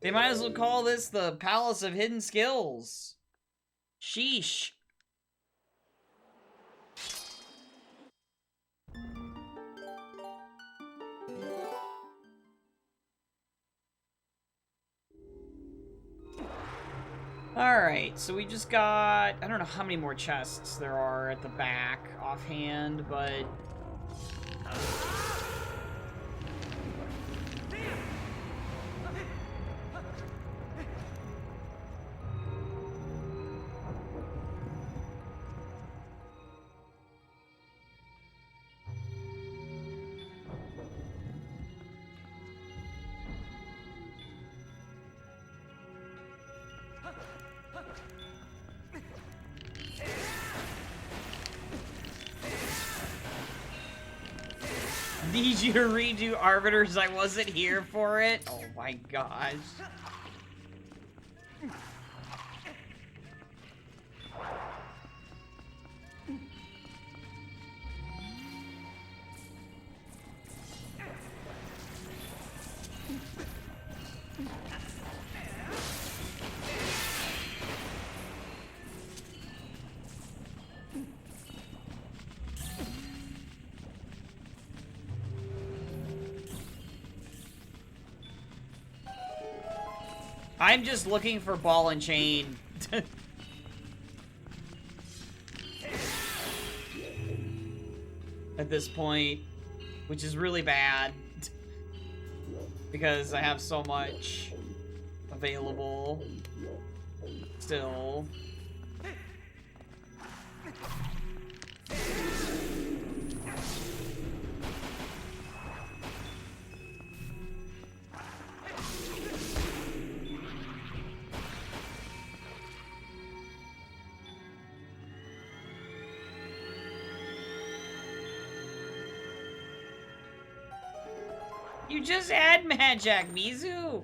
S1: They might as well call this the Palace of Hidden Skills. Sheesh. Alright, so we just got... I don't know how many more chests there are at the back offhand, but... Need you to redo Arbiters, I wasn't here for it? Oh my gosh. I'm just looking for ball and chain. At this point, which is really bad. Because I have so much available still. You just had Magic, Mizu!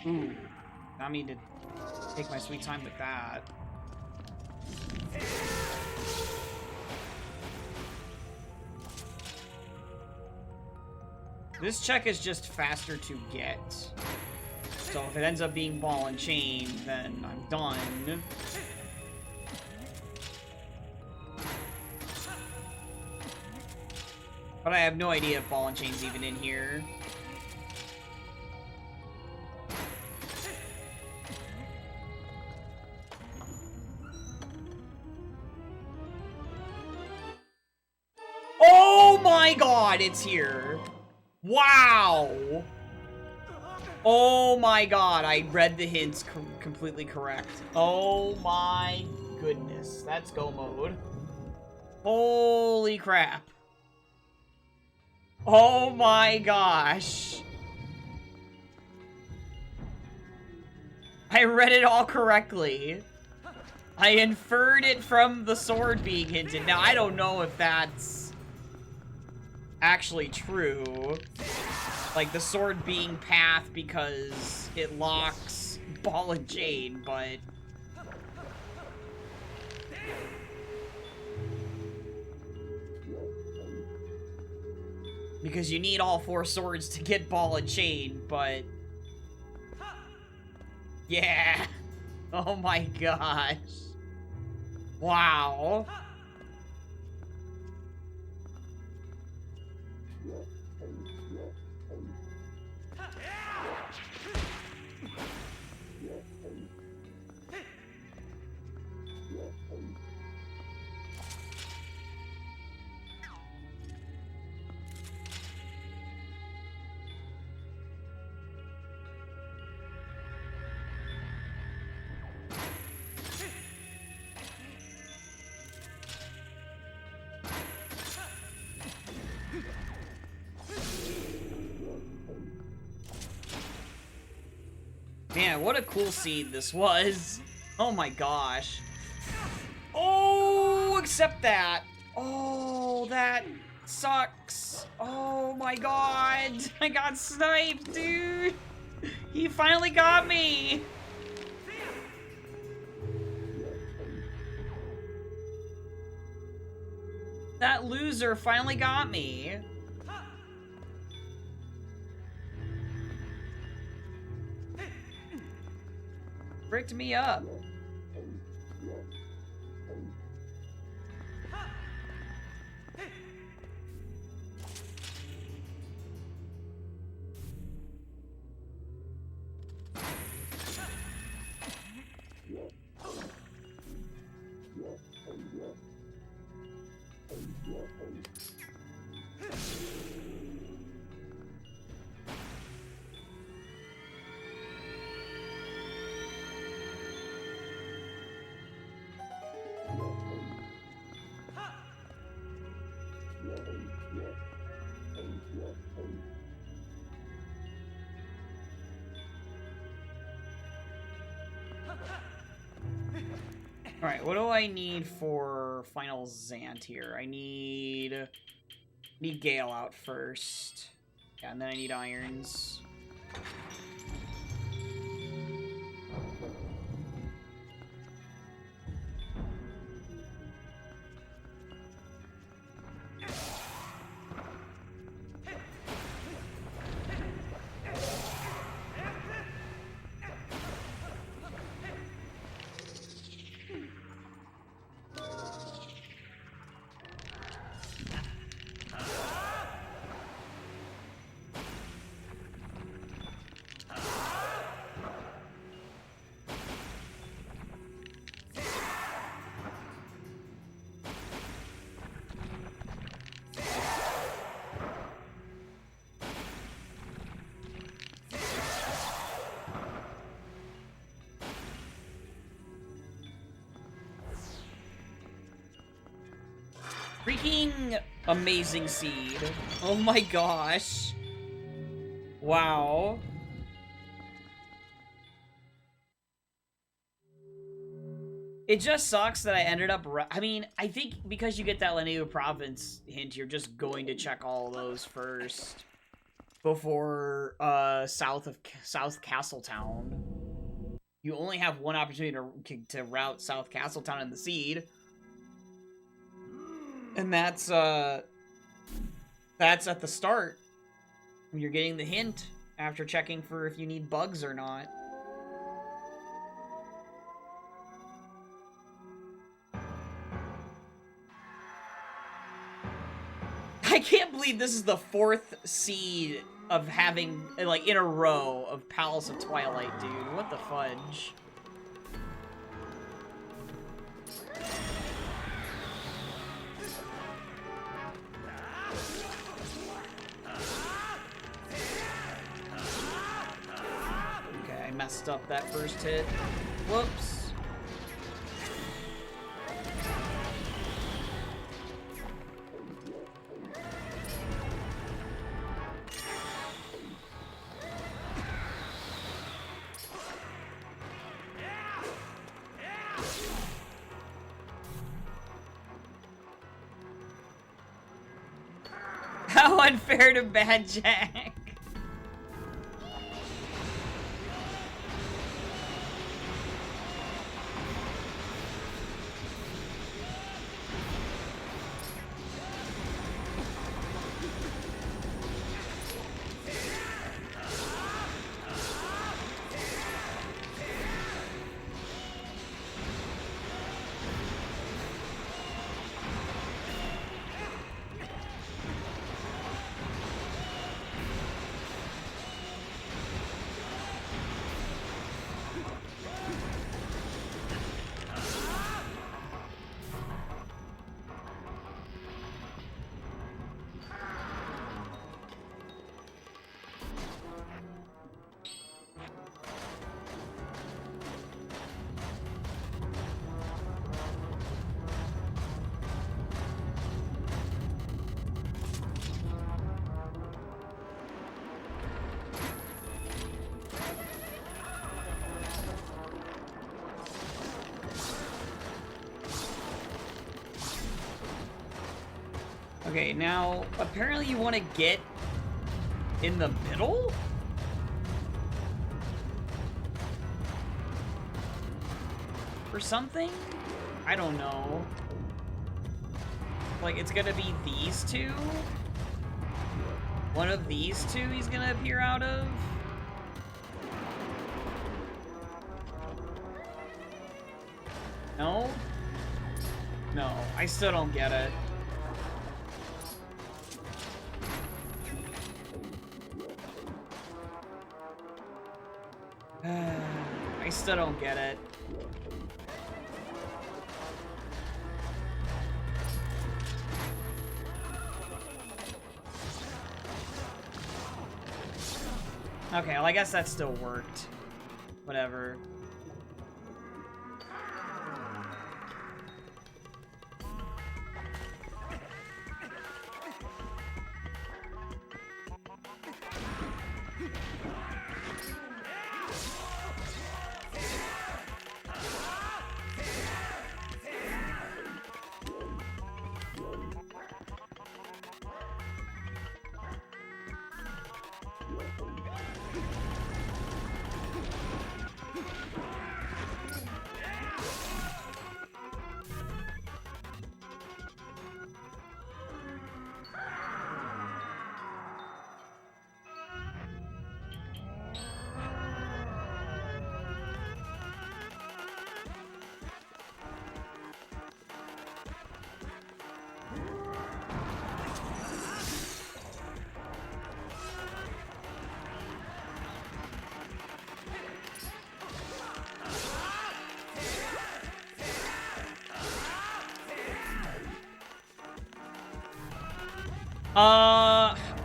S1: Ooh, I need to take my sweet time with that. This check is just faster to get. So if it ends up being ball and chain, then I'm done. But I have no idea if ball and chain's even in here. Oh my god, it's here. Wow. Oh my god, I read the hints completely correct. Oh my goodness. That's go mode. Holy crap. Oh my gosh. I read it all correctly. I inferred it from the sword being hinted. Now, I don't know if that's actually true. Like, the sword being path because it locks ball and chain, but... Because you need all 4 swords to get ball and chain, but... Yeah! Oh my gosh. Wow. Man, what a cool scene this was. Oh my gosh. Oh, except that. Oh, that sucks. Oh my god. I got sniped, dude. He finally got me. That loser finally got me. Bricked me up. Alright, what do I need for final Zant here? I need Gale out first. Yeah, and then I need irons. Freaking amazing seed. Oh my gosh. Wow. It just sucks that I ended up... I mean, I think because you get that Lanayru province hint, you're just going to check all those first. Before, South Castletown. You only have one opportunity to route South Castletown in the seed. And that's at the start. You're getting the hint after checking for if you need bugs or not. I can't believe this is the 4th seed of having, like, in a row of Palace of Twilight, dude. What the fudge? Messed up that first hit. Whoops. How unfair to Bad Jack. Okay, now, apparently you want to get in the middle? For something? I don't know. Like, it's gonna be these two? One of these two he's gonna appear out of? No? No, I still don't get it. I still don't get it. Okay, well, I guess that still worked. Whatever.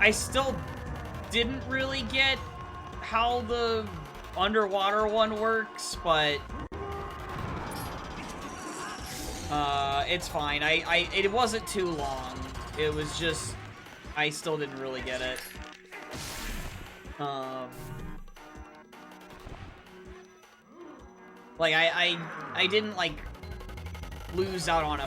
S1: I still didn't really get how the underwater one works, but it's fine. It wasn't too long. It was just I still didn't really get it. Like I didn't like lose out on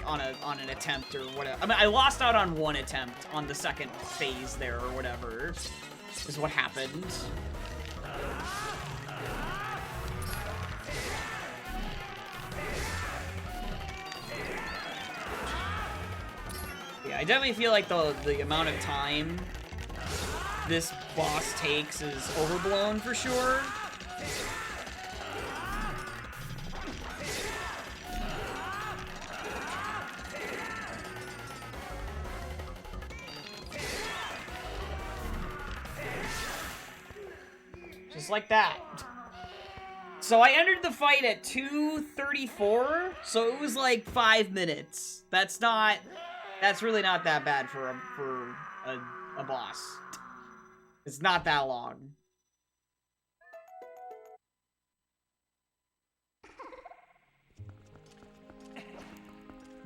S1: on an attempt or whatever. I mean, I lost out on one attempt on the second phase there or whatever is what happened. Yeah, I definitely feel like the amount of time this boss takes is overblown for sure. Just like that. So I entered the fight at 2:34, so it was like 5 minutes. That's really not that bad for a boss. It's not that long.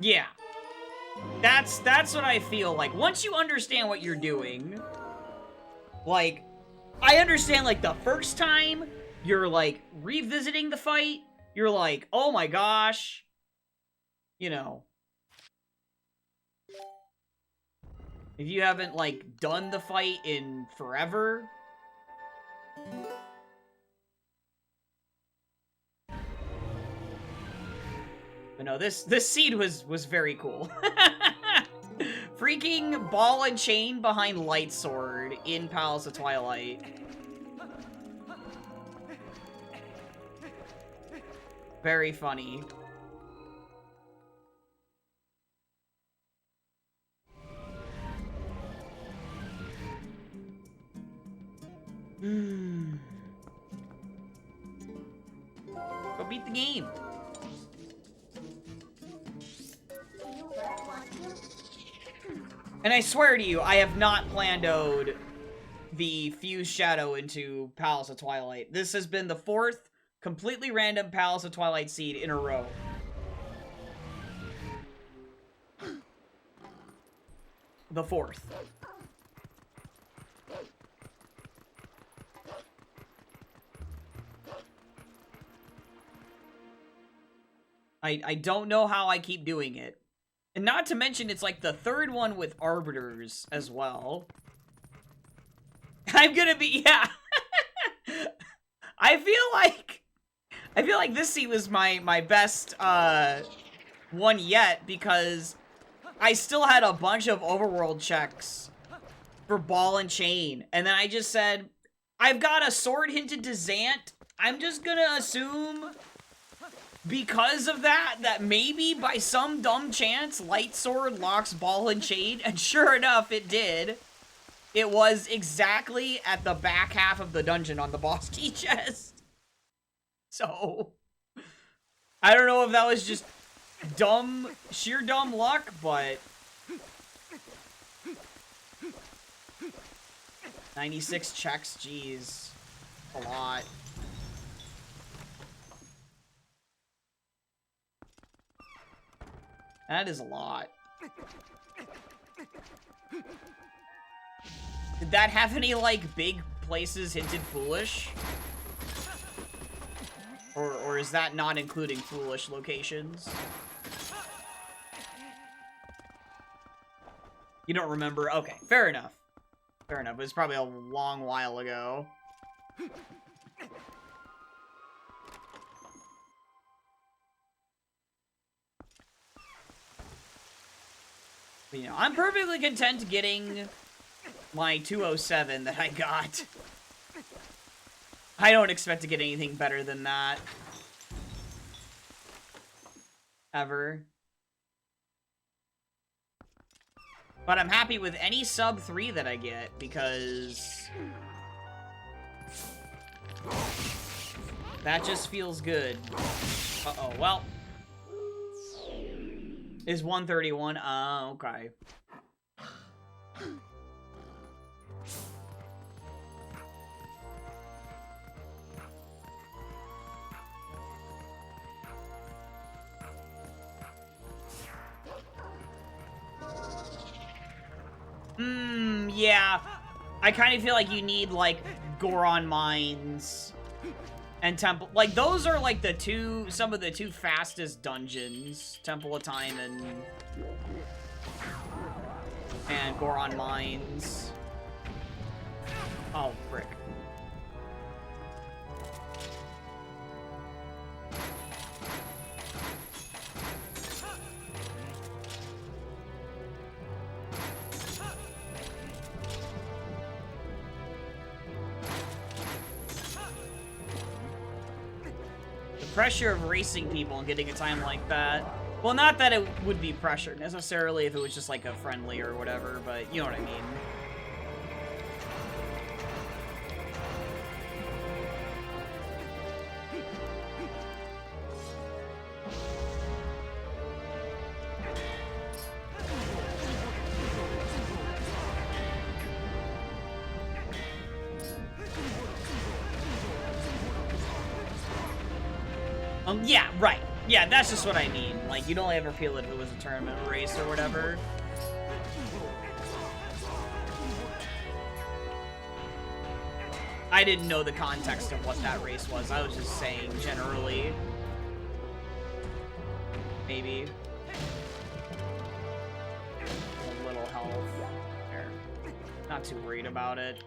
S1: Yeah. That's what I feel like. Once you understand what you're doing, like, I understand, like, the first time you're, like, revisiting the fight, you're like, oh my gosh. You know. If you haven't, like, done the fight in forever. But no, this seed was very cool. Freaking ball and chain behind Light Sword in Palace of Twilight. Very funny. Go beat the game. And I swear to you, I have not plandoed the Fuse Shadow into Palace of Twilight. This has been the 4th completely random Palace of Twilight seed in a row. The 4th. I don't know how I keep doing it. And not to mention, it's like the third one with arbiters as well. I'm gonna be, yeah. I feel like this scene was my best one yet, because I still had a bunch of overworld checks for ball and chain, and then I just said, I've got a sword hinted to Zant. I'm just gonna assume, because of that maybe by some dumb chance, light sword locks ball and chain, and sure enough, it did. It was exactly at the back half of the dungeon on the boss key chest. So, I don't know if that was just sheer dumb luck, but 96 checks, jeez, a lot. That is a lot. Did that have any, like, big places hinted foolish? Or is that not including foolish locations? You don't remember? Okay, fair enough. Fair enough. It was probably a long while ago. But, you know, I'm perfectly content getting my 207 that I got. I don't expect to get anything better than that. Ever. But I'm happy with any sub 3 that I get, because that just feels good. Uh-oh, well. Is 131? Okay. Yeah. I kind of feel like you need, like, Goron Mines and Temple. Like, those are, like, some of the two fastest dungeons. Temple of Time and Goron Mines. Oh, frick. Pressure of racing people and getting a time like that. Well, not that it would be pressure necessarily if it was just like a friendly or whatever, but you know what I mean. Yeah, right. Yeah, that's just what I mean. Like, you'd only ever feel it if it was a tournament race or whatever. I didn't know the context of what that race was. I was just saying generally. Maybe. A little health. There. Not too worried about it.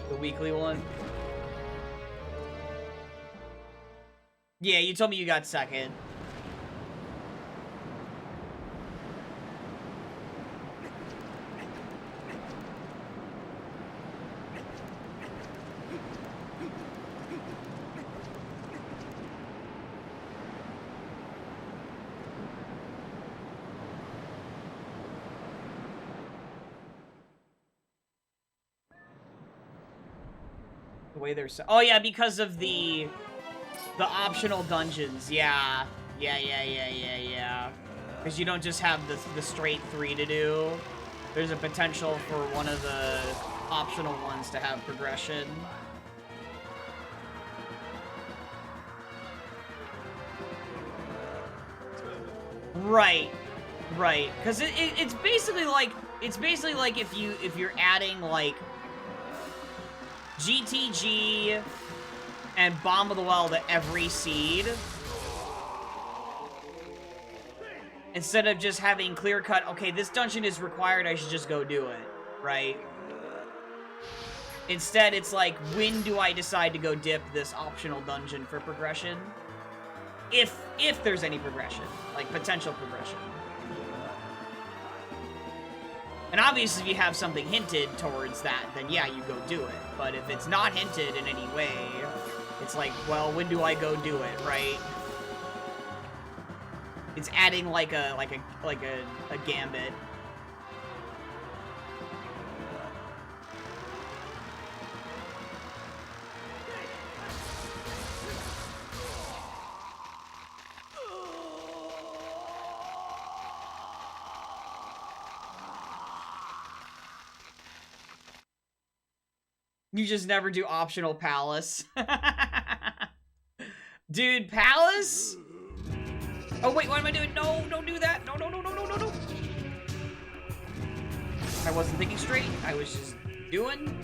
S1: The weekly one? Yeah, you told me you got second. The way they're oh yeah, because of the optional dungeons. Yeah. Because you don't just have the straight 3 to do. There's a potential for one of the optional ones to have progression. Right. Because it's basically like if you're adding like GTG and Bomb of the Well to every seed. Instead of just having clear cut, okay, this dungeon is required, I should just go do it, right? Instead, it's like, when do I decide to go dip this optional dungeon for progression? If there's any progression, like potential progression. And obviously, if you have something hinted towards that, then yeah, you go do it. But if it's not hinted in any way, it's like, well, when do I go do it, right? It's adding like a gambit. You just never do optional Palace. Dude, Palace? Oh, wait, what am I doing? No, don't do that. No, no, no, no, no, no, no. I wasn't thinking straight. I was just doing.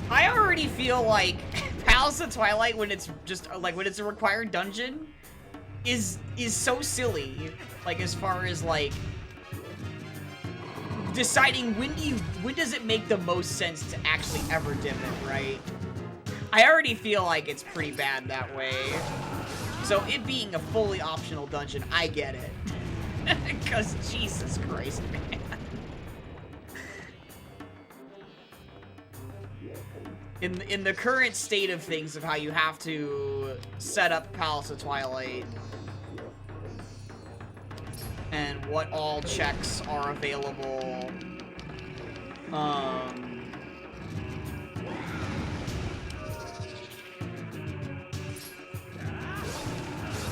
S1: I already feel like Palace of Twilight, when it's just, like, when it's a required dungeon, is so silly. Like, as far as, like, deciding when does it make the most sense to actually ever dip it, right? I already feel like it's pretty bad that way. So it being a fully optional dungeon, I get it. Because Jesus Christ, man. In the current state of things of how you have to set up Palace of Twilight and what all checks are available,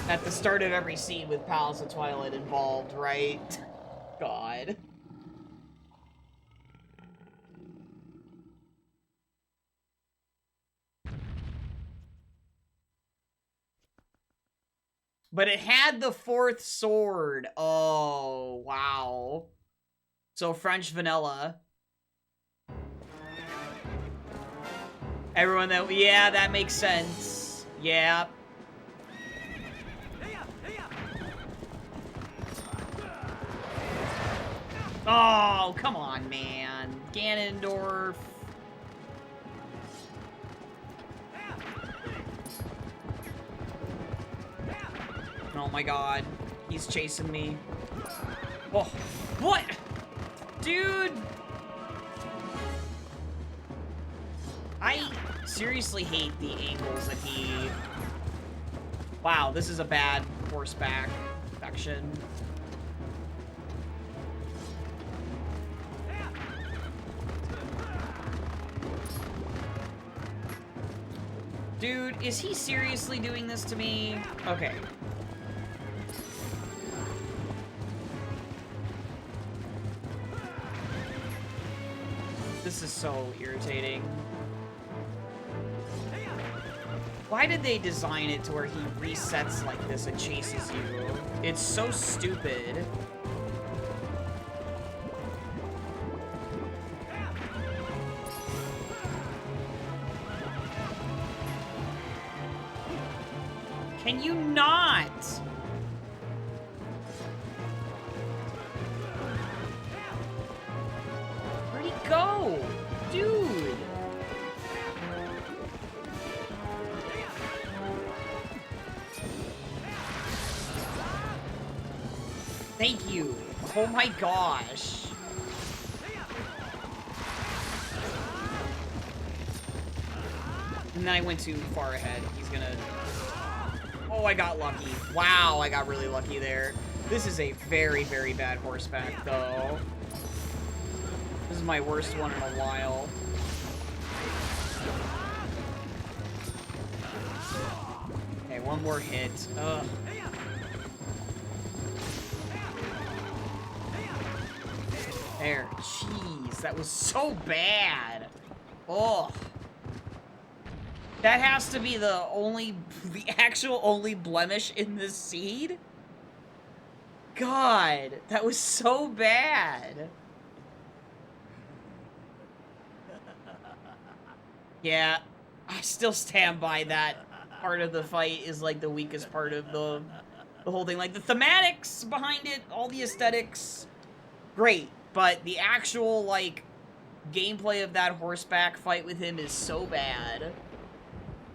S1: at the start of every scene with Palace of Twilight involved, right? God. But it had the fourth sword. Oh, wow. So French vanilla. Everyone that, yeah, that makes sense. Yeah. Oh, come on, man. Ganondorf. Oh my god. He's chasing me. Oh, what? Dude! I seriously hate the angles that he... Wow, this is a bad horseback section. Dude, is he seriously doing this to me? Okay. This is so irritating. Why did they design it to where he resets like this and chases you? It's so stupid. Can you not? Where'd he go? Dude. Thank you. Oh my gosh. And then I went too far ahead. He's gonna... Oh, I got lucky. Wow, I got really lucky there. This is a very, very bad horseback, though. This is my worst one in a while. Okay, one more hit. Ugh. There. Jeez, that was so bad. Oh. That has to be the actual only blemish in this seed? God, that was so bad. Yeah, I still stand by that. Part of the fight is like the weakest part of the whole thing. Like the thematics behind it, all the aesthetics, great. But the actual like gameplay of that horseback fight with him is so bad.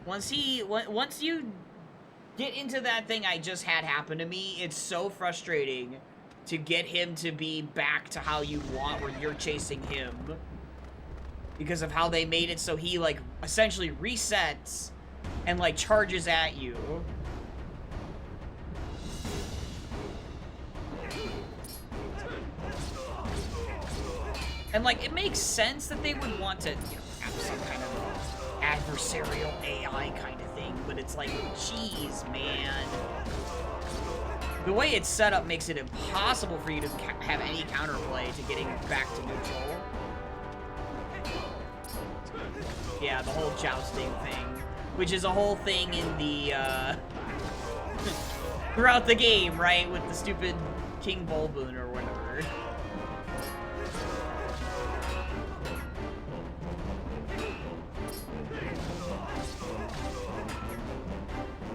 S1: Once you get into that thing I just had happen to me, it's so frustrating to get him to be back to how you want, where you're chasing him. Because of how they made it so he, like, essentially resets and, like, charges at you. And, like, it makes sense that they would want to, you know, have some kind of adversarial AI kind of thing, but it's like, geez, man. The way it's set up makes it impossible for you to have any counterplay to getting back to neutral. Yeah, the whole jousting thing, which is a whole thing in the, throughout the game, right, with the stupid King Bulboon or whatever.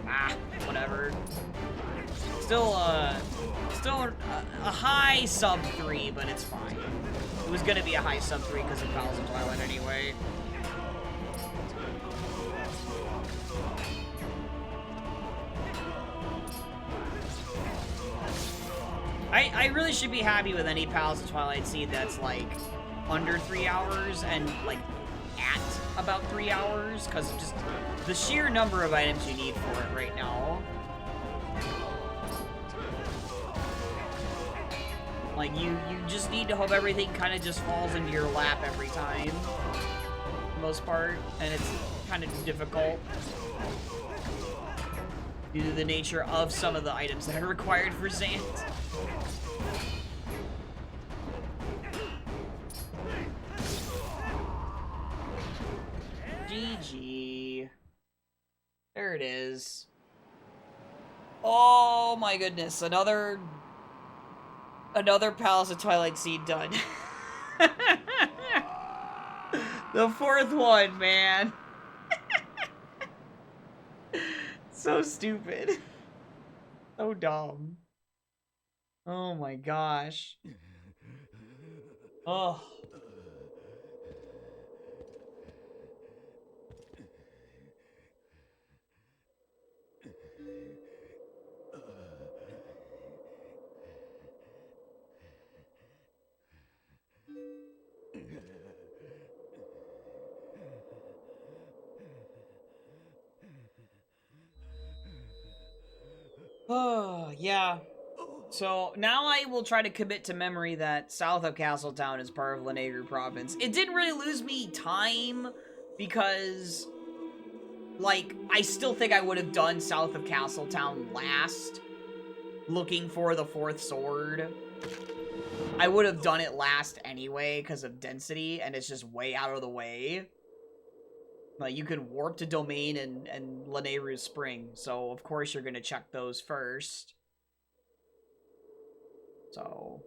S1: Ah, whatever. Still a high sub 3, but it's fine. It was gonna be a high sub 3 because of Palace of Twilight anyway. I really should be happy with any Palace of Twilight seed that's, like, under 3 hours and, like, at about 3 hours, because of just the sheer number of items you need for it right now. Like, you just need to hope everything kind of just falls into your lap every time, for the most part, and it's kind of difficult due to the nature of some of the items that are required for Zant. GG. There it is. Oh my goodness, another Palace of Twilight seed done. The fourth one, man. So stupid. So dumb. Oh my gosh. Oh. Oh, yeah. So, now I will try to commit to memory that south of Castletown is part of Lanayru Province. It didn't really lose me time, because, like, I still think I would have done south of Castletown last, looking for the fourth sword. I would have done it last anyway, because of density, and it's just way out of the way. Like, you can warp to Domain and Lanayru Spring, so of course you're gonna check those first. So,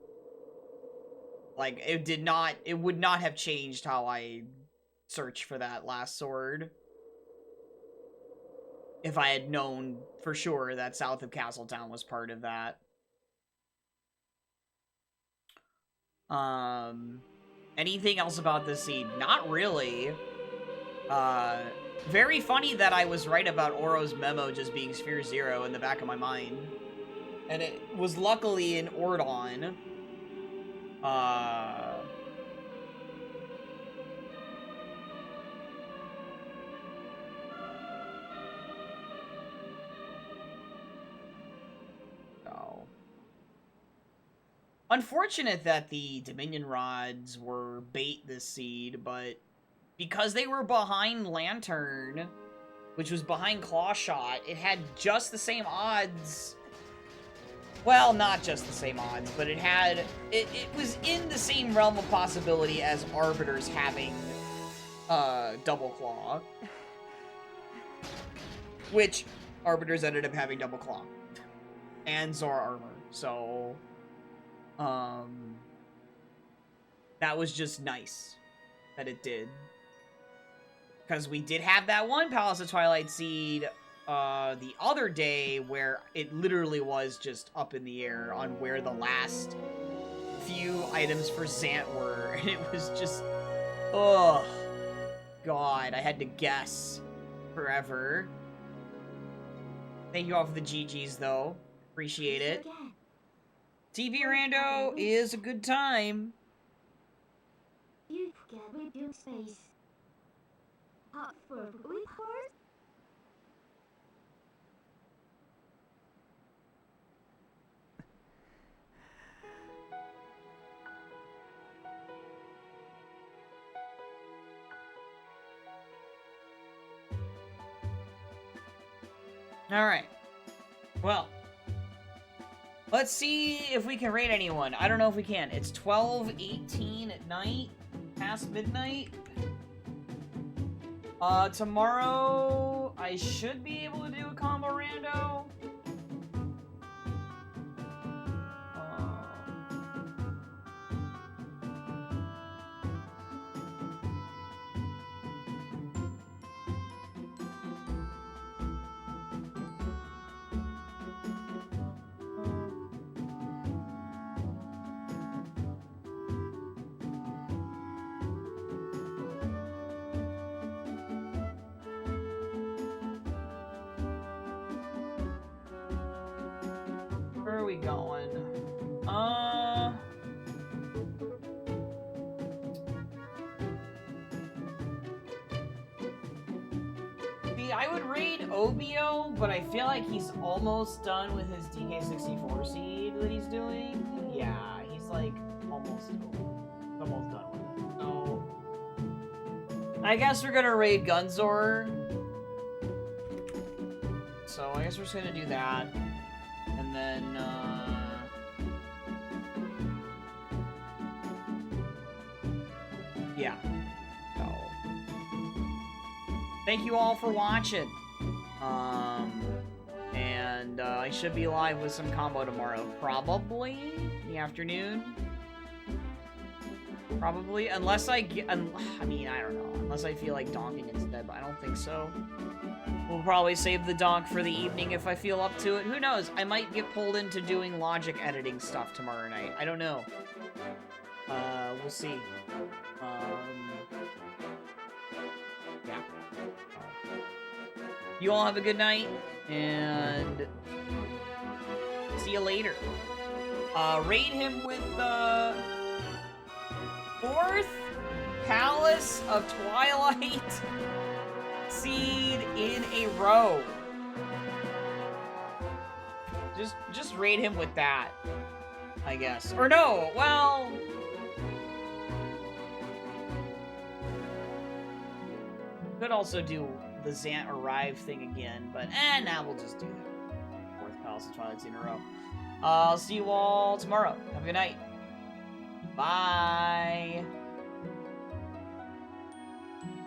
S1: like, it would not have changed how I searched for that last sword if I had known for sure that south of Castletown was part of that. Anything else about this seed? Not really. Very funny that I was right about Oro's memo just being Sphere 0 in the back of my mind. And it was luckily in Ordon. So. Unfortunate that the Dominion Rods were bait this seed, but because they were behind Lantern, which was behind Clawshot, it had just the same odds. Well, not just the same odds, but it had... It was in the same realm of possibility as Arbiters having Double Claw. Which Arbiters ended up having Double Claw. And Zora Armor, so... that was just nice that it did. Because we did have that one Palace of Twilight Seed the other day where it literally was just up in the air on where the last few items for Zant were. And it was just, oh, God, I had to guess forever. Thank you all for the GGs, though. Appreciate it. TV Rando is a good time.
S3: You forget we build space. For with heart?
S1: Alright. Well. Let's see if we can raid anyone. I don't know if we can. It's 12:18 at night. Past midnight. Tomorrow I should be able to do a combo rando. Where are we going? See, I would raid Obio, but I feel like he's almost done with his DK64 seed that he's doing. Yeah, he's like almost done with it. So I guess we're gonna raid Gunzor. So I guess we're just gonna do that. And then, yeah. So, thank you all for watching. And I should be live with some combo tomorrow, probably in the afternoon. Probably, unless I get, I mean, I don't know, unless I feel like donking instead, but I don't think so. We'll probably save the donk for the evening if I feel up to it. Who knows? I might get pulled into doing logic editing stuff tomorrow night. I don't know. We'll see. Yeah. You all have a good night, and see you later. Raid him with the 4th Palace of Twilight seed in a row. Just raid him with that, I guess. Or no, well, could also do the Zant Arrive thing again, but now we'll just do that. 4th Palace of Twilight seed in a row. I'll see you all tomorrow. Have a good night. Bye.